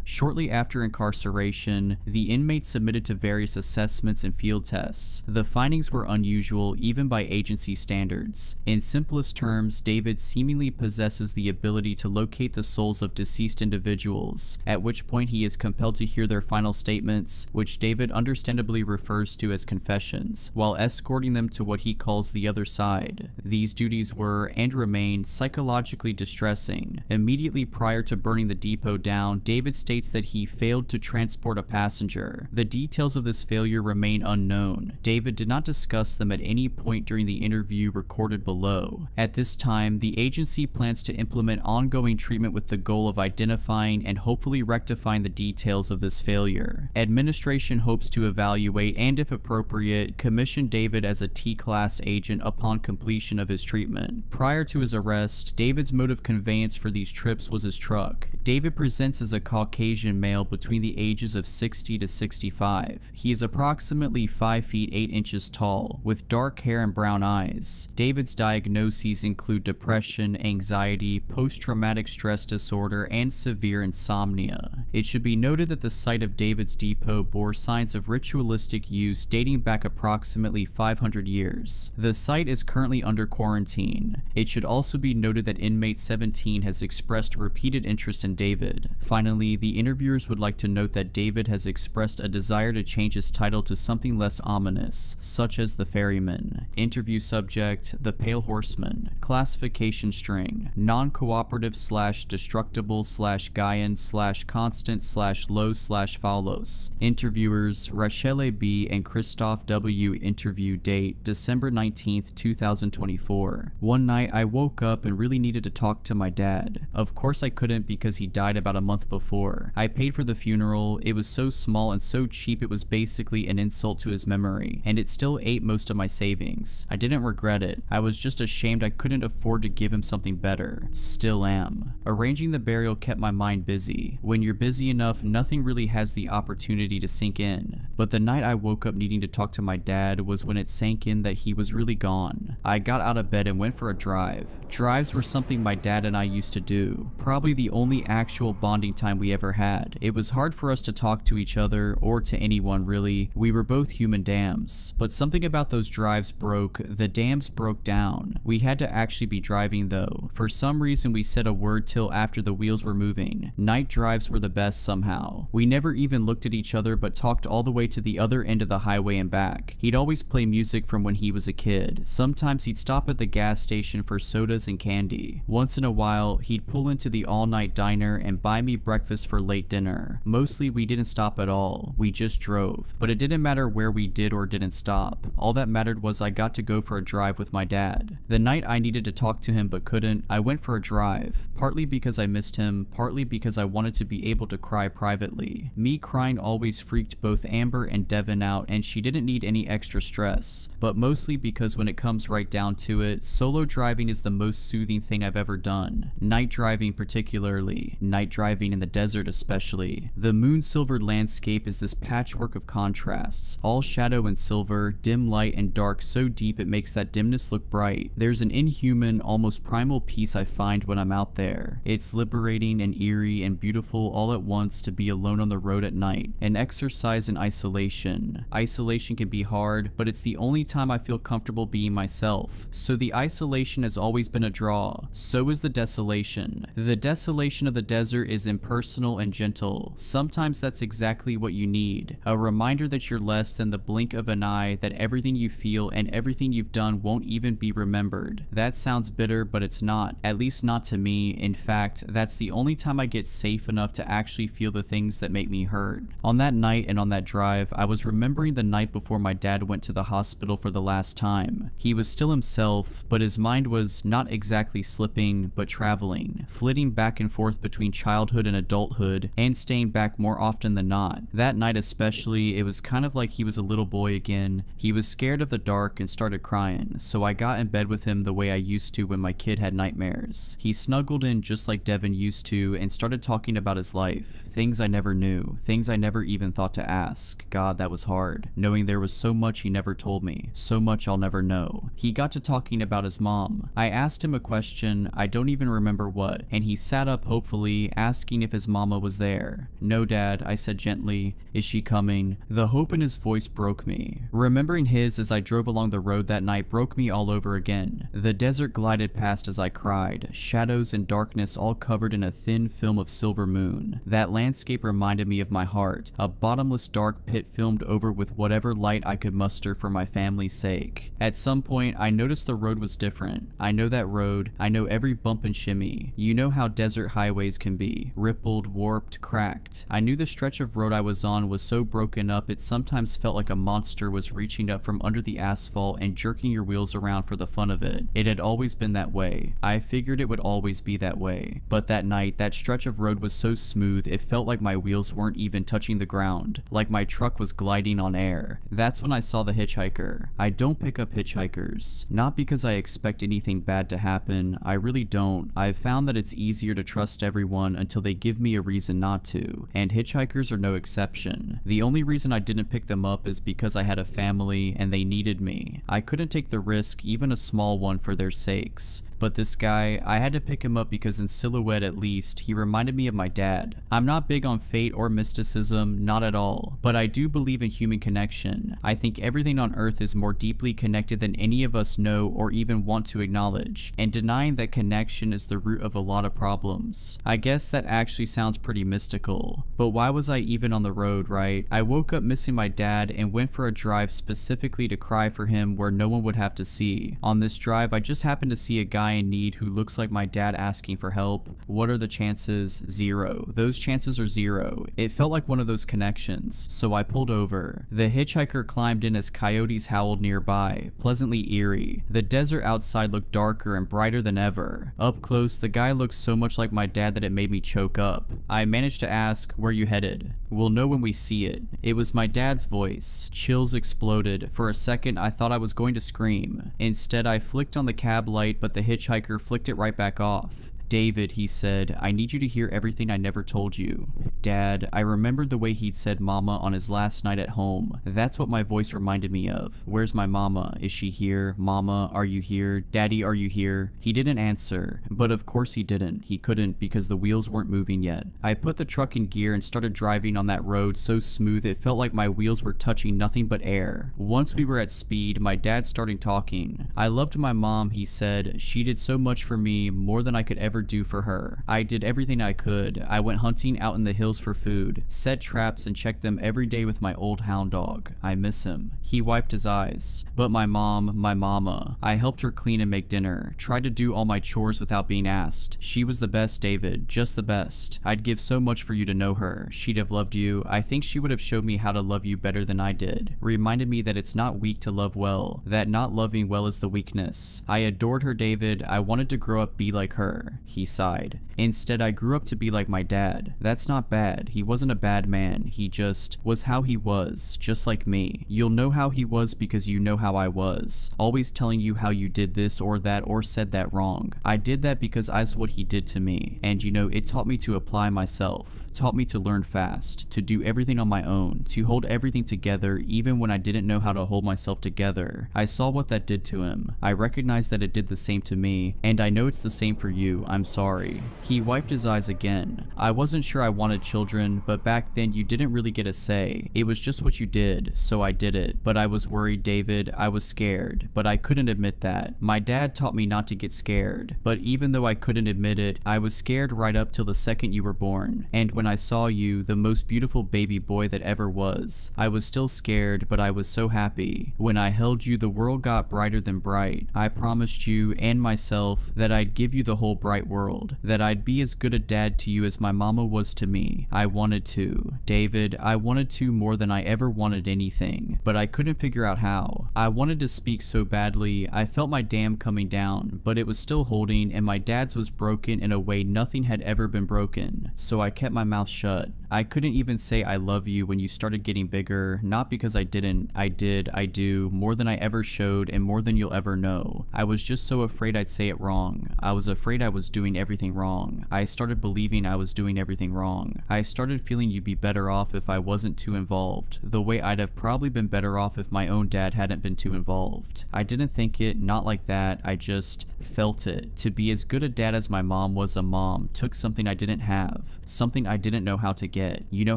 Shortly after incarceration, the inmate submitted to various assessments and field tests. The findings were unusual even by agency standards. In simplest terms, David seemingly possesses the ability to locate the souls of deceased individuals, at which point he is compelled to hear their final statements, which David understandably refers to as confessions, while escorting them to what he calls the other side. These duties were, and remain, psychologically distressing. Immediately prior to burning the depot down, David states that he failed to transport a passenger. The details of this failure remain unknown. David did not discuss them at any point during the interview recorded below. At this time, the agency plans to implement ongoing treatment with the goal of identifying and hopefully rectifying the details of this failure. Administration hopes to evaluate and, if appropriate, commission David as a T-class agent upon completion of his treatment. Prior to his arrest, David's mode of conveyance for these trips was his truck. David presents as a Caucasian male between the ages of 60 to 65. He is approximately 5 feet 8 inches tall, with dark hair and brown eyes. David's diagnoses include depression, anxiety, post-traumatic stress disorder, and severe insomnia. It should be noted that the site of David's depot bore signs of ritualistic use dating back approximately 500 years. The site is currently under quarantine. It should also be noted that inmate 17 has expressed repeated interest in David. Finally, the interviewers would like to note that David has expressed a desire to change his title to something less ominous, such as the Ferryman. Interview subject: the Pale Horseman. Classification string: non-cooperative / destructible / Gaian / constant / low / Faulos. Interviewers: Rachele B. and Christoph W. Interview date: December 19th, 2024. One night I woke up and really needed to talk to my dad. Of course I couldn't because he died about a month before. I paid for the funeral. It was so small and so cheap it was basically an insult to his memory, and it still ate most of my savings. I didn't regret it. I was just ashamed I couldn't afford to give him something better. Still am. Arranging the burial kept my mind busy. When you're busy enough, nothing really has the opportunity to sink in. But the night I woke up needing to talk to my dad was when it sank in that he was really gone. I got out of bed and went for a drive. Drives were something my dad and I used to do. Probably the only actual bonding time we ever had. It was hard for us to talk to each other, or to anyone really. We were both human dams. But something about those drives broke. The dams broke down. We had to actually be driving though. For some reason we said a word till after the wheels were moving. Night drives were the best somehow. We never even looked at each other but talked all the way to the other end of the highway and back. He'd always play music from when he was a kid. Sometimes he'd stop at the gas station for sodas and candy. Once in a while, he'd pull into the all-night diner and buy me breakfast for late dinner. Mostly we didn't stop at all. We just drove. But it didn't matter where we did or didn't stop. All that mattered was I got to go for a drive with my dad. The night I needed to talk to him but couldn't, I went for a drive. Partly because I missed him, partly because I wanted to be able to cry privately. Me crying always freaked both Amber and Devin out, and she didn't need any extra stress. But mostly because when it comes right down to it, solo driving is the most soothing thing I've ever done. Night driving particularly. Night driving in the desert especially. The moon-silvered landscape is this patchwork of contrasts. All shadow and silver, dim light and dark so deep it makes that dimness look bright. There's an inhuman, almost primal peace I find when I'm out there. It's liberating and eerie and beautiful all at once to be alone on the road at night. An exercise in isolation. Isolation can be hard, but it's the only time I feel comfortable being myself. So the isolation has always been a draw. So is the desolation. The desolation of the desert is impersonal and gentle. Sometimes that's exactly what you need. A reminder that you're less than the blink of an eye, that everything you feel and everything you've done won't even be remembered. That sounds bitter, but it's not. At least not to me. In fact, that's the only time I get safe enough to actually feel the things that make me hurt. On that night and on that drive, I was remembering the night before my dad went to the hospital for the last time. He was still himself, but his mind was not exactly slipping, but traveling, flitting back and forth between childhood and adulthood, and staying back more often than not. That night especially, it was kind of like he was a little boy again. He was scared of the dark and started crying, so I got in bed with him the way I used to when my kid had nightmares. He snuggled in just like Devin used to and started talking about his life. Things I never knew, things I never even thought to ask. God, that was hard, knowing there was so much he never told me, so much I'll never know. He got to talking about his mom. I asked him a question, I don't even remember what, and he sat up hopefully, asking if his mama was there. No, Dad, I said gently. Is she coming? The hope in his voice broke me. Remembering his as I drove along the road that night broke me all over again. The desert glided past as I cried, shadows and darkness all covered in a thin film of silver moon. That landscape reminded me of my heart, a bottomless dark pit filmed over with whatever light I could muster for my family's sake. At some point, I noticed the road was different. I know that road. I know every bump and shimmy. You know how desert highways can be. Rippled, warped, cracked. I knew the stretch of road I was on was so broken up it sometimes felt like a monster was reaching up from under the asphalt and jerking your wheels around for the fun of it. It had always been that way. I figured it would always be that way. But that night, that stretch of road was so smooth it felt like my wheels weren't even touching the ground, like my truck was gliding on air. That's when I saw the hitchhiker. I don't pick up hitchhikers. Not because I expect anything bad to happen, I really don't. I've found that it's easier to trust everyone until they give me a reason not to, and hitchhikers are no exception. The only reason I didn't pick them up is because I had a family and they needed me. I couldn't take the risk, even a small one, for their sakes. But this guy, I had to pick him up because in silhouette at least, he reminded me of my dad. I'm not big on fate or mysticism, not at all, but I do believe in human connection. I think everything on earth is more deeply connected than any of us know or even want to acknowledge, and denying that connection is the root of a lot of problems. I guess that actually sounds pretty mystical, but why was I even on the road, right? I woke up missing my dad and went for a drive specifically to cry for him where no one would have to see. On this drive, I just happened to see a guy in need who looks like my dad asking for help. What are the chances? 0. Those chances are 0. It felt like one of those connections, so I pulled over. The hitchhiker climbed in as coyotes howled nearby, pleasantly eerie. The desert outside looked darker and brighter than ever. Up close, the guy looked so much like my dad that it made me choke up. I managed to ask, "Where you headed?" "We'll know when we see it." It was my dad's voice. Chills exploded. For a second, I thought I was going to scream. Instead, I flicked on the cab light, but the hitchhiker flicked it right back off. "David," he said, "I need you to hear everything I never told you." Dad, I remembered the way he'd said mama on his last night at home. That's what my voice reminded me of. "Where's my mama? Is she here? Mama, are you here? Daddy, are you here?" He didn't answer, but of course he didn't. He couldn't because the wheels weren't moving yet. I put the truck in gear and started driving on that road so smooth it felt like my wheels were touching nothing but air. Once we were at speed, my dad started talking. "I loved my mom," he said. "She did so much for me, more than I could ever do for her. I did everything I could. I went hunting out in the hills for food, set traps and checked them every day with my old hound dog. I miss him." He wiped his eyes. "But my mom, my mama, I helped her clean and make dinner, tried to do all my chores without being asked. She was the best, David, just the best. I'd give so much for you to know her. She'd have loved you. I think she would have showed me how to love you better than I did. Reminded me that it's not weak to love well, that not loving well is the weakness. I adored her, David. I wanted to grow up be like her." He sighed. "Instead, I grew up to be like my dad. That's not bad. He wasn't a bad man. He just was how he was, just like me. You'll know how he was because you know how I was. Always telling you how you did this or that or said that wrong. I did that because I saw what he did to me. And you know, it taught me to apply myself. Taught me to learn fast, to do everything on my own, to hold everything together even when I didn't know how to hold myself together. I saw what that did to him. I recognized that it did the same to me, and I know it's the same for you. I'm sorry." He wiped his eyes again. "I wasn't sure I wanted children, but back then you didn't really get a say. It was just what you did, so I did it. But I was worried, David. I was scared, but I couldn't admit that. My dad taught me not to get scared, but even though I couldn't admit it, I was scared right up till the second you were born. And when I saw you, the most beautiful baby boy that ever was, I was still scared, but I was so happy. When I held you, the world got brighter than bright. I promised you and myself that I'd give you the whole bright world, that I'd be as good a dad to you as my mama was to me. I wanted to. David, I wanted to more than I ever wanted anything, but I couldn't figure out how. I wanted to speak so badly. I felt my dam coming down, but it was still holding, and my dad's was broken in a way nothing had ever been broken. So I kept my mouth shut. I couldn't even say I love you when you started getting bigger, not because I didn't. I did, I do, more than I ever showed and more than you'll ever know. I was just so afraid I'd say it wrong. I was afraid I was doing everything wrong. I started believing I was doing everything wrong. I started feeling you'd be better off if I wasn't too involved, the way I'd have probably been better off if my own dad hadn't been too involved. I didn't think it, not like that, I just felt it. To be as good a dad as my mom was a mom took something I didn't have, something I didn't know how to get. You know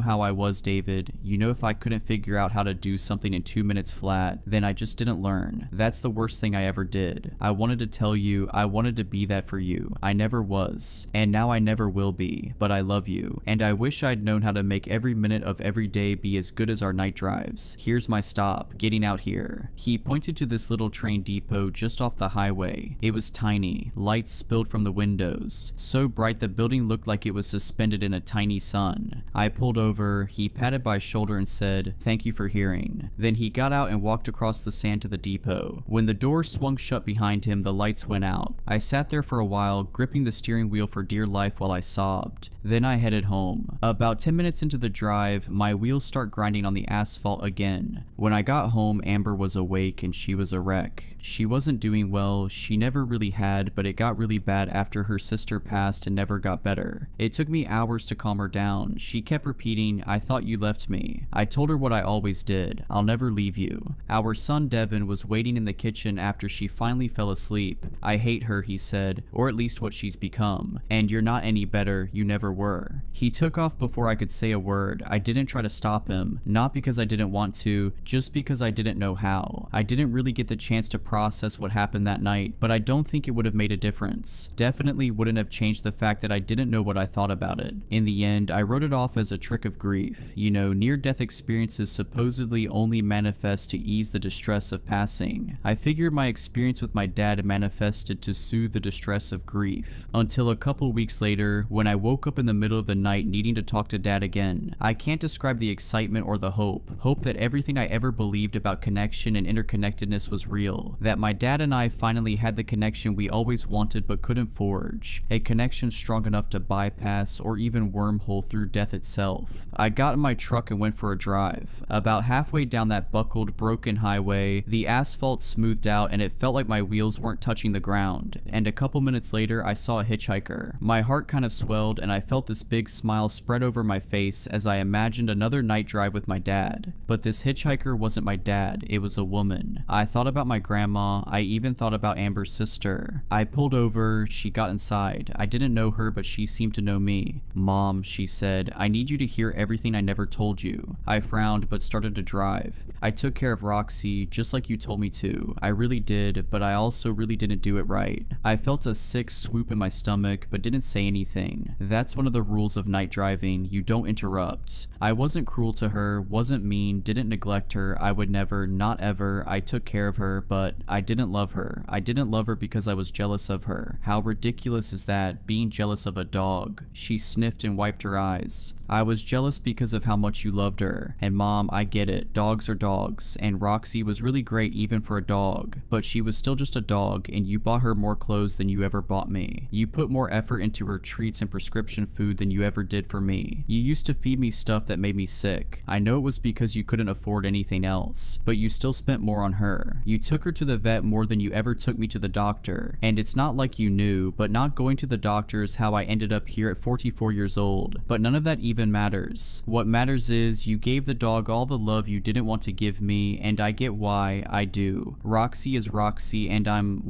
how I was, David. You know if I couldn't figure out how to do something in 2 minutes flat, then I just didn't learn. That's the worst thing I ever did. I wanted to tell you, I wanted to be that for you. I never never was, and now I never will be, but I love you, and I wish I'd known how to make every minute of every day be as good as our night drives. Here's my stop, getting out here." He pointed to this little train depot just off the highway. It was tiny, lights spilled from the windows, so bright the building looked like it was suspended in a tiny sun. I pulled over, he patted my shoulder and said, "Thank you for hearing." Then he got out and walked across the sand to the depot. When the door swung shut behind him, the lights went out. I sat there for a while, gripping the steering wheel for dear life while I sobbed. Then I headed home. About 10 minutes into the drive, my wheels start grinding on the asphalt again. When I got home, Amber was awake and she was a wreck. She wasn't doing well, she never really had, but it got really bad after her sister passed and never got better. It took me hours to calm her down. She kept repeating, "I thought you left me." I told her what I always did, "I'll never leave you." Our son Devin was waiting in the kitchen after she finally fell asleep. "I hate her," he said, "or at least what she's become. And you're not any better, you never were." He took off before I could say a word. I didn't try to stop him, not because I didn't want to, just because I didn't know how. I didn't really get the chance to process what happened that night, but I don't think it would have made a difference. Definitely wouldn't have changed the fact that I didn't know what I thought about it. In the end, I wrote it off as a trick of grief. You know, near-death experiences supposedly only manifest to ease the distress of passing. I figured my experience with my dad manifested to soothe the distress of grief. Until a couple weeks later, when I woke up in the middle of the night needing to talk to Dad again. I can't describe the excitement or the hope. Hope that everything I ever believed about connection and interconnectedness was real. That my dad and I finally had the connection we always wanted but couldn't forge. A connection strong enough to bypass or even wormhole through death itself. I got in my truck and went for a drive. About halfway down that buckled, broken highway, the asphalt smoothed out and it felt like my wheels weren't touching the ground. And a couple minutes later, I saw a hitchhiker. My heart kind of swelled and I felt this big smile spread over my face as I imagined another night drive with my dad. But this hitchhiker wasn't my dad, it was a woman. I thought about my grandma, I even thought about Amber's sister. I pulled over, she got inside. I didn't know her, but she seemed to know me. "Mom," she said, "I need you to hear everything I never told you." I frowned but started to drive. "I took care of Roxy, just like you told me to. I really did, but I also really didn't do it right." I felt a sick swoop in my stomach, but didn't say anything. That's one of the rules of night driving, you don't interrupt. I wasn't cruel to her, wasn't mean, didn't neglect her, I would never, not ever, I took care of her, but I didn't love her. I didn't love her because I was jealous of her. How ridiculous is that, being jealous of a dog? She sniffed and wiped her eyes. "I was jealous because of how much you loved her. And Mom, I get it, dogs are dogs, and Roxy was really great even for a dog, but she was still just a dog, and you bought her more clothes than you ever bought me. You put more effort into her treats and prescription food than you ever did for me. You used to feed me stuff that made me sick. I know it was because you couldn't afford anything else, but you still spent more on her. You took her to the vet more than you ever took me to the doctor, and it's not like you knew, but not going to the doctor is how I ended up here at 44 years old, but none of that even matters. What matters is you gave the dog all the love you didn't want to give me, and I get why, I do. Roxy is Roxy, and I'm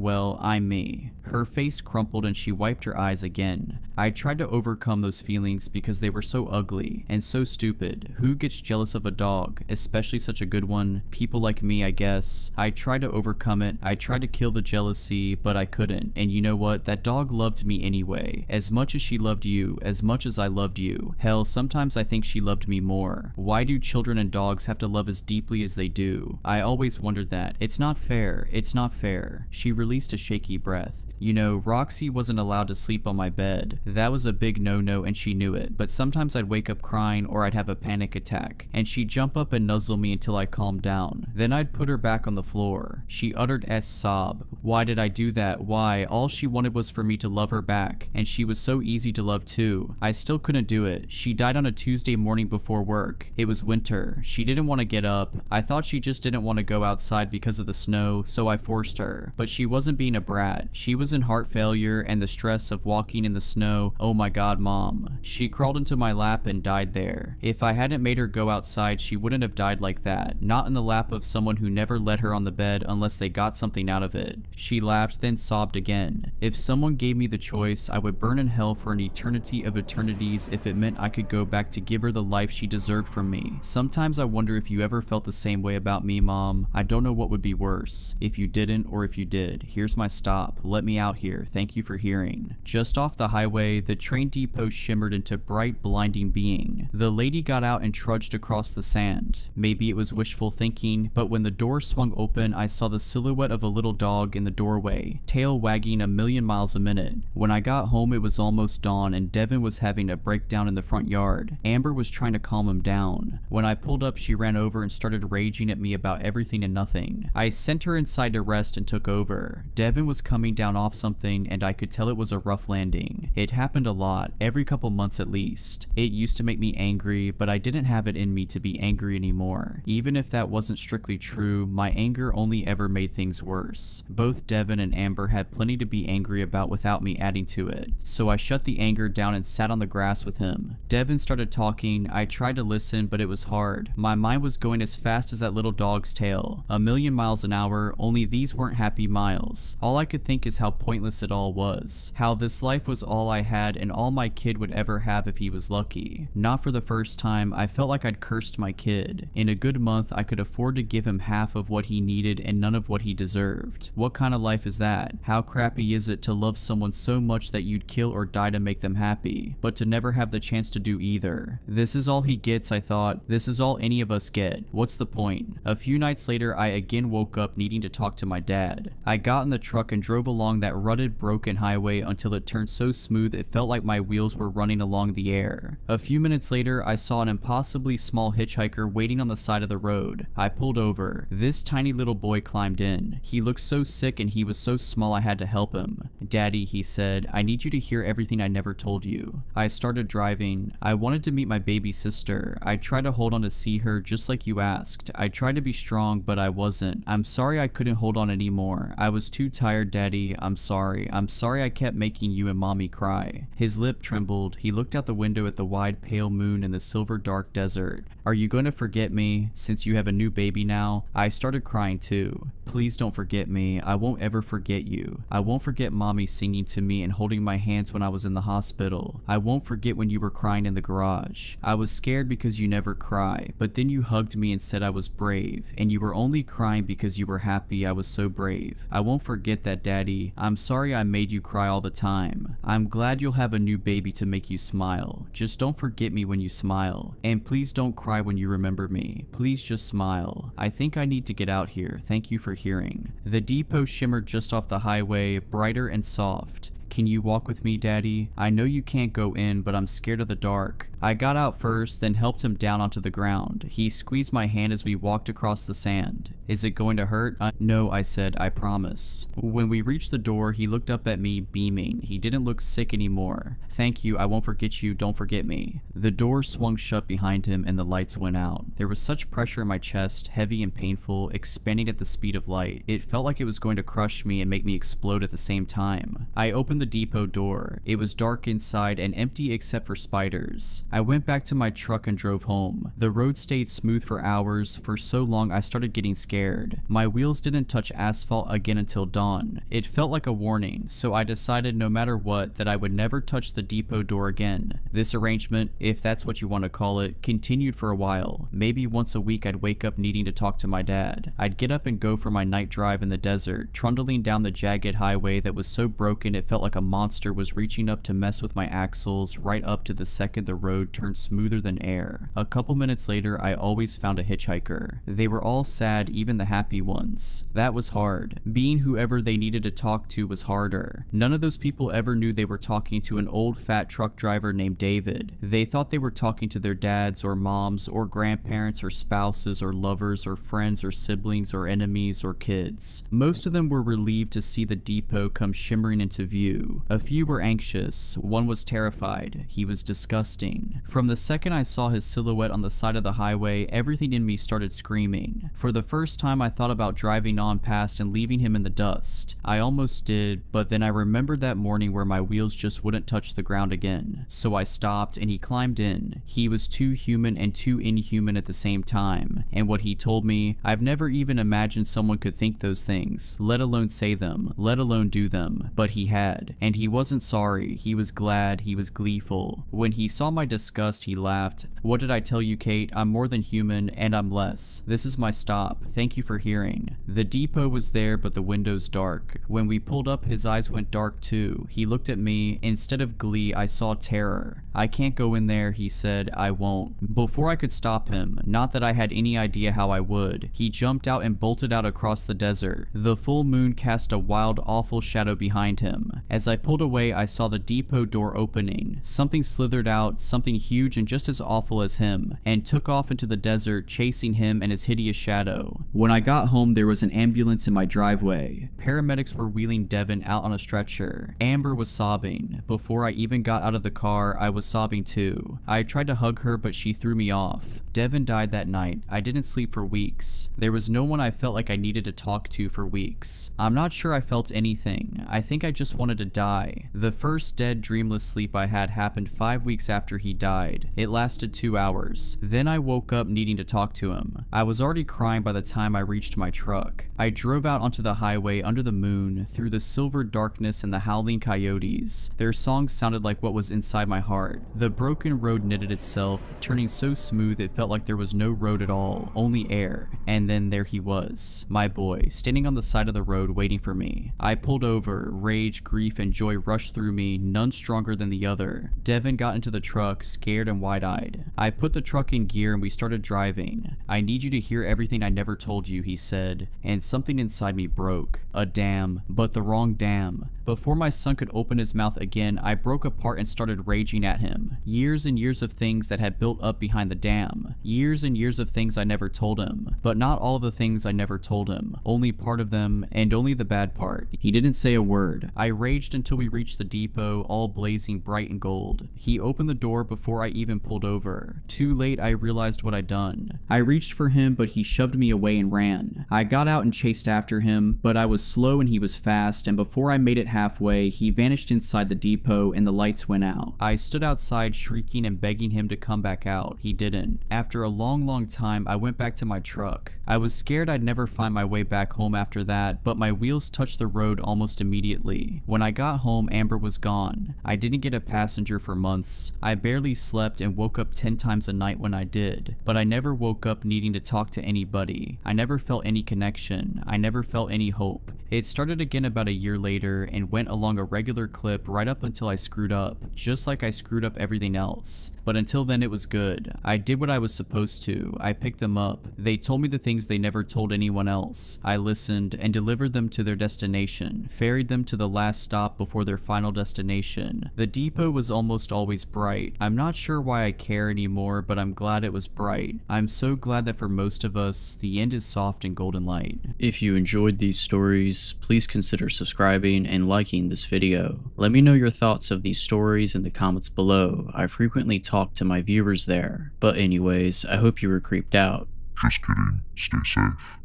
me." Her face crumpled and she wiped her eyes again. I tried to overcome those feelings because they were so ugly and so stupid. Who gets jealous of a dog, especially such a good one? People like me, I guess. I tried to overcome it. I tried to kill the jealousy, but I couldn't. And you know what? That dog loved me anyway. As much as she loved you, as much as I loved you. Hell, sometimes I think she loved me more. Why do children and dogs have to love as deeply as they do? I always wondered that. It's not fair. It's not fair. She released a shaky breath. You know, Roxy wasn't allowed to sleep on my bed. That was a big no-no and she knew it, but sometimes I'd wake up crying or I'd have a panic attack, and she'd jump up and nuzzle me until I calmed down. Then I'd put her back on the floor. She uttered a sob. Why did I do that? Why? All she wanted was for me to love her back, and she was so easy to love too. I still couldn't do it. She died on a Tuesday morning before work. It was winter. She didn't want to get up. I thought she just didn't want to go outside because of the snow, so I forced her. But she wasn't being a brat. She was in heart failure and the stress of walking in the snow. Oh my god, Mom. She crawled into my lap and died there. If I hadn't made her go outside, she wouldn't have died like that. Not in the lap of someone who never let her on the bed unless they got something out of it. She laughed, then sobbed again. If someone gave me the choice, I would burn in hell for an eternity of eternities if it meant I could go back to give her the life she deserved from me. Sometimes I wonder if you ever felt the same way about me, Mom. I don't know what would be worse. If you didn't or if you did. Here's my stop. Let me out here. Thank you for hearing. Just off the highway, the train depot shimmered into bright, blinding being. The lady got out and trudged across the sand. Maybe it was wishful thinking, but when the door swung open, I saw the silhouette of a little dog in the doorway, tail wagging a million miles a minute. When I got home, it was almost dawn and Devin was having a breakdown in the front yard. Amber was trying to calm him down. When I pulled up, she ran over and started raging at me about everything and nothing. I sent her inside to rest and took over. Devin was coming down off something and I could tell it was a rough landing. It happened a lot, every couple months at least. It used to make me angry, but I didn't have it in me to be angry anymore. Even if that wasn't strictly true, my anger only ever made things worse. Both Devin and Amber had plenty to be angry about without me adding to it, so I shut the anger down and sat on the grass with him. Devin started talking. I tried to listen, but it was hard. My mind was going as fast as that little dog's tail, a million miles an hour, only these weren't happy miles. All I could think is how pointless it all was, how this life was all I had and all my kid would ever have if he was lucky. Not for the first time, I felt like I'd cursed my kid. In a good month, I could afford to give him half of what he needed and none of what he deserved. What kind of life is that? How crappy is it to love someone so much that you'd kill or die to make them happy, but to never have the chance to do either? This is all he gets, I thought. This is all any of us get. What's the point? A few nights later, I again woke up needing to talk to my dad. I got in the truck and drove along that rutted, broken highway until it turned so smooth it felt like my wheels were running along the air. A few minutes later, I saw an impossibly small hitchhiker waiting on the side of the road. I pulled over. This tiny little boy climbed in. He looked so sick and he was so small I had to help him. "Daddy," he said, "I need you to hear everything I never told you." I started driving. I wanted to meet my baby sister. I tried to hold on to see her just like you asked. I tried to be strong, but I wasn't. I'm sorry I couldn't hold on anymore. I was too tired, Daddy. I'm sorry. I'm sorry I kept making you and Mommy cry. His lip trembled. He looked out the window at the wide pale moon and the silver dark desert. "Are you going to forget me, since you have a new baby now?" I started crying too. "Please don't forget me. I won't ever forget you. I won't forget Mommy singing to me and holding my hands when I was in the hospital. I won't forget when you were crying in the garage. I was scared because you never cry, but then you hugged me and said I was brave, and you were only crying because you were happy I was so brave. I won't forget that, Daddy. I'm sorry I made you cry all the time. I'm glad you'll have a new baby to make you smile. Just don't forget me when you smile. And please don't cry when you remember me. Please just smile. I think I need to get out here. Thank you for hearing." The depot shimmered just off the highway, brighter and soft. "Can you walk with me, Daddy? I know you can't go in, but I'm scared of the dark." I got out first, then helped him down onto the ground. He squeezed my hand as we walked across the sand. "Is it going to hurt?" "No," I said, "I promise." When we reached the door, he looked up at me, beaming. He didn't look sick anymore. "Thank you, I won't forget you, don't forget me." The door swung shut behind him and the lights went out. There was such pressure in my chest, heavy and painful, expanding at the speed of light. It felt like it was going to crush me and make me explode at the same time. I opened the depot door. It was dark inside and empty except for spiders. I went back to my truck and drove home. The road stayed smooth for hours. For so long I started getting scared. My wheels didn't touch asphalt again until dawn. It felt like a warning, so I decided no matter what that I would never touch the depot door again. This arrangement, if that's what you want to call it, continued for a while. Maybe once a week I'd wake up needing to talk to my dad. I'd get up and go for my night drive in the desert, trundling down the jagged highway that was so broken it felt like a monster was reaching up to mess with my axles right up to the second the road turned smoother than air. A couple minutes later, I always found a hitchhiker. They were all sad, even the happy ones. That was hard. Being whoever they needed to talk to was harder. None of those people ever knew they were talking to an old fat truck driver named David. They thought they were talking to their dads or moms or grandparents or spouses or lovers or friends or siblings or enemies or kids. Most of them were relieved to see the depot come shimmering into view. A few were anxious. One was terrified. He was disgusting. From the second I saw his silhouette on the side of the highway, everything in me started screaming. For the first time, I thought about driving on past and leaving him in the dust. I almost did, but then I remembered that morning where my wheels just wouldn't touch the ground again. So I stopped and he climbed in. He was too human and too inhuman at the same time. And what he told me, I've never even imagined someone could think those things, let alone say them, let alone do them. But he had. said. And he wasn't sorry, he was glad, he was gleeful. When he saw my disgust, he laughed. What did I tell you, Kate? I'm more than human, and I'm less. This is my stop. Thank you for hearing. The depot was there, but the windows dark. When we pulled up, his eyes went dark too. He looked at me. Instead of glee, I saw terror. I can't go in there, he said. I won't. Before I could stop him, not that I had any idea how I would, he jumped out and bolted out across the desert. The full moon cast a wild, awful shadow behind him. As I pulled away, I saw the depot door opening. Something slithered out, something huge and just as awful as him, and took off into the desert, chasing him and his hideous shadow. When I got home, there was an ambulance in my driveway. Paramedics were wheeling Devin out on a stretcher. Amber was sobbing. Before I even got out of the car, I was sobbing too. I tried to hug her, but she threw me off. Devin died that night. I didn't sleep for weeks. There was no one I felt like I needed to talk to for weeks. I'm not sure I felt anything. I think I just wanted to die. The first dead, dreamless sleep I had happened 5 weeks after he died. It lasted 2 hours. Then I woke up needing to talk to him. I was already crying by the time I reached my truck. I drove out onto the highway under the moon, through the silver darkness and the howling coyotes. Their songs sounded like what was inside my heart. The broken road knitted itself, turning so smooth it felt like there was no road at all, only air. And then there he was, my boy, standing on the side of the road waiting for me. I pulled over. Rage, grief, and joy rushed through me, none stronger than the other. Devin got into the truck, scared and wide-eyed. I put the truck in gear and we started driving. I need you to hear everything I never told you, he said, and something inside me broke. A dam, but the wrong dam. Before my son could open his mouth again, I broke apart and started raging at him. Years and years of things that had built up behind the dam. Years and years of things I never told him. But not all of the things I never told him. Only part of them, and only the bad part. He didn't say a word. I raged until we reached the depot, all blazing bright and gold. He opened the door before I even pulled over. Too late, I realized what I'd done. I reached for him, but he shoved me away and ran. I got out and chased after him, but I was slow and he was fast, and before I made it halfway, he vanished inside the depot and the lights went out. I stood outside shrieking and begging him to come back out. He didn't. After a long time, I went back to my truck. I was scared I'd never find my way back home after that, but my wheels touched the road almost immediately. When I got home, Amber was gone. I didn't get a passenger for months. I barely slept and woke up 10 times a night when I did, but I never woke up needing to talk to anybody. I never felt any connection. I never felt any hope. It started again about a year later and went along a regular clip right up until I screwed up, just like I screwed up everything else. But until then it was good. I did what I was supposed to. I picked them up. They told me the things they never told anyone else. I listened and delivered them to their destination, ferried them to the last stop before their final destination. The depot was almost always bright. I'm not sure why I care anymore, but I'm glad it was bright. I'm so glad that for most of us, the end is soft and golden light. If you enjoyed these stories, please consider subscribing and liking this video. Let me know your thoughts of these stories in the comments below. I frequently talk to my viewers there. But anyways, I hope you were creeped out. Just kidding. Stay safe.